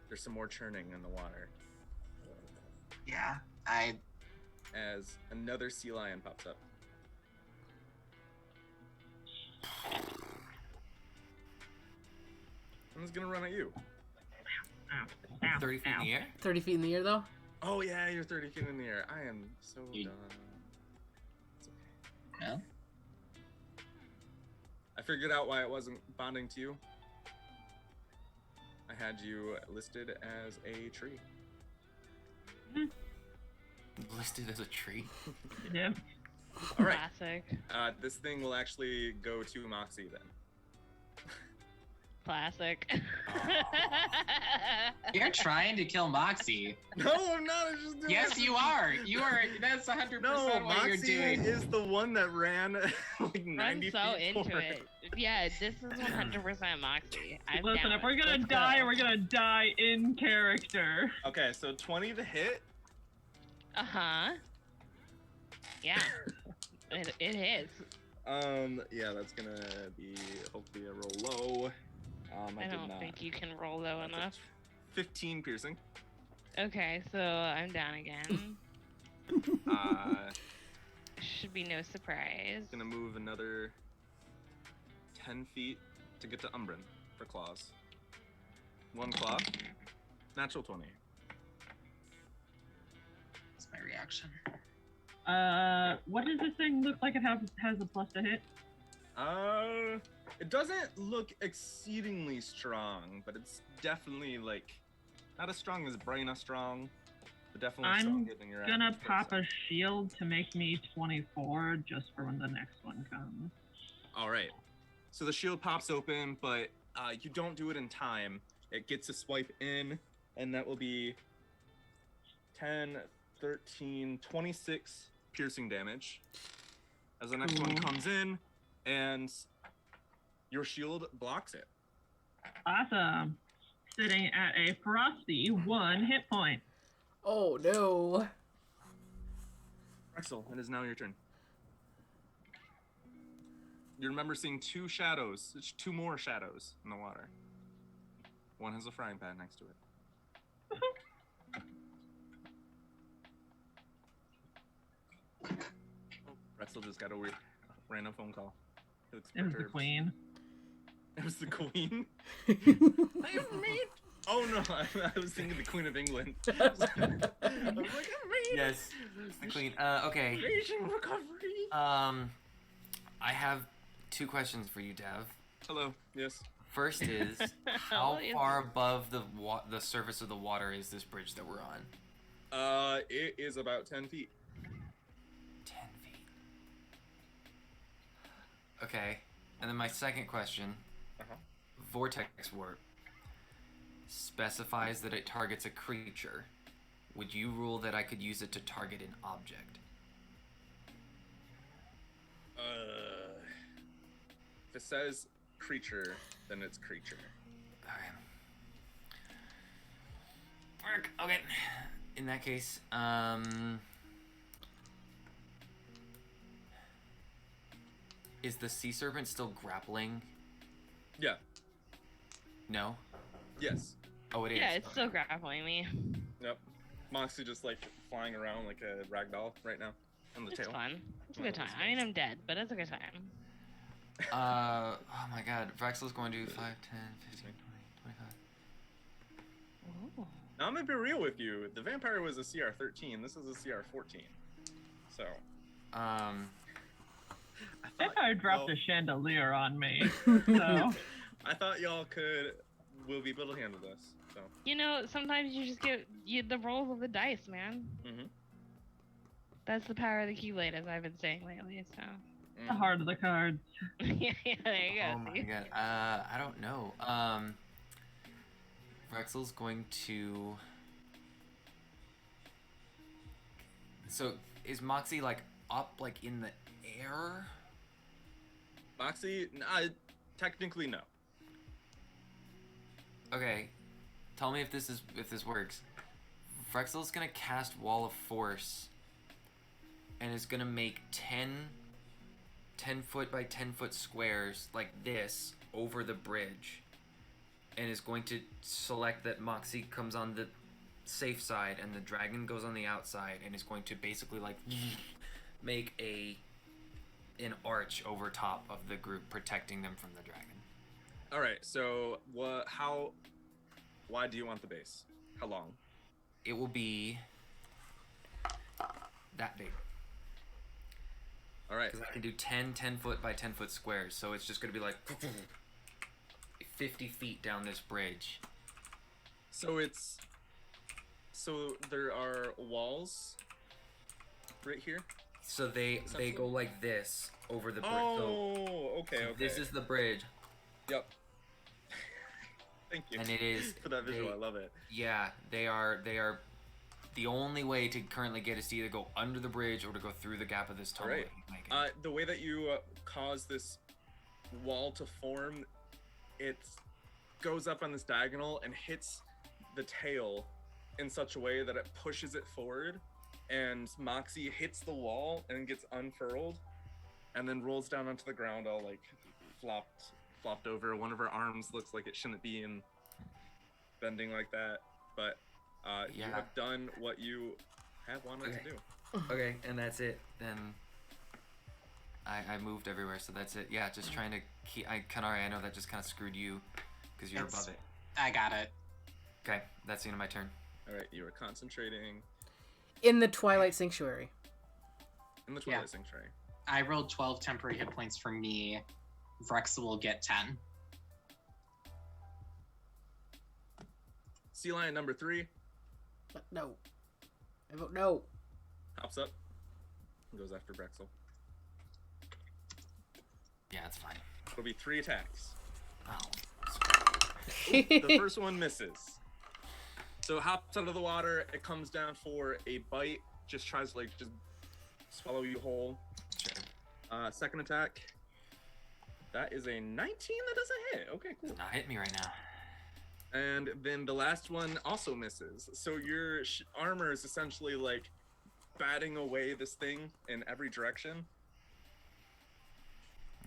there's some more churning in the water Yeah, I as another sea lion pops up. I'm just gonna run at you. Ow, ow, 30 feet in ow. the air? 30 feet in the air, though? Oh yeah, you're 30 feet in the air. I am so You- dumb. No? I figured out why it wasn't bonding to you. I had you listed as a tree. Listed as a tree. Yeah. All right. Classic. This thing will actually go to Moxie then. Classic. You're trying to kill Moxie. No, I'm not. I'm just doing Yes, it. you are. You are. That's 100% No, what you're Moxie doing. is the one that ran like 90 I'm feet so into forward. it. Yeah, this is 100% Moxie. I'm Listen, down. if we're gonna Let's die, go. we're gonna die in character. Okay, so 20 to hit. Uh-huh. Yeah. it hits. Yeah, that's gonna be hopefully a roll low. I I did don't not. think you can roll low That's a enough. 15 piercing. Okay, so I'm down again. Should be no surprise. Gonna move another 10 feet to get to Umbran for claws. One claw. Natural 20. That's my reaction. What does this thing look like? It has a plus to hit. It doesn't look exceedingly strong, but it's definitely like not as strong as Braenna strong, but definitely I'm stronger than your Gonna average pop person. a shield to make me 24 just for when the next one comes. All right. So the shield pops open, but you don't do it in time. It gets a swipe in, and that will be 10, 13, 26 piercing damage. As the next one comes in, and your shield blocks it. Awesome. Sitting at a frosty 1 hit point. Oh no. Vrexil, it is now your turn. You remember seeing two shadows. It's two more shadows in the water. One has a frying pan next to it. Vrexil just got a weird random phone call. He looks It was the perturbed. queen. It was the queen? Oh no, I was thinking the Queen of England. I was like, I'm made. Yes, the queen. Okay. Raging recovery. I have two questions for you, Dev. Hello. Yes. First is, how Yes. far above the surface of the water is this bridge that we're on? It is about 10 feet. 10 feet. Okay. And then my second question, Uh-huh. Vortex Warp specifies that it targets a creature. Would you rule that I could use it to target an object? If it says creature, then it's creature. Okay. Work. Okay. In that case, is the sea serpent still grappling? Yeah. No. Yes. Oh, it is. Yeah, it's Okay. still grappling me. Yep. Moxie just like flying around like a ragdoll right now on the It's tail. fun. It's a good time. I mean, I'm dead, but it's a good time. Oh my god. Vrexil's going to do 5, 10, 15, 20, 25. Ooh. Now I'm gonna be real with you. The vampire was a CR 13. This is a CR 14. So. I If thought I dropped y'all- a chandelier on me, so I thought y'all will be able to handle this. So. You know, sometimes you just get the rolls of the dice, man. Mm-hmm. That's the power of the Keyblade, as I've been saying lately. So, the heart of the cards. yeah, there you go. Oh my see? god. I don't know. Vrexil's going to. So is Moxie like up, like in the air? Moxie, technically no. Okay. Tell me if this works. Vrexil's gonna cast Wall of Force, and is gonna make 10 foot by 10 foot squares like this over the bridge, and is going to select that Moxie comes on the safe side and the dragon goes on the outside, and is going to basically like make an arch over top of the group, protecting them from the dragon. All right. So why do you want the base? How long? It will be that big. All right. Because I can do 10 foot by 10 foot squares, so it's just going to be like 50 feet down this bridge. So there are walls right here. So they go like this over the bridge. Oh, okay, So okay. this is the bridge. Yep. Thank you. And it is for that visual. I love it. Yeah, they are the only way to currently get is to either go under the bridge or to go through the gap of this tunnel. Right. that he's making. The way that you cause this wall to form, it goes up on this diagonal and hits the tail in such a way that it pushes it forward, and Moxie hits the wall and gets unfurled, and then rolls down onto the ground all like flopped over. One of her arms looks like it shouldn't be in bending like that, but you have done what you have wanted to do. Okay, and that's it. Then I moved everywhere, so that's it. Yeah, just trying to keep. Canari, I know that just kind of screwed you because you're above it. I got it. Okay, that's the end of my turn. All right, you are concentrating In the Twilight Sanctuary. in the Twilight Sanctuary. I rolled 12 temporary hit points for me. Vrexil will get 10. Sea lion number 3 But no. I vote no. hops up and goes after Vrexil. Yeah, it's fine. It'll be 3 attacks. Oh, The first one misses. So it hops out of the water. It comes down for a bite. Just tries to like just swallow you whole. sure. Second attack. That is a 19. That doesn't hit. Okay, cool. It's not hitting me right now. And then the last one also misses. So your armor is essentially like batting away this thing in every direction.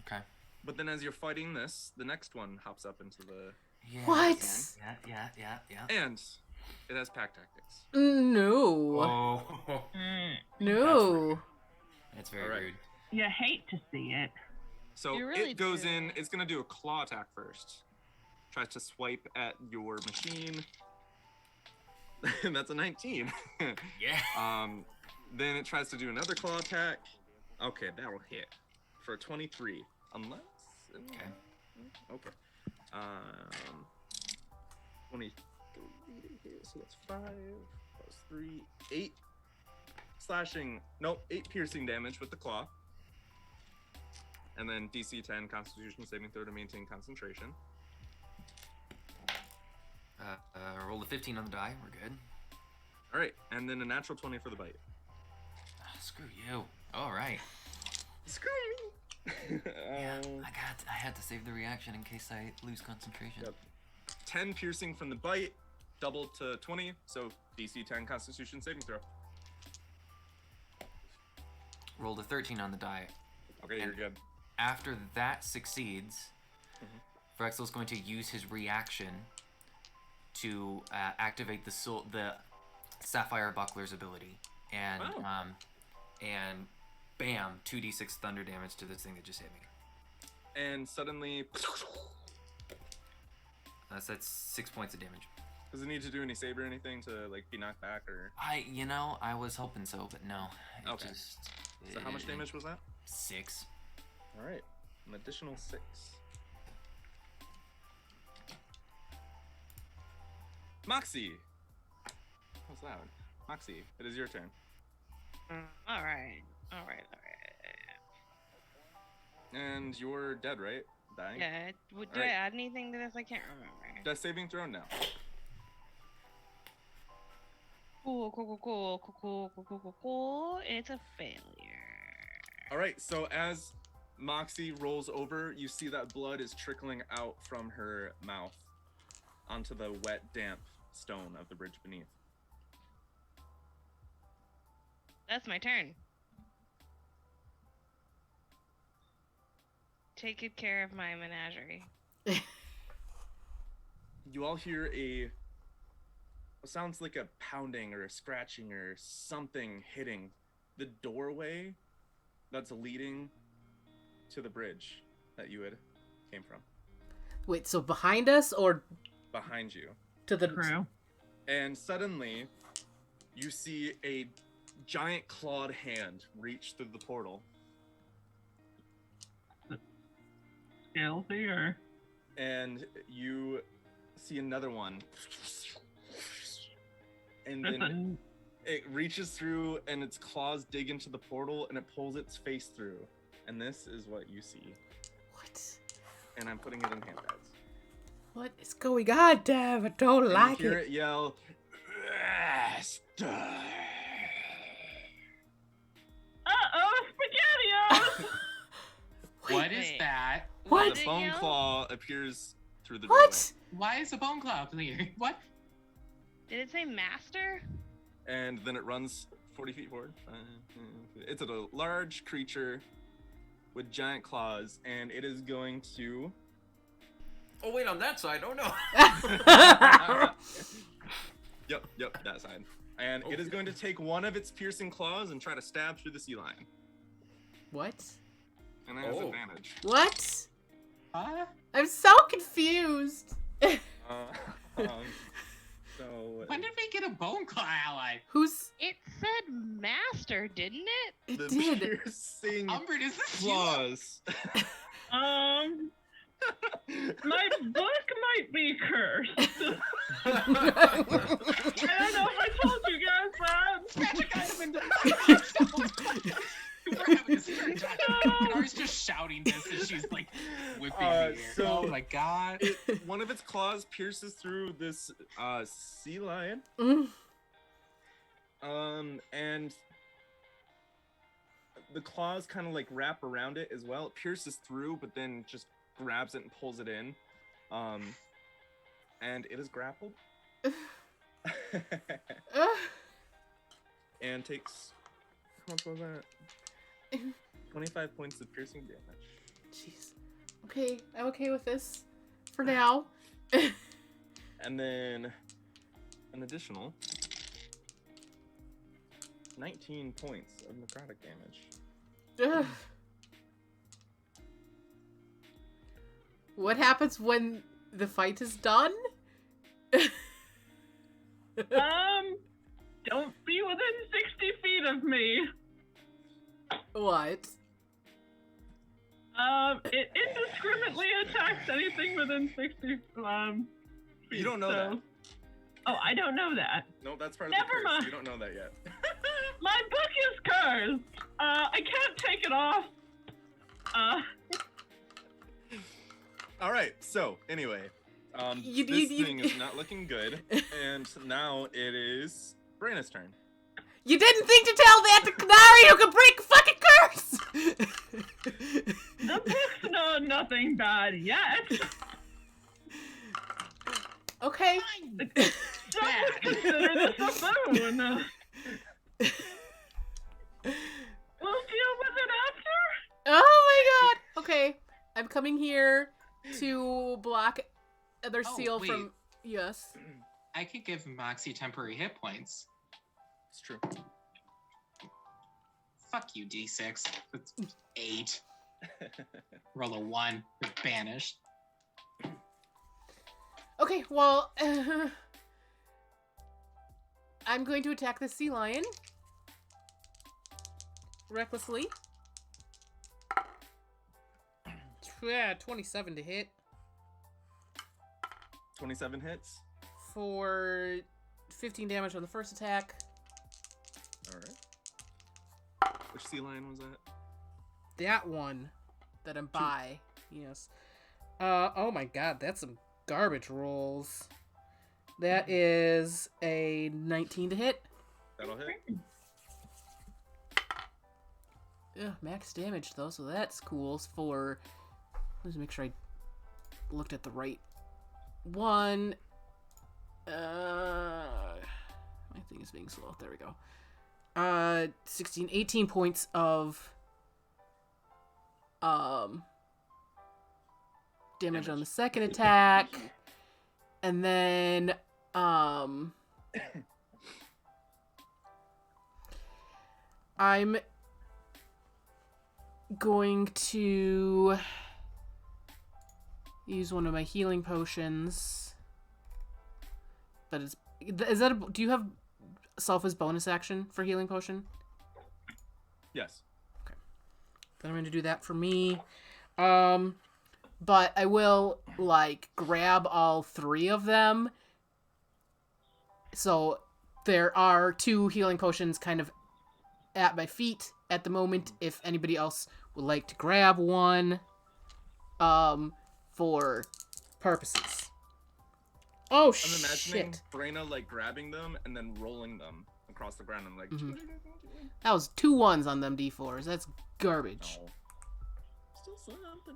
Okay. But then as you're fighting this, the next one hops up into the... Yeah, What? Yeah. And it has pack tactics. No. Oh. No. That's very All right. rude. You hate to see it. So You really it goes do. in, it's going to do a claw attack first. Tries to swipe at your machine. And that's a 19. Yeah. Then it tries to do another claw attack. Okay, that'll hit for 23. Unless... Okay. Okay. 23 to hit, so that's 5 plus 3, 8 slashing. Nope, 8 piercing damage with the claw. And then DC 10 Constitution saving throw to maintain concentration. Roll a 15 on the die. We're good. All right, and then a natural 20 for the bite. Screw you. All right. Screw you. Yeah, I had to save the reaction in case I lose concentration. Yep. 10 piercing from the bite, double to 20, so DC 10 Constitution saving throw. Rolled a 13 on the die. Okay, you're good. After that succeeds, Vrexil's going to use his reaction to activate the Sapphire Buckler's ability, and and bam, 2d6 thunder damage to this thing that just hit me. And suddenly, That's 6 points of damage. does it need to do any save or anything to like be knocked back or? I was hoping so, but no. Okay. So how much damage was that? 6. All right, an additional 6. Moxie. What's loud? Moxie, it is your turn. All right. And you're dead, right? Dying? Yeah. Do I Alright. add anything to this? I can't remember. Death saving throw now. Cool. It's a failure. All right, so as Moxie rolls over, you see that blood is trickling out from her mouth onto the wet, damp stone of the bridge beneath. That's my turn. Take good care of my menagerie. You all hear what sounds like a pounding or a scratching or something hitting the doorway that's leading to the bridge that you had came from. Wait, so behind us or Behind you. to the True. And suddenly you see a giant clawed hand reach through the portal. Stealthy or? And you see another one. And That's then it reaches through and its claws dig into the portal and it pulls its face through. And this is what you see. What? And I'm putting it in hand pads. What is going on, Dev? I don't And like you hear it. it yell, "Master!" Uh-oh, SpaghettiOs! What is Wait. that? What? And a bone claw appears through the What? Why is a bone claw here? What? Did it say master? doorway. And then it runs 40 feet forward. It's a large creature with giant claws, and it is going to... Oh wait, on that side. Oh no. Yep, that side. And it is going to take one of its piercing claws and try to stab through the sea lion. What? And it has Oh. advantage. What? Huh? I'm so confused. So When did we get a bone claw ally? Who's... It said master, didn't it? It the did. Umbran, piercing is this you? claws. My book might be cursed. I don't know if I told you guys that. Magic item in the We're having a spirit talk. Canari's just shouting this as she's like whipping the air. so- Oh my god. One of its claws pierces through this sea lion. Mm. And the claws kind of like wrap around it as well. It pierces through, but then just grabs it and pulls it in. And it is grappled. And takes, how much was that? 25 points of piercing damage. Jeez. Okay, I'm okay with this. For now. And then an additional 19 points of necrotic damage. Ugh. What happens when the fight is done? Don't be within 60 feet of me. What? It indiscriminately attacks anything within 60 feet. You don't know that. Oh, I don't know that. No, that's part of Never the curse. mind. You don't know that yet. My book is cursed. I can't take it off. All right. So anyway, You- this you- thing is not looking good, and now it is Braenna's turn. You didn't think to tell that to Canari who could break fucking curse! The book's nothing bad yet. Okay. Don't consider this a boon. We'll deal with it after. Oh my god. Okay. I'm coming here to block other Oh, seal wait. from... Yes. I could give Moxie temporary hit points. It's true. Fuck you, D6. That's 8. Roll a 1. You're banished. Okay, well... I'm going to attack the sea lion. Recklessly. Yeah, 27 to hit 27 hits. for 15 damage on the first attack. All right. Which sea lion was that? That one that I'm by. Yes. Oh my god, that's some garbage rolls. That is a 19 to hit. That'll hit. Ugh, max damage though, so that's cool. For let's make sure I looked at the right one. My thing is being slow. There we go. 18 points of damage on the second attack. And then I'm going to use one of my healing potions. But is that do you have self as bonus action for healing potion? Yes. Then I'm going to do that for me. But I will, like, grab all 3 of them. So there are 2 healing potions kind of at my feet at the moment. If anybody else would like to grab one, for purposes. Oh, I'm imagining shit. Braenna, like, grabbing them and then rolling them across the ground and, like... That was 2 1s on them D4s. That's garbage. No. Still something.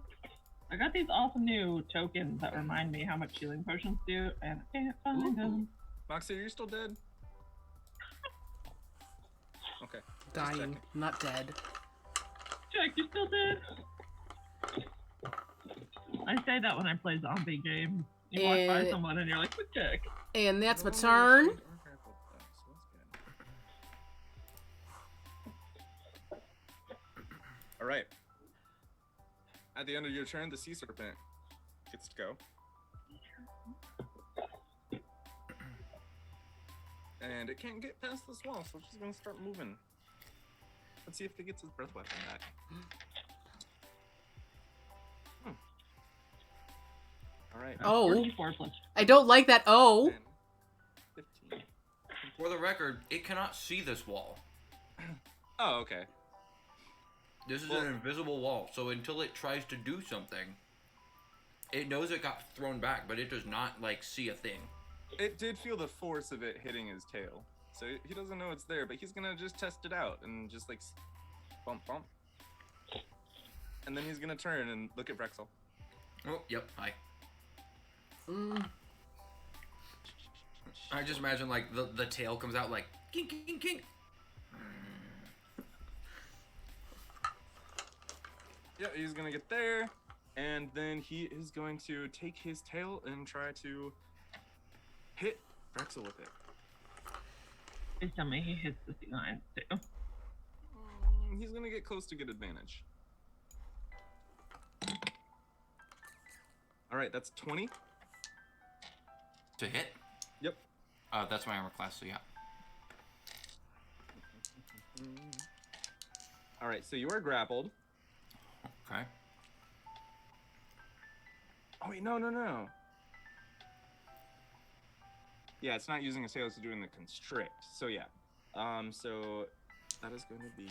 I got these awesome new tokens that remind me how much healing potions do, and I can't find them. Moxie, are you still dead? Okay. just Dying, checking. not dead. Check, you still dead? I say that when I play zombie games. You walk by someone and you're like, "Quick check." And that's my No, turn. so that's good. All right. At the end of your turn, the sea serpent gets to go. And it can't get past this wall, so it's just gonna start moving. Let's see if it gets his breath weapon back. All right. Oh. 44 plus. I don't like that. Oh. 10, 15. For the record, it cannot see this wall. Oh, okay. This is Well- an invisible wall, so until it tries to do something, it knows it got thrown back, but it does not, like, see a thing. It did feel the force of it hitting his tail. So he doesn't know it's there, but he's gonna just test it out and just, like, bump, bump. And then he's gonna turn and look at Vrexil. Oh, yep, hi. Mm. I just imagine, like, the tail comes out, like, kink, kink, kink. Yeah, he's gonna get there, and then he is going to take his tail and try to hit Vrexil with it. Please tell me he hits the sea lions too. He's gonna get close to get advantage. All right, that's 20. To hit? Yep. That's my armor class, so yeah. All right, so you are grappled. Okay. Oh wait, no. Yeah, it's not using a tail, it's doing the constrict. So yeah. So that is going to be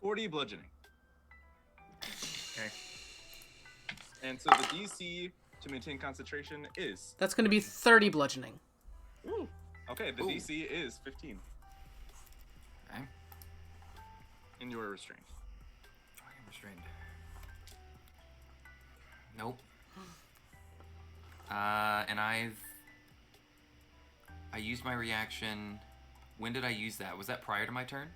$40 bludgeoning. Okay. And so the DC to maintain concentration is... That's going to be 30 bludgeoning. Ooh. Okay, the Ooh. DC is 15. Okay. And you are restrained. I am restrained. Nope. And I used my reaction. When did I use that? Was that prior to my turn?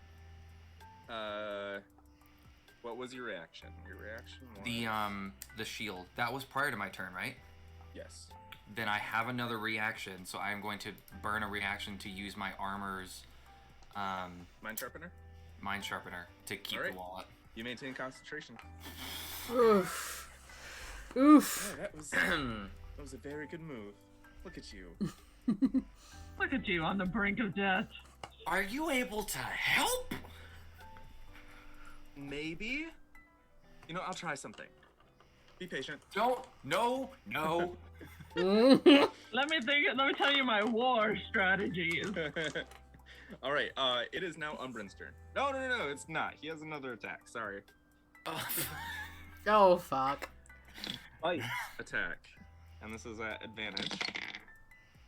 What was your reaction? Your reaction was... The shield. That was prior to my turn, right? Yes. Then I have another reaction, so I'm going to burn a reaction to use my armor's Mind Sharpener? mind sharpener to keep Alright. the wall up. You maintain concentration. Oof. Oof. Yeah, that was a very good move. Look at you. Look at you on the brink of death. Are you able to help? Maybe? You know, I'll try something. Be patient. Don't. No. Let me tell you my war strategies. All right, it is now Umbran's turn. No, it's not. He has another attack. Sorry. Oh, fuck. Bite attack. And this is at advantage.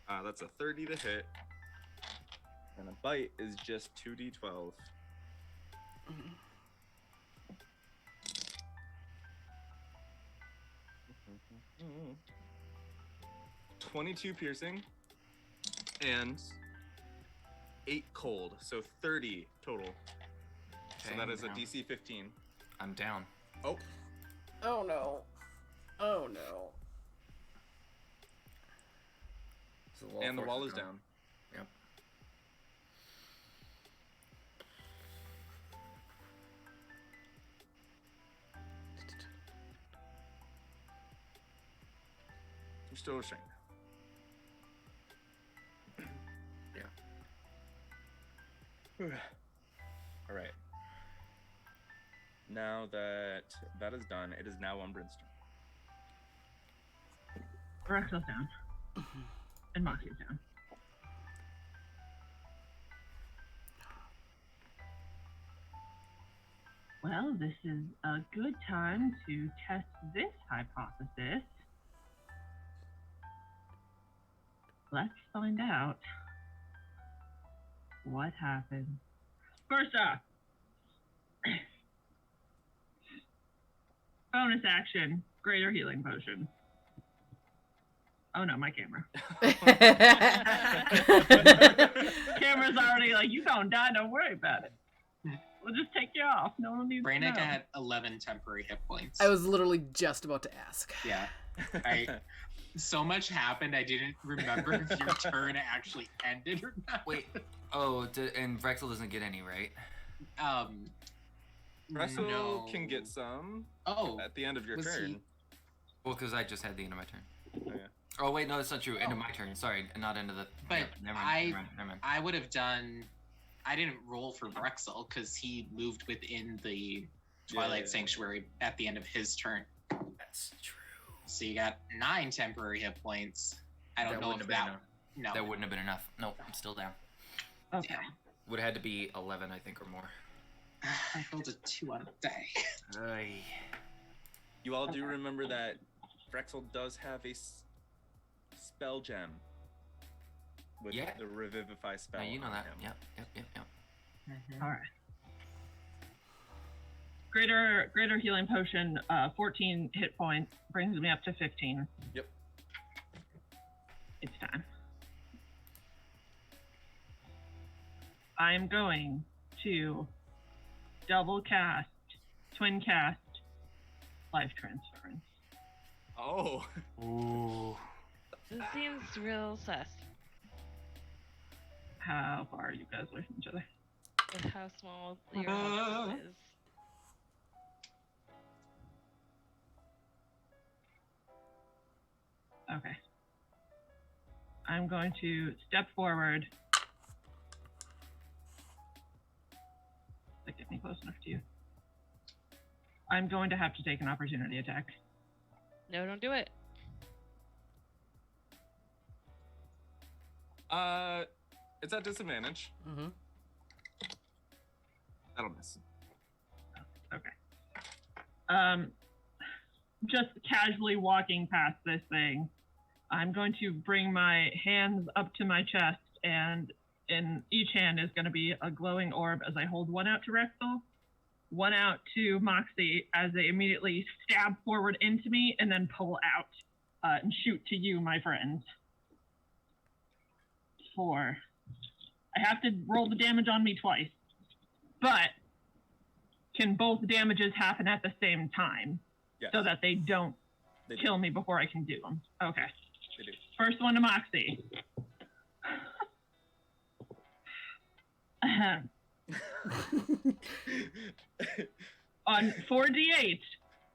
That's a 30 to hit. And a bite is just 2d12. 22 piercing and 8 cold, so 30 total. So Okay, that is a now DC 15. I'm down. Oh, Oh, no. Oh, no. So and the force wall is gone. down. Yep. You're still restrained. Yeah. All right. Now that that is done, it is now Umbran's turn. Vrexil's down. And Moxie's down. Well, this is a good time to test this hypothesis. Let's find out what happened. First off, bonus action, greater healing potion. Oh no, my camera. Camera's already like, you don't die, don't worry about it. We'll just take you off. No one needs to know. Braenna got 11 temporary hit points. I was literally just about to ask. Yeah. So much happened, I didn't remember if your turn actually ended or not. Wait. Oh, and Vrexil doesn't get any, right? Russell No. can get some Oh, at the end of your was turn. he- Well, because I just had the end of my turn. Oh, yeah. Oh wait, no, that's not true. End of my turn. Sorry, not end of the. But yeah, never mind. Never mind. I would have done. I didn't roll for Vrexil because he moved within the Twilight Yeah. Sanctuary at the end of his turn. That's true. So you got 9 temporary hit points. I don't That know wouldn't if have that. been No. That wouldn't have been enough. Nope, I'm still down. Okay. Damn. Would have had to be 11, I think, or more. I rolled a 2 on a die. Ay. You all do remember that Vrexil does have a spell gem with Yeah. the Revivify spell. Now you know on that. him. Yep. All right. Greater healing potion, 14 hit points, brings me up to 15. Yep. It's time. I'm going to double cast, twin cast, life transference. Oh. Ooh. This seems real sus How far are you guys away from each other? with how small your house is. Okay. I'm going to step forward. That get me close enough to you. I'm going to have to take an opportunity attack. No, don't do it. It's at disadvantage. Mm-hmm. That'll miss. Okay. Just casually walking past this thing, I'm going to bring my hands up to my chest, and in each hand is going to be a glowing orb as I hold one out to Vrexil, one out to Moxie as they immediately stab forward into me and then pull out and shoot to you, my friend. 4. I have to roll the damage on me twice, but can both damages happen at the same time Yes. so that they don't They do. kill me before I can do them? Okay. They do. First one to Moxie. On 4d8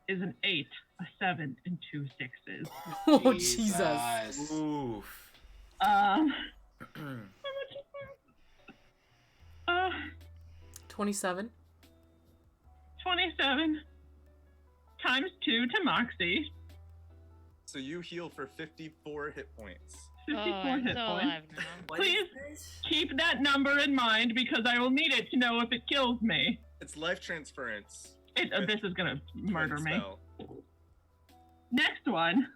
is an 8, a 7, and 2 6s. Oh, Jesus. Oof. How much is that? 27. 27 times 2 to Moxie. So you heal for 54 hit points. 54 I'm hit so points. alive now. Please keep that number in mind because I will need it to know if it kills me. It's life transference. This is gonna murder Twin me. spell. Next one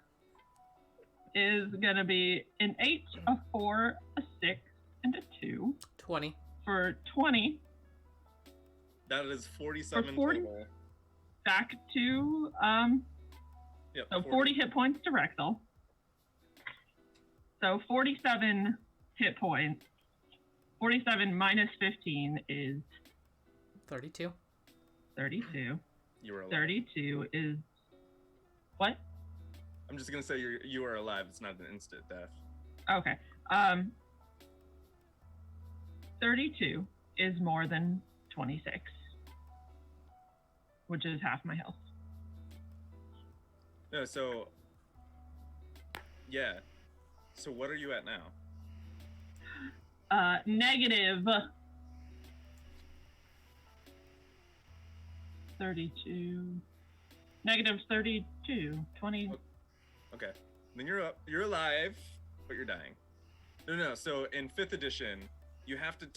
is gonna be an 8, a 4, a 6, and a 2 20. for 20. That is 47 40? total. Back to Yep, so 40 hit points to Vrexil. So 47 hit points. 47 minus 15 is 32. 32. You are alive. 32 is what? I'm just gonna say you are alive. It's not an instant death. Okay. 32 is more than 26, which is half my health. No, so Yeah. So what are you at now? Negative 32. Negative 32. 20. Okay. Then you're up. You're alive, but you're dying. No. So in 5th edition, you have to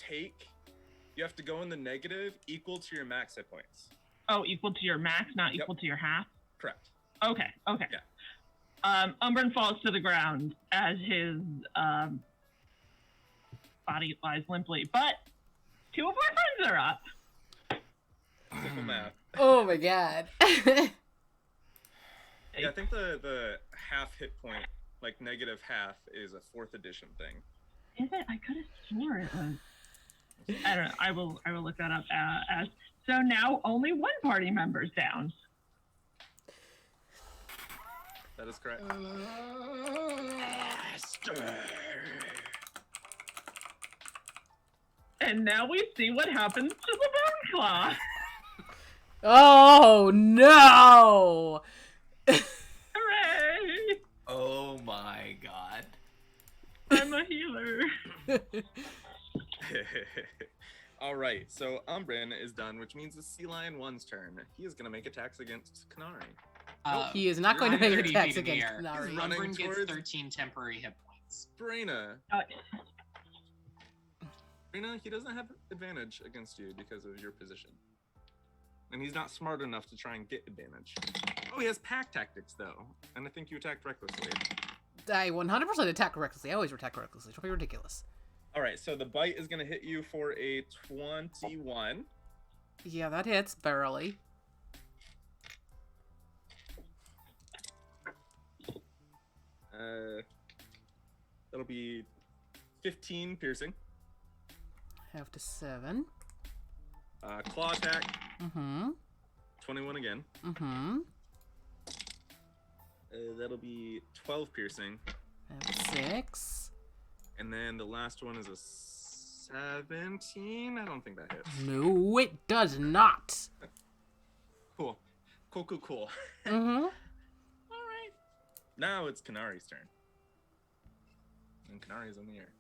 go in the negative equal to your max hit points. Oh, equal to your max, not Yep. equal to your half? Correct. Okay. Yeah. Umbran falls to the ground as his body lies limply, but 2 of our friends are up. Simple math. Oh my god. Yeah, I think the half hit point, like negative half, is a 4th edition thing. Is it? I could have swore it was. I don't know. I will look that up. As so now only one party member's down. That is correct. And now we see what happens to the Bone Claw. Oh no! Hooray! Oh my god. I'm a healer. All right, so Umbran is done, which means it's Sea Lion 1's turn. He is going to make attacks against Canari. He is not going to I'm make 30 attacks feet in the against air. Canari. Running Umbran gets towards- 13 temporary hit points. Braenna. Uh, Braenna, he doesn't have advantage against you because of your position. And he's not smart enough to try and get advantage. Oh, he has pack tactics, though. And I think you attacked recklessly. I 100% attack recklessly. I always attack recklessly. It's probably ridiculous. All right, so the bite is going to hit you for a 21. Yeah, that hits barely. That'll be 15 piercing. Half to 7. Claw attack, Mm-hmm. 21 again. Mm-hmm. That'll be 12 piercing. Half to 6. And then the last one is a 17. I don't think that hits. No, it does not. Cool. Cool. Mm-hmm. All right. Now it's Canari's turn. And Canari's in the air.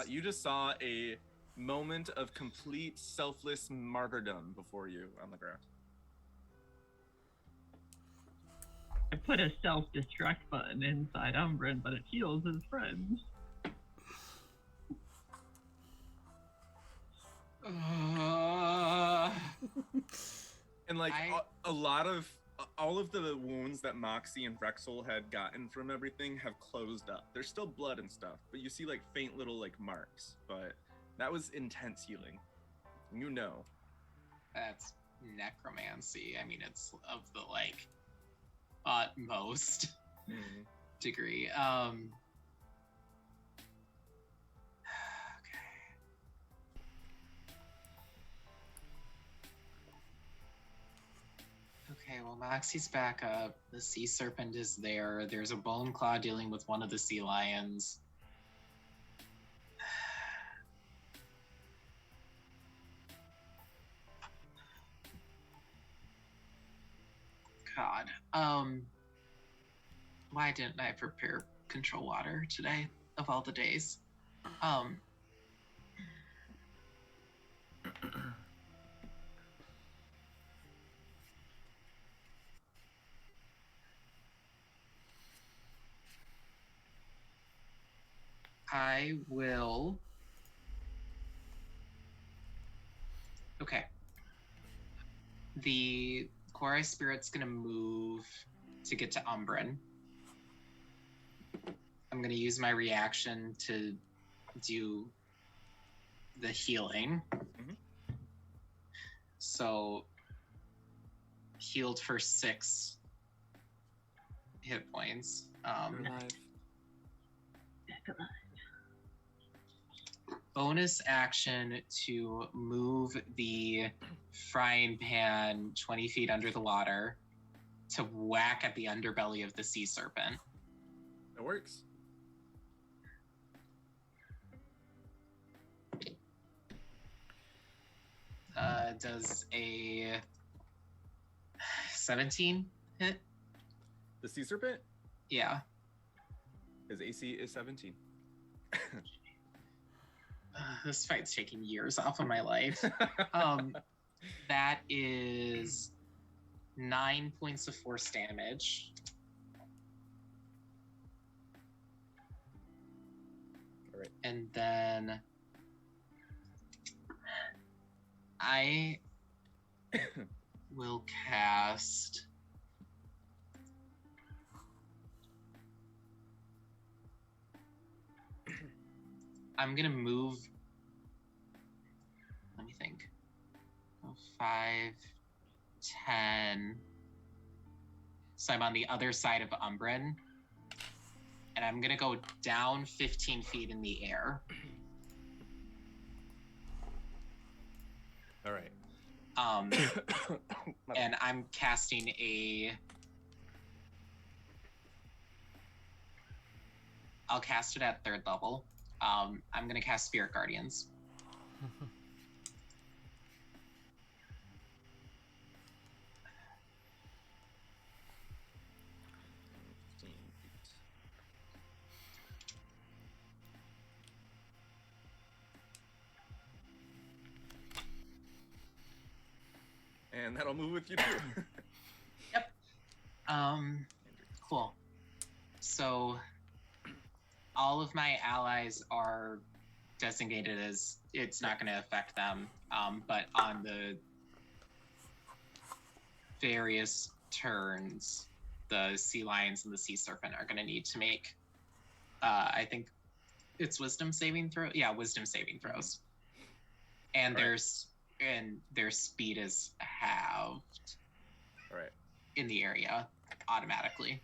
You just saw a moment of complete selfless martyrdom before you on the ground. I put a self-destruct button inside Umbran, but it heals his friends. And like I- a lot of all of the wounds that Moxie and Vrexil had gotten from everything have closed up. There's still blood and stuff, but you see like faint little like marks. But that was intense healing. You know. That's necromancy. I mean, it's of the like utmost degree. Okay, well, Moxie's back up. The sea serpent is there. There's a bone claw dealing with one of the sea lions. God. Why didn't I prepare control water today of all the days? I will. Okay. The Quarry Spirit's gonna move to get to Umbran. I'm gonna use my reaction to do the healing. Mhm. So, healed for 6 hit points. Bonus action to move the frying pan 20 feet under the water to whack at the underbelly of the sea serpent. It works. Does a 17 hit? The sea serpent? Yeah. His AC is 17. This fight's taking years off of my life. That is 9 points of force damage. All right. And then I will cast I'm gonna move. Let me think. 5, 10. So I'm on the other side of Umbran. And I'm gonna go down 15 feet in the air. All right. And I'm casting a. I'll cast it at 3rd level. I'm gonna cast Spirit Guardians. And that'll move with you too. Yep. Cool. So all of my allies are designated as it's not going to affect them, but on the various turns, the sea lions and the sea serpent are going to need to make, I think it's wisdom saving throw. Yeah, wisdom saving throws. And their speed is halved. All right. In the area automatically.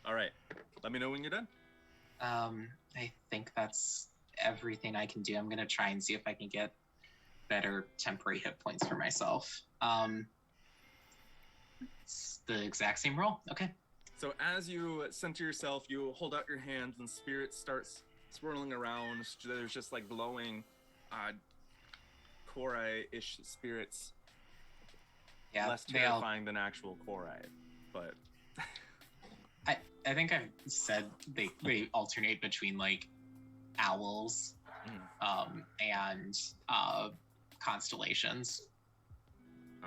All right. Let me know when you're done. I think that's everything I can do. I'm gonna try and see if I can get better temporary hit points for myself. It's the exact same roll. Okay. So as you center yourself, you hold out your hands and spirit starts swirling around. There's just like glowing Korai-ish spirits. Yeah, Less terrifying than actual Korai, but I think I've said they alternate between like owls and constellations.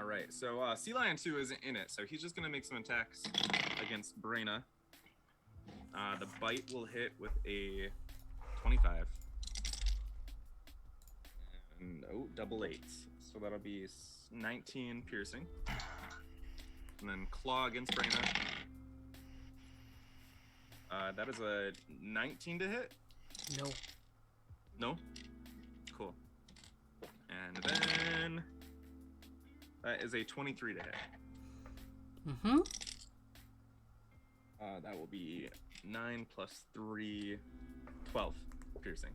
all right. So Sea Lion 2 isn't in it, so he's just gonna make some attacks against Braenna. The bite will hit with a 25. No, double 8s. So that'll be 19 piercing. And then claw against Braenna. That is a 19 to hit. No. No? Cool. And then that is a 23 to hit. Mm-hmm. That will be 9 plus 3, 12 piercing.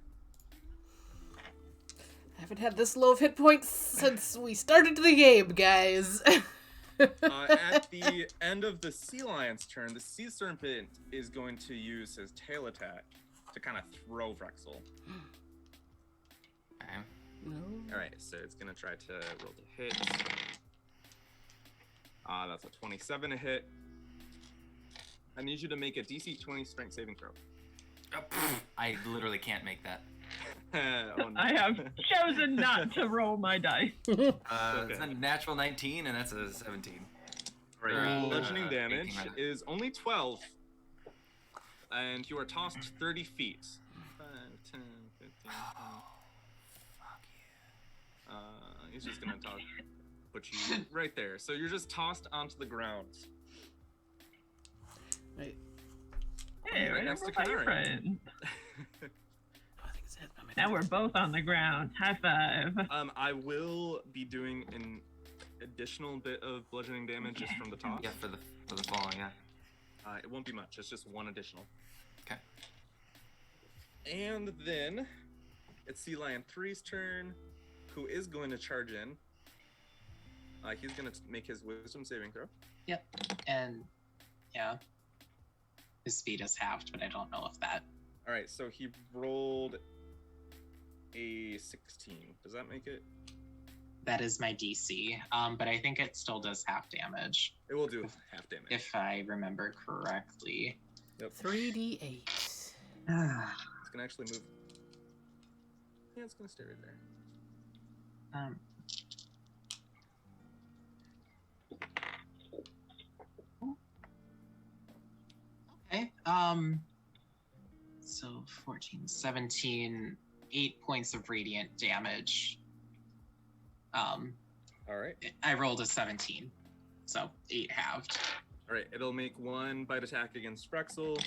I haven't had this low of hit points since we started the game, guys. At the end of the sea lion's turn, the sea serpent is going to use his tail attack to kind of throw Vrexil. Okay. No. All right, so it's gonna try to roll to hit. That's a 27 to hit. I need you to make a DC 20 strength saving throw. I literally can't make that. Oh, no. I have chosen not to roll my dice. It's a natural 19, and that's a 17. Right. Bludgeoning 18 damage rather. is only 12, and you are tossed 30 feet. 5, 10, 15, 20. Fuck He's just gonna put you right there. So you're just tossed onto the ground. Wait. Hey, Right right next over to by your Canari. friend. I think it's hit. Now we're both on the ground. High five. I will be doing an additional bit of bludgeoning damage just from the toss. Yeah, for the falling, yeah. It won't be much. It's just one additional. Okay. And then it's Sea Lion 3's turn, who is going to charge in. He's going to make his wisdom saving throw. Yep. And yeah. His speed is halved, but I don't know if that. All right, so he rolled a 16. Does that make it? That is my DC. But I think it still does half damage, It will do half damage. if I remember correctly. Yep. 3d8. It's gonna actually move. Yeah, it's gonna stay right there. Okay. So 14, 17, 8 points of radiant damage. All right. I rolled a 17, so 8 halved. All right. It'll make one bite attack against Vrexil.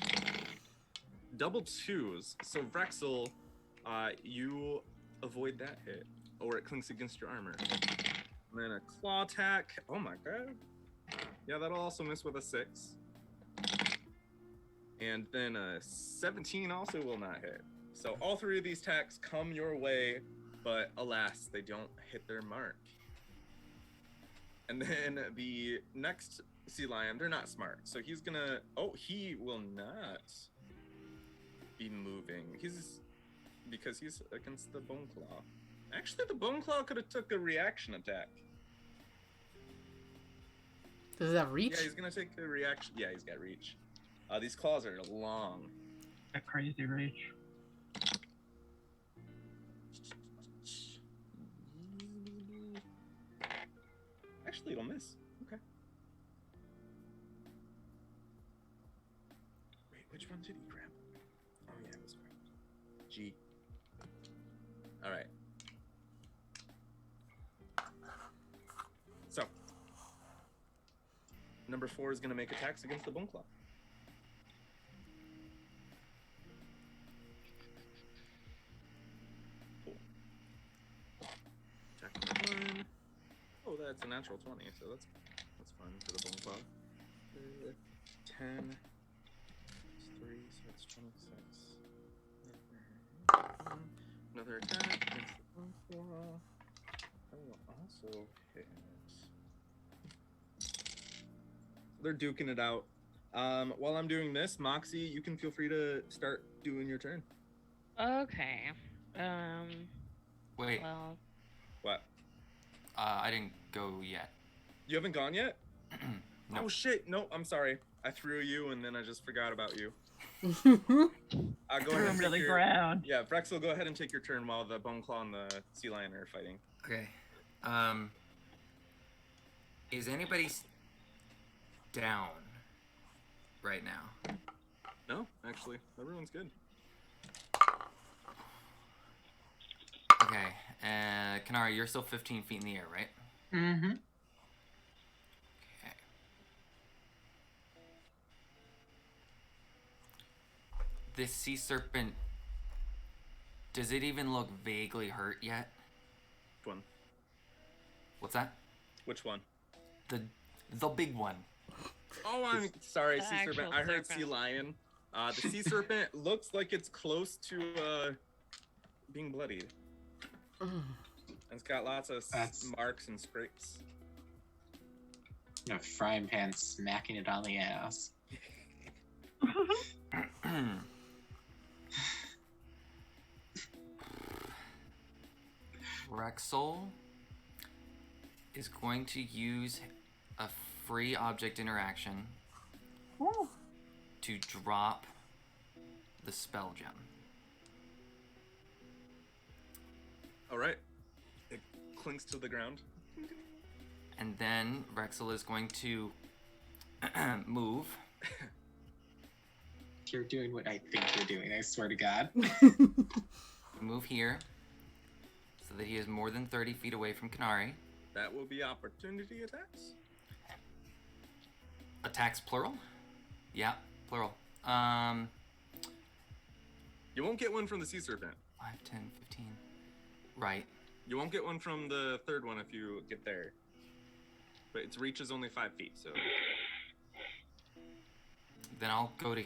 Double twos. So Vrexil, you avoid that hit, or it clinks against your armor. And then a claw attack. Oh my god. Yeah, that'll also miss with a 6. And then a 17 also will not hit. So all 3 of these attacks come your way, but alas, they don't hit their mark. And then the next sea lion, they're not smart. So he's gonna, he will not be moving. Because he's against the Bone Claw. Actually, the Bone Claw could have took a reaction attack. Does that reach? Yeah, he's gonna take a reaction. Yeah, he's got reach. These claws are long. A crazy reach. Actually, it'll miss. Okay. Wait, which one did he grab? Oh yeah, it was right. G. All right. So, number 4 is gonna make attacks against the Bone Claw. Cool. Attack number 1. Oh, that's a natural 20, so that's fun for the Bone Claw. 10 3, so that's 26. Another attack against the Bone Claw. That will also hit. They're duking it out. While I'm doing this, Moxie, you can feel free to start doing your turn. Okay. Wait, Well, What? I didn't go yet. You haven't gone yet? No. Oh shit! No, I'm sorry. I threw you and then I just forgot about you. Go Threw ahead him and to take the your... ground. Yeah, Vrexil, go ahead and take your turn while the Bone Claw and the Sea Lion are fighting. Okay. Is anybody down right now? No, actually, everyone's good. Okay. Canari, you're still 15 feet in the air, right? Mm-hmm. Okay. This sea serpent, does it even look vaguely hurt yet? Which one? What's that? Which one? The big one. Oh, I'm sorry, The Sea Serpent. actual I heard serpent. Sea Lion. The Sea Serpent looks like it's close to being bloodied. And it's got lots of marks and scrapes. A frying pan smacking it on the ass. Vrexil is going to use a free object interaction to drop the spell gem. All right. It clinks to the ground. And then Vrexil is going to move. You're doing what I think you're doing, I swear to God. Move here so that he is more than 30 feet away from Canari. That will be opportunity attacks. Attacks plural? Yeah, plural. You won't get one from the Sea Serpent. 5, 10, 15. Right. You won't get one from the third one if you get there. But its reach is only 5 feet, so... Then I'll go to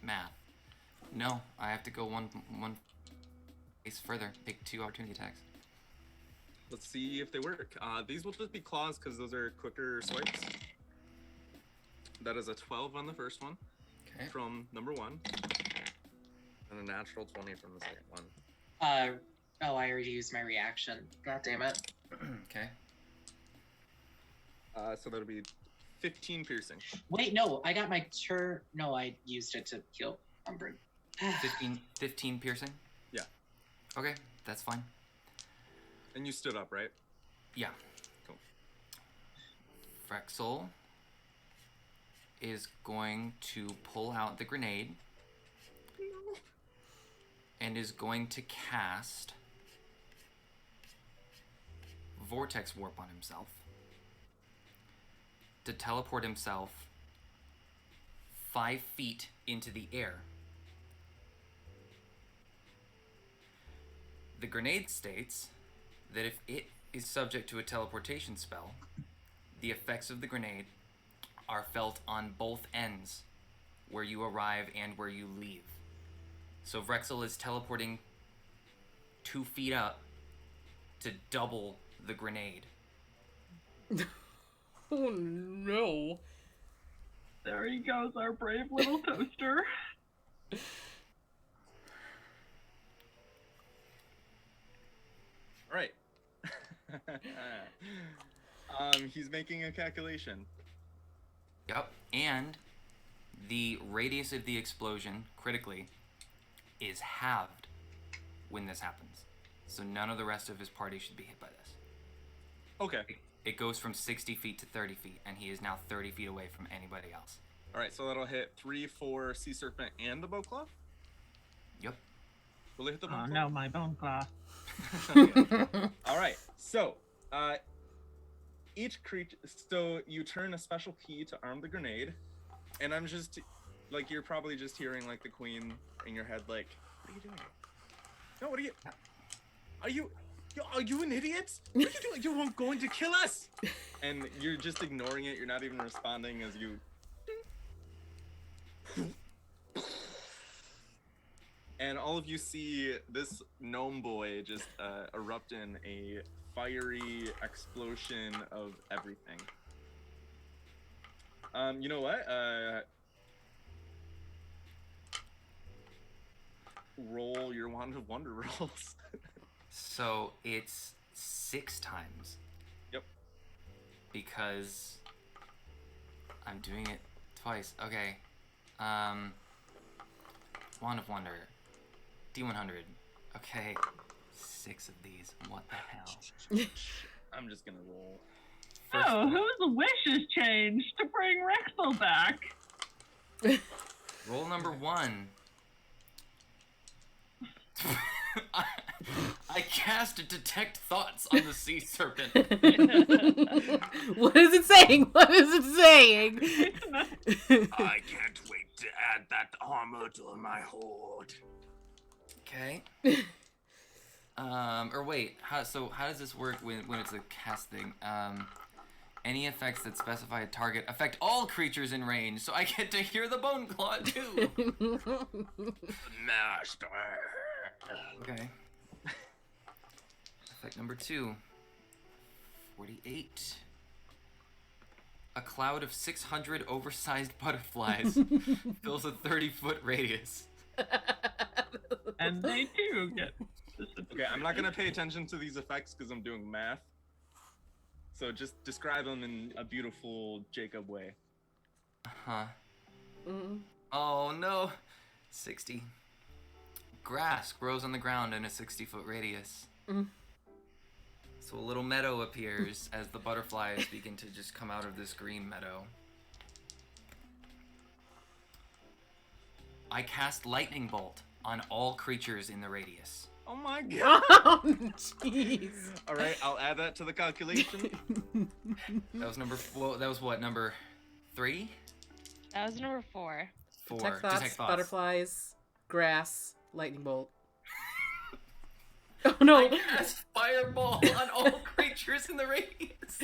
math. No, I have to go one place further. Take 2 opportunity attacks. Let's see if they work. These will just be claws because those are quicker swipes. That is a 12 on the first one Okay. from number 1. And a natural 20 from the second one. Oh, I already used my reaction. God damn it. Okay. So that'll be 15 piercing. Wait, no, I got my turn. No, I used it to heal Umbran. 15 piercing? Yeah. Okay, that's fine. And you stood up, right? Yeah. Cool. Vrexil is going to pull out the grenade and is going to cast Vortex Warp on himself to teleport himself 5 feet into the air. The grenade states that if it is subject to a teleportation spell, the effects of the grenade are felt on both ends, where you arrive and where you leave. So Vrexil is teleporting 2 feet up to double the grenade. Oh no. There he goes, our brave little toaster. All right. He's making a calculation. Yep, and the radius of the explosion, critically, is halved when this happens. So none of the rest of his party should be hit by this. Okay. It goes from 60 feet to 30 feet, and he is now 30 feet away from anybody else. All right, so that'll hit 3 for Sea Serpent and the Bowclaw? Yep. Will it hit the Oh Bowclaw? no, my bone claw. Okay. All right, so each creature, so you turn a special key to arm the grenade, and I'm just, like, you're probably just hearing, like, the queen in your head, like, what are you doing? No, what are you an idiot? What are you doing? You weren't going to kill us! And you're just ignoring it, you're not even responding as you... And all of you see this gnome boy just erupt in a fiery explosion of everything. You know what? Roll your Wand of Wonder rolls. So it's 6 times. Yep. Because I'm doing it twice. Okay. Wand of Wonder. D100. Okay. 6 of these. What the hell? I'm just gonna roll. Oh, whose wish has changed to bring Vrexil back? Roll number 1. I cast Detect Thoughts on the Sea Serpent. What is it saying? What is it saying? I can't wait to add that armor to my horde. Okay. Or wait, how does this work when it's a cast thing? Any effects that specify a target affect all creatures in range, so I get to hear the bone claw too. Master. Okay. Effect number 2. 48. A cloud of 600 oversized butterflies fills a 30-foot radius. And they too get Okay, I'm not gonna pay attention to these effects because I'm doing math. So just describe them in a beautiful Jacob way. Huh. Mm. Oh no. 60. Grass grows on the ground in a 60-foot radius. Mm. So a little meadow appears as the butterflies begin to just come out of this green meadow. I cast Lightning Bolt on all creatures in the radius. Oh my god! Oh, jeez. All right, I'll add that to the calculation. That was that was what, number 3? That was number 4. 4. Detect thoughts, butterflies, grass, lightning bolt. Oh no! I cast Fireball on all creatures in the radius.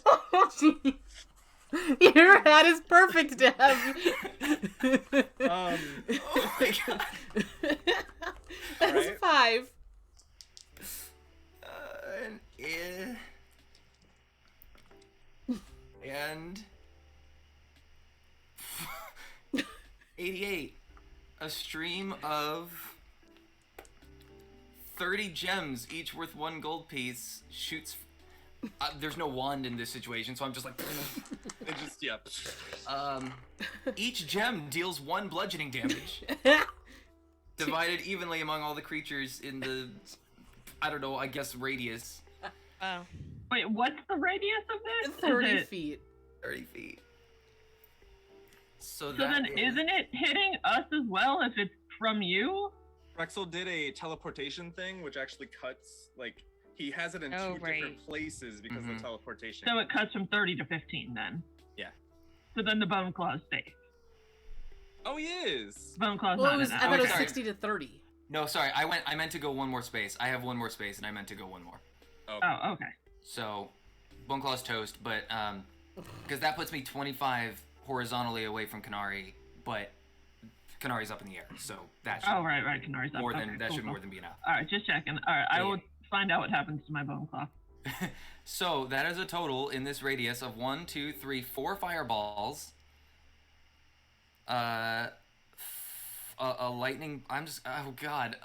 Oh jeez. Your hat is perfect, Deb. Oh my god. That was a 5. And 88. A stream of 30 gems, each worth 1 gold piece, shoots. There's no wand in this situation, so I'm just like. It just, yeah. Each gem deals 1 bludgeoning damage, divided evenly among all the creatures in the, I don't know, I guess radius. Wow. Wait, what's the radius of this? 30 feet. 30 feet. So then isn't it hitting us as well if it's from you? Vrexil did a teleportation thing, which actually cuts, like, he has it in Oh, two right. different places because of teleportation. So it cuts from 30 to 15 then. Yeah. So then the bone claw's safe. Oh, he is! Bone claw's Well, not it was, in I it. thought it was sorry. 60 to 30. No, sorry, I meant to go 1 more space. I have 1 more space, and I meant to go 1 more. Oh, okay. So, Bone Claw's toast, but, because that puts me 25 horizontally away from Canari, but Canari's up in the air, so that should Oh, right, Canari's up. more than, Okay, that cool, should cool. more than be enough. Alright, just checking. Alright, I Yeah, will yeah. find out what happens to my bone claw. So, that is a total in this radius of 1, 2, 3, 4 fireballs. A lightning. I'm just. Oh god.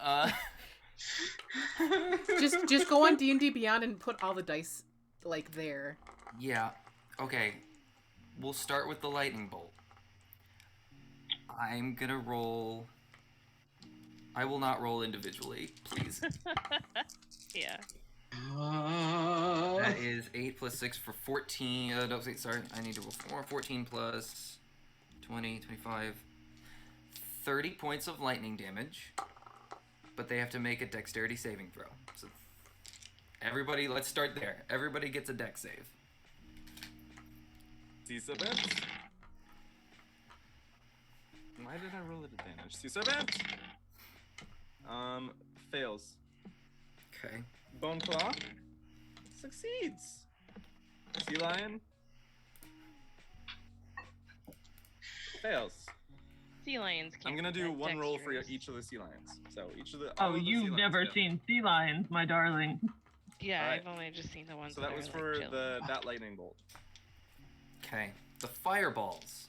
Just go on D&D Beyond and put all the dice, like, there. Yeah. Okay. We'll start with the lightning bolt. I'm gonna roll. I will not roll individually, please. Yeah. That is 8 plus 6 for 14. No, wait, sorry. I need to roll 4. 14 plus 20, 25. 30 points of lightning damage. But they have to make a dexterity saving throw. So, everybody, let's start there. Everybody gets a dex save. C7. Why did I roll at advantage? C7. Fails. Okay. Bone Claw. Succeeds. Sea Lion. Fails. Sea lions can't I'm gonna do be 1 roll for dexterous. each of the sea lions. So each of the. all Oh, of the sea you've lions never fail. seen sea lions, my darling. Yeah, Alright. I've only just seen the ones So that are, was like, for chilling. that lightning bolt. Okay. The fireballs.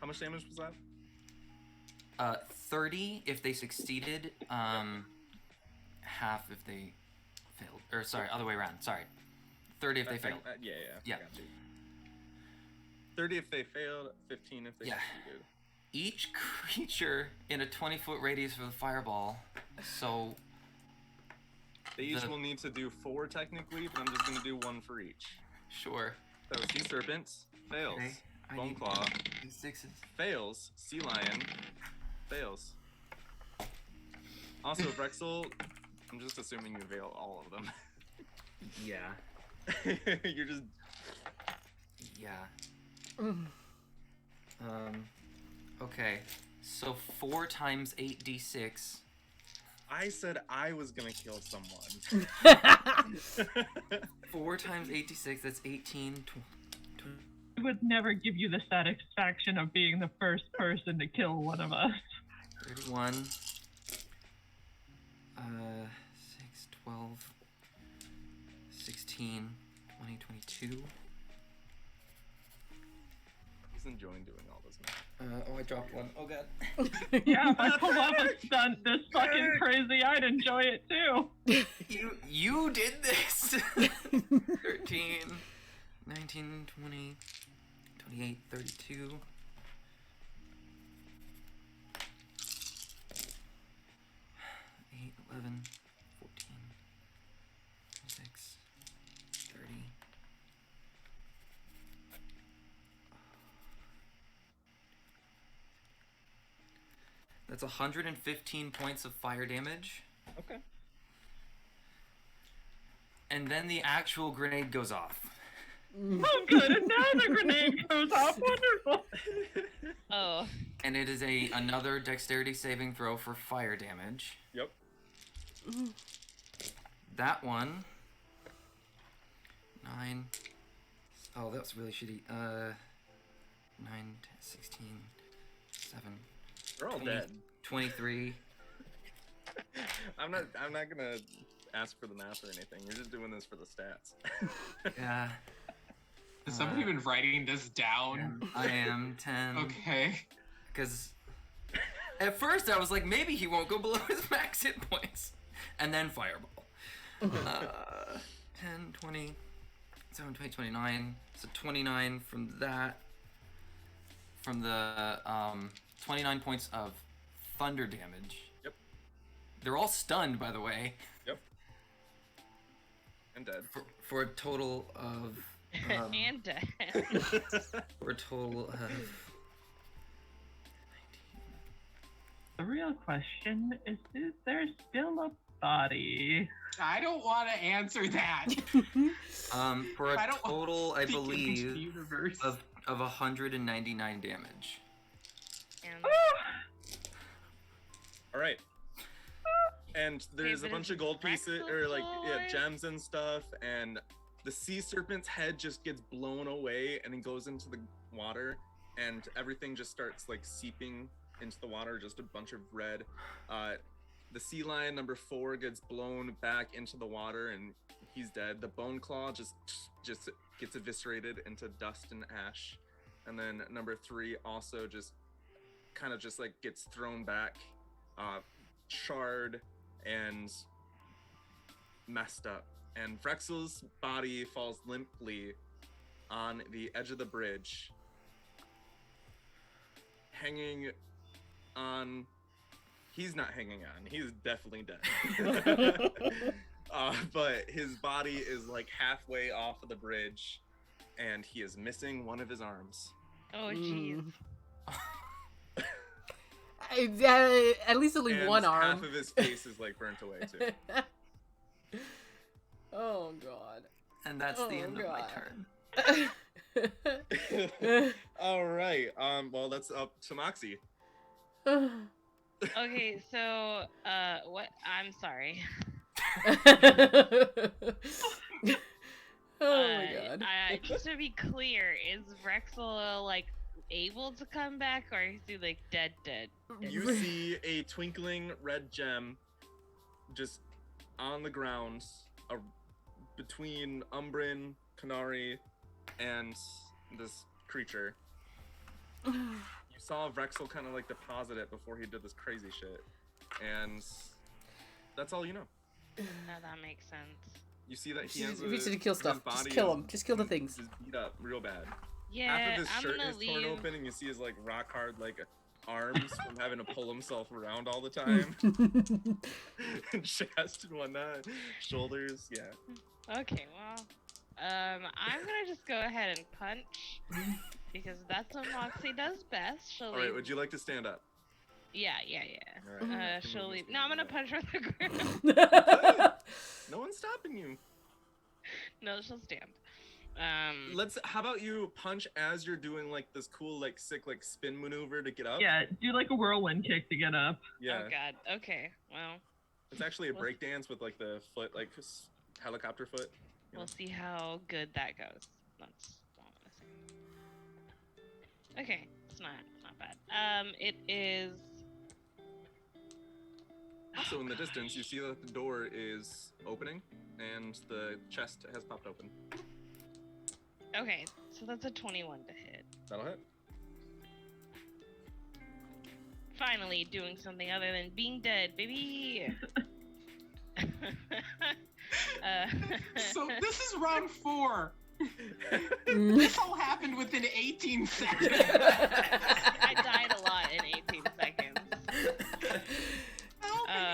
How much damage was that? 30 if they succeeded. Half if they failed. Or sorry, other way around. Sorry. 30 if they failed. Yeah. Yeah. Got you. 30 if they failed. 15 if they Yeah. succeeded. Each creature in a 20-foot radius for the fireball. So They each The- will need to do 4 technically, but I'm just gonna do 1 for each. sure. So Sea Serpent fails. Okay. I Bone need Claw sixes. fails. Sea Lion fails. Also, Vrexil, I'm just assuming you fail all of them. Yeah. You're just. Yeah. Mm. Okay. So 4 times 8d6. I said I was gonna kill someone. 4 times 8d6, that's 18. I would never give you the satisfaction of being the first person to kill one of us. 31. 6, 12, 16, 20, 22. He's enjoying doing all this now. Oh, I dropped 1. Oh god. Yeah, if I pull off a stunt this fucking crazy, I'd enjoy it too. You did this! 13, 19, 20, 28, 32. 8, 11, 14, 26, 30. That's 115 points of fire damage. Okay. And then the actual grenade goes off. Oh, good. And now the grenade goes off. Wonderful. Oh. And it is another dexterity saving throw for fire damage. Yep. That one. 9. Oh, that was really shitty. 9, 10, 16, 7. They're all 20, dead. 23. I'm not gonna ask for the math or anything. You're just doing this for the stats. Yeah. Has somebody been writing this down? I am 10. Okay. Because at first I was like, maybe he won't go below his max hit points. and then fireball. 10, 20, 7, 20, 29. So 29 from that. From the 29 points of thunder damage. Yep. They're all stunned, by the way. Yep. And dead. For a total of... and dead. for a total of... 19. The real question is there still a body? I don't want to answer that. For I a don't total, I Speak into the believe, universe. of 199 damage. And All right. And there's a but bunch is of gold pieces, or like Vrexil gems and stuff, and the sea serpent's head just gets blown away, and it goes into the water, and everything just starts like seeping into the water, just a bunch of red. The sea lion number 4 gets blown back into the water, and he's dead. The bone claw just gets eviscerated into dust and ash, and then number 3 also just kind of just like gets thrown back, charred and messed up, and Vrexil's body falls limply on the edge of the bridge, hanging on. He's not hanging on, he's definitely dead. But his body is like halfway off of the bridge, and he is missing one of his arms. oh jeez. At least only And one arm. half of his face is like burnt away too. Oh god. And that's the end God. of my turn. All right. Well, that's up to Moxie. Okay, so what? I'm sorry. Oh my god. Just to be clear, is Vrexil like able to come back, or is he like dead? You see a twinkling red gem just on the ground between Umbran, Canari, and this creature. You saw Vrexil kind of like deposit it before he did this crazy shit, and that's all you know. No, that makes sense. You see that he If has you need to kill stuff, his just body kill is- him. Just kill the things. is beat up real bad. Yeah, Half of his I'm shirt gonna is leave. torn open, and you see his like rock hard like arms from having to pull himself around all the time. And chest and whatnot, shoulders, yeah. Okay, well, I'm gonna just go ahead and punch because that's what Moxie does best. She'll All right, leave. would you like to stand up? Yeah. All right. She'll leave. No, I'm gonna punch her on the ground. No one's stopping you. No, she'll stand. How about you punch as you're doing like this cool like sick like spin maneuver to get up? Yeah, do like a whirlwind kick to get up. Yeah. Oh God. Okay. Well, It's actually a Well- break dance with like the foot, like helicopter foot. Yeah. we'll see how good that goes. That's all I'm gonna say. Okay, it's not bad. It is. So in the distance, you see that the door is opening, and the chest has popped open. Okay, so that's a 21 to hit. That'll hit. Finally doing something other than being dead, baby. So this is round 4. This all happened within 18 seconds. I died a lot in 18 seconds.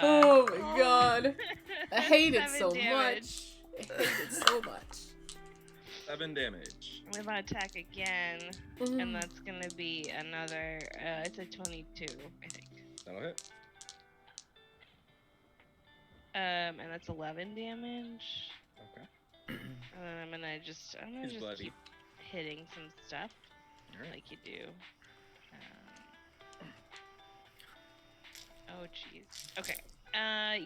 Oh my god. I hate it 7 so damage. much. I hate it so much. 7 damage. I'm about to attack again, and that's gonna be another. It's a 22, I think. That'll hit. And that's 11 damage. Okay. And then I'm gonna just He's bloody. keep hitting some stuff Alright. like you do. Oh jeez. Okay.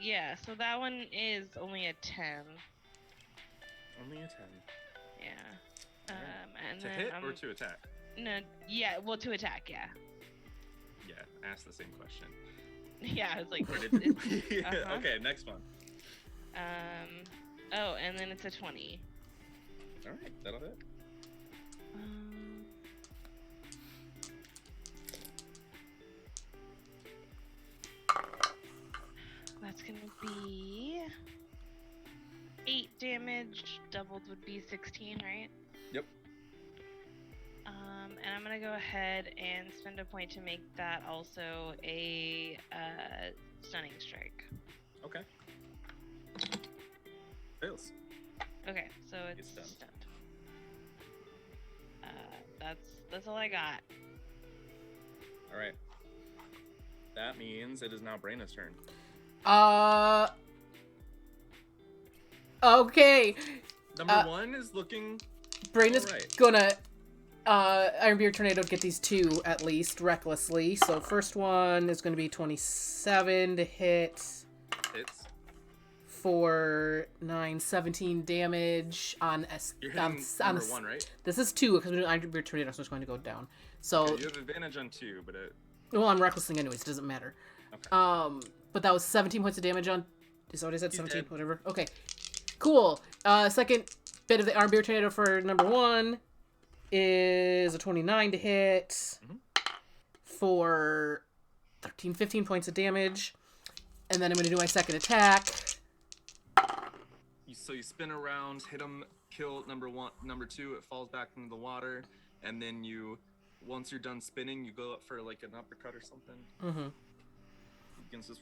Yeah. So that one is only a 10. Only a 10. Yeah. And To then hit or to attack? No. Yeah. Well, to attack. Yeah. Yeah, ask the same question. Yeah. I was like. Or did yeah, Uh-huh. Okay, next one. Oh, and then it's a 20. Alright, that'll hit. That's that's gonna be 8 damage. Doubled would be 16, right? Yep. And I'm gonna go ahead and spend a point to make that also a stunning strike. Okay. Fails. Okay, so it's It's stunned. stunned. That's all I got. All right. That means it is now Braenna's turn. Okay. Number 1 is looking. Braenna's Alright. gonna Iron Beard Tornado get these 2 at least recklessly. So first one is gonna be 27 to hit Hits. for 9, 17 damage on You're hitting number 1, right? This is 2 because we're doing Iron Beard Tornado, so it's going to go down. So Okay, you have advantage on 2, but it. well, I'm recklessing anyways. It doesn't matter. Okay. But that was 17 points of damage on. Is that what I said? He's 17, dead. whatever. Okay, cool. Second bit of the Iron Beard Tornado for number 1 is a 29 to hit Mhm. for 13, 15 points of damage. And then I'm going to do my second attack. So you spin around, hit him, kill number 1, number 2. It falls back into the water, and then once you're done spinning, you go up for like an uppercut or something. Mm-hmm. Against this.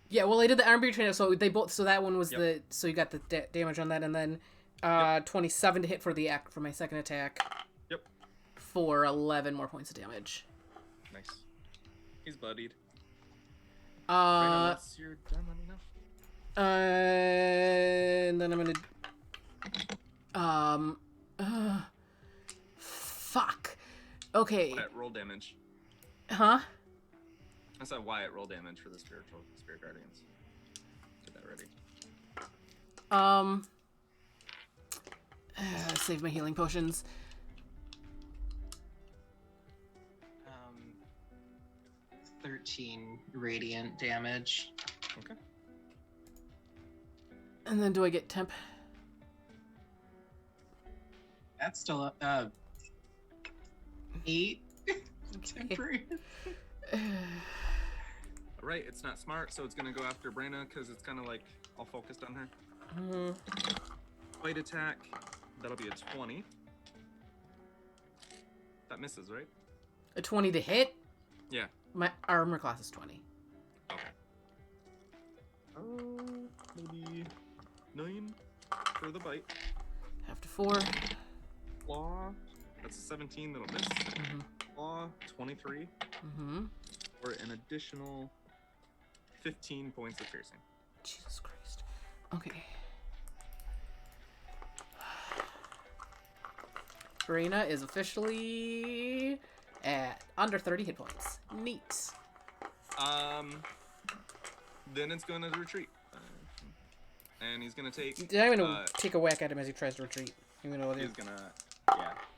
Yeah, well, I did the Iron Beard Tornado, so they both. So that one was Yep. so you got the damage on that, and then 27 to hit for for my second attack. Yep. For 11 more points of damage. Nice. He's bloodied. Braenna, once you're done, let me know. And then I'm gonna fuck. Okay. Wyatt, roll damage. Huh? I said Wyatt, roll damage for the spirit guardians. Get that ready. Save my healing potions. 13 radiant damage. Okay. And then do I get temp? That's still 8 temporary. All right, it's not smart, so it's gonna go after Braenna because it's kind of like all focused on her. Fight attack. That'll be a 20. That misses, right? A 20 to hit? Yeah. My armor class is 20. Okay. Maybe 9 for the bite. Half to 4. Claw. That's a 17 that'll miss. Mm-hmm. Claw, 23. Mm-hmm. Or an additional 15 points of piercing. Jesus Christ. Okay. Braenna is officially at under 30 hit points. Neat. Then it's gonna retreat. And he's gonna take. I'm gonna take a whack at him as he tries to retreat. Even though He's gonna,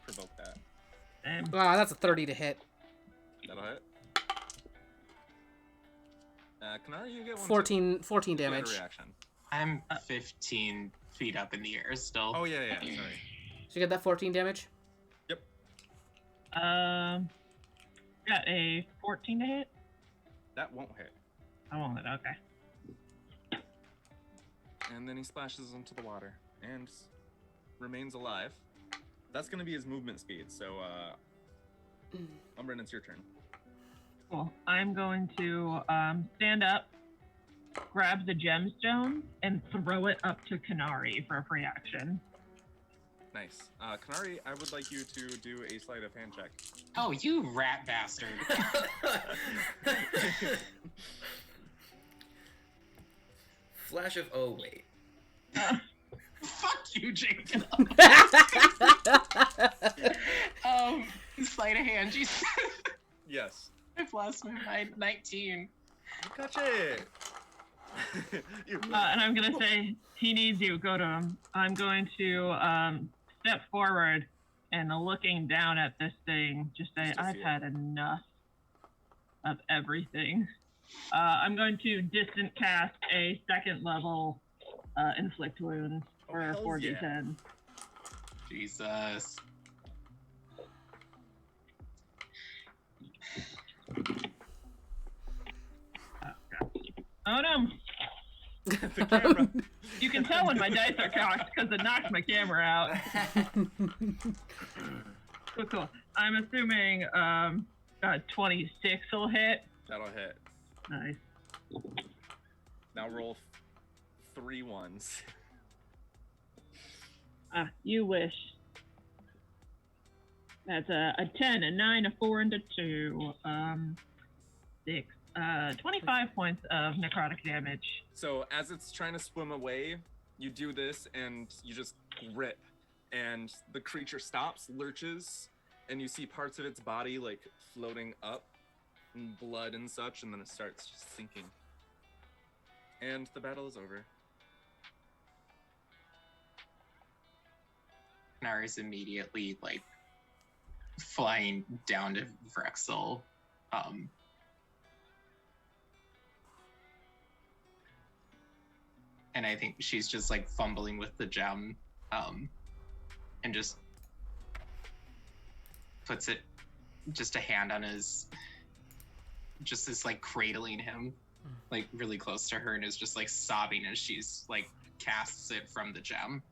provoke that. wow, that's a 30 to hit. That'll hit. Canari, you get one. 14 You get a damage. reaction. I'm 15 feet up in the air still. Oh yeah, sorry. So you get that 14 damage? Got a 14 to hit. That won't hit. I won't hit. Okay. And then he splashes into the water and remains alive. That's gonna be his movement speed. So, Umbran, it's your turn. Cool. I'm going to stand up, grab the gemstone, and throw it up to Canari for a free action. Nice. Canari, I would like you to do a sleight of hand check. Oh, you rat bastard. Flash of oh wait. Fuck you, Jacob. Sleight of hand, you said. Yes. I've lost my mind. 19. You catch it. And I'm gonna say, he needs you. Go to him. I'm going to step forward and looking down at this thing, just say, Just to I've see it. had enough of everything. I'm going to distant cast a second level inflict wounds Oh, for a hells 4d10. Jesus. The camera. You can tell when my dice are cocked because it knocks my camera out. Cool. I'm assuming 26 will hit. That'll hit. Nice. Now roll 3 ones. You wish. That's a 10, a 9, a 4, and a 2. 6. 25 points of necrotic damage. So as it's trying to swim away, you do this and you just grip, and the creature stops, lurches, and you see parts of its body like floating up, and blood and such, and then it starts just sinking. And the battle is over. Canari's immediately like flying down to Vrexil. And I think she's just like fumbling with the gem, and just puts it, just a hand on his, just is like cradling him, like really close to her, and is just like sobbing as she's like casts it from the gem,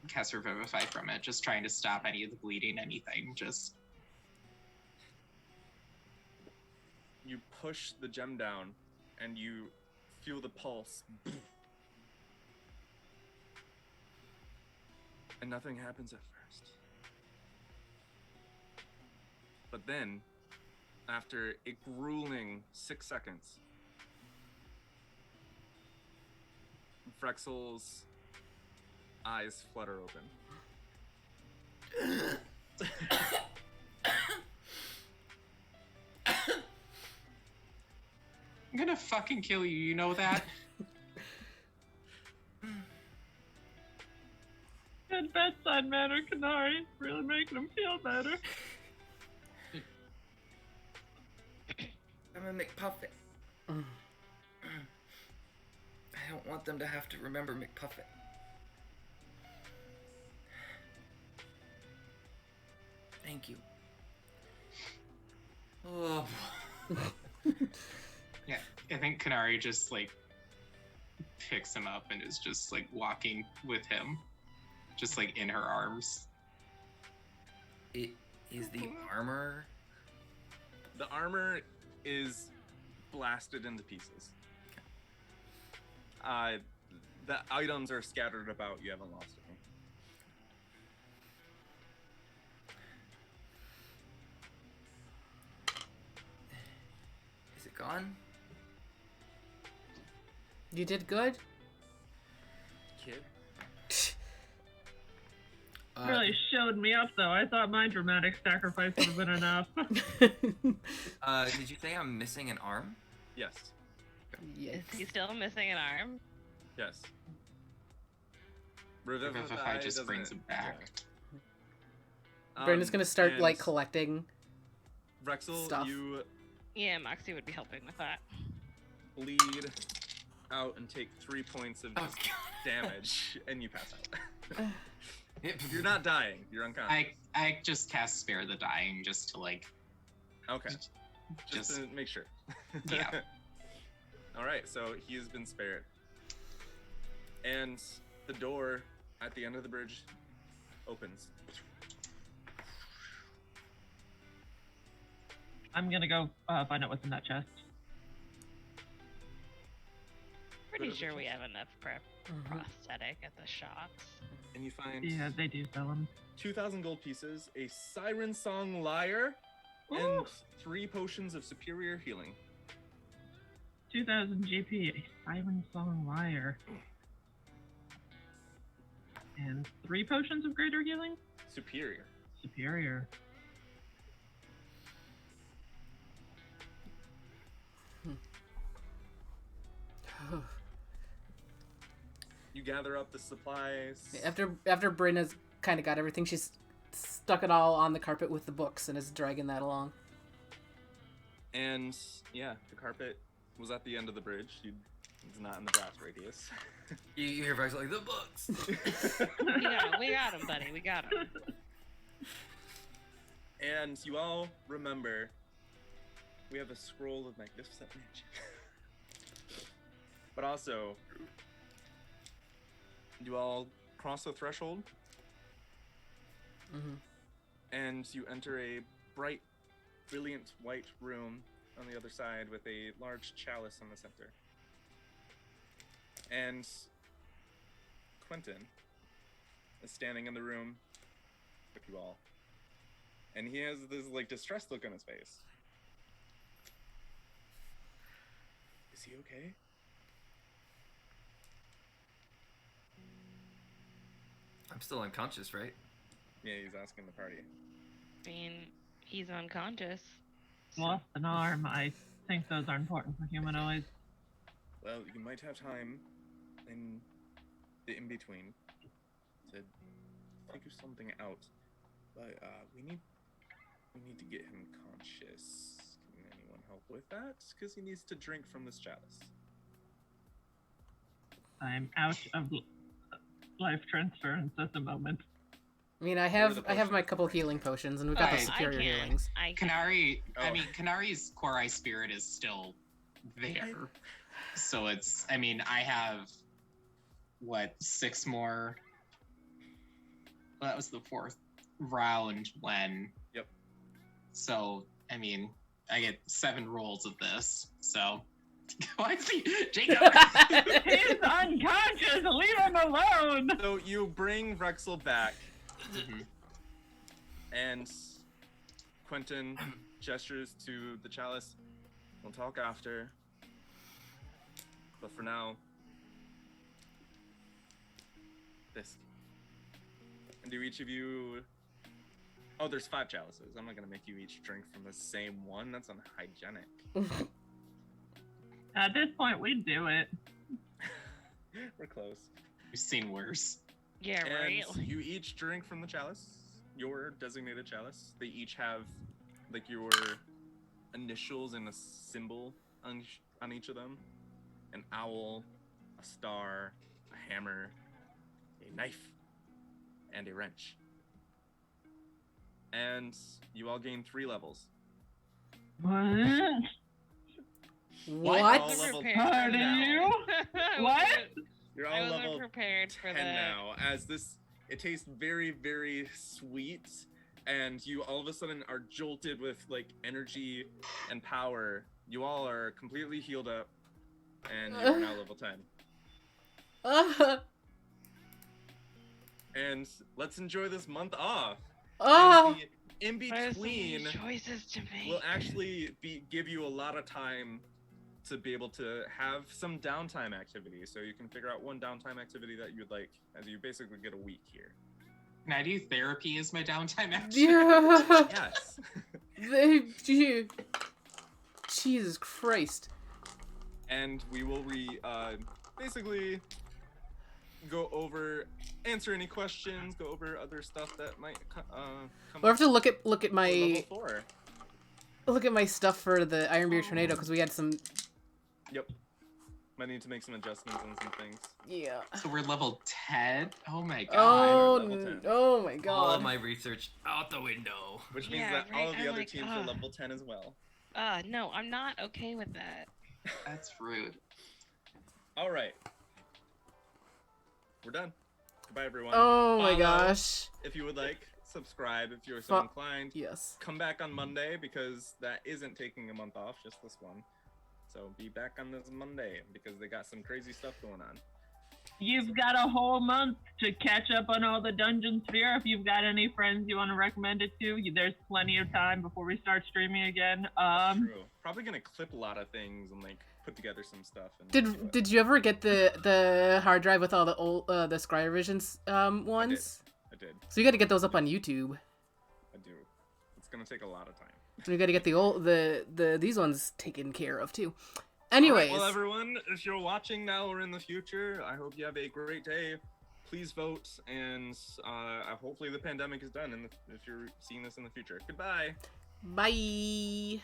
casts Revivify from it, just trying to stop any of the bleeding, anything, just. You push the gem down, and you feel the pulse. And nothing happens at first. But then, after a grueling 6 seconds, Vrexil's eyes flutter open. I'm gonna fucking kill you, you know that? Good bedside manner, Canari. Really making him feel better. I'm a McPuffet. I don't want them to have to remember McPuffet. Thank you. Oh. Yeah, I think Canari just like picks him up and is just like walking with him, just like in her arms. It is the armor. The armor is blasted into pieces. The items are scattered about. You haven't lost any. Is it gone? You did good. Kid. Really showed me up, though. I thought my dramatic sacrifice would have been enough. Did you say I'm missing an arm? Yes. Yes. Is he still missing an arm? Yes. Revivify just doesn't- brings him back. yeah. Braenna's gonna start and like collecting. Vrexil, stuff. you Yeah, Moxie would be helping with that. bleed out and take 3 points of Oh, just God. damage, and you pass out. You're not dying. You're unconscious. I just cast Spare the Dying just to like, Okay. Just to make sure. Yeah. All right. So he has been spared, and the door at the end of the bridge opens. I'm gonna go find out what's in that chest. Pretty sure we have enough prosthetic at the shops. And you find Yeah, they do sell them. 2,000 gold pieces, a siren song lyre, and 3 potions of superior healing. 2,000 GP, a Siren Song Lyre. And 3 potions of greater healing? Superior. Superior. You gather up the supplies. After Braenna's kind of got everything, she's stuck it all on the carpet with the books and is dragging that along. And yeah, the carpet was at the end of the bridge. It's not in the blast radius. You hear Vrexil like, the books! We got him, buddy. We got him. And you all remember we have a scroll of magnificent magic. But also, you all cross the threshold, Mm-hmm. and you enter a bright, brilliant white room on the other side with a large chalice in the center. And Quentin is standing in the room with you all. And he has this like distressed look on his face. Is he okay? I'm still unconscious, right? Yeah, he's asking the party. I mean, he's unconscious. Lost an arm. I think those are important for humanoids. Well, you might have time in the in-between to figure something out. But we need to get him conscious. Can anyone help with that? Because he needs to drink from this chalice. I'm out of life transference at the moment. I mean, I have my couple healing potions, and we've got the Alright, superior I can. healings. I can. Canari, I Oh. mean, Canari's core eye spirit is still there. So it's, I mean, I have, 6 more? Well, that was the 4th round when. Yep. So, I mean, I get 7 rolls of this, so. I see, Jacob! He's unconscious! Leave him alone! So you bring Vrexil back, Mhm. and Quentin gestures to the chalice. We'll talk after. But for now, this. And do each of you... Oh, there's 5 chalices. I'm not going to make you each drink from the same one. That's unhygienic. At this point, we'd do it. We're close. We've seen worse. Yeah, right. And you each drink from the chalice, your designated chalice. They each have like your initials and a symbol on each of them. An owl, a star, a hammer, a knife, and a wrench. And you all gain 3 levels. What? What? All level How 10 do now. you? What? You're I all wasn't level prepared for 10 that. now, as this, it tastes very, very sweet, and you all of a sudden are jolted with like energy and power. You all are completely healed up, and you are now level 10. And let's enjoy this month off. And the in I have so many between choices to make. will actually give you a lot of time to be able to have some downtime activities. So you can figure out one downtime activity that you'd like, as you basically get a week here. Can I do therapy as my downtime action? Yeah. Yes. Jesus Christ. And we will basically go over, answer any questions, go over other stuff that might come We'll have to look at for level my 4. look at my stuff for the Ironbeard tornado because we had some. Yep. Might need to make some adjustments on some things. Yeah. So we're level 10? Oh my god. Oh, level 10. oh my All god. of my research out the window. Which means Yeah, that all right, of the I'm other like, teams are level 10 as well. No, I'm not okay with that. That's rude. All right. We're done. Goodbye, everyone. Oh my Follow gosh. If you would like, subscribe if you're so inclined. Yes. Come back on Monday because that isn't taking a month off, just this one. So be back on this Monday because they got some crazy stuff going on. You've got a whole month to catch up on all the Dungeon Sphere. If you've got any friends you want to recommend it to, there's plenty of time before we start streaming again. True. Probably gonna clip a lot of things and like put together some stuff. And do it. Did you ever get the hard drive with all the old the Scryer Visions ones? I did. So you got to get those up on YouTube. I do. It's gonna take a lot of time. And you got to get the these ones taken care of too. All right, Anyways, well, everyone, if you're watching now or in the future, I hope you have a great day. Please vote, and hopefully the pandemic is done. If you're seeing this in the future, goodbye. bye.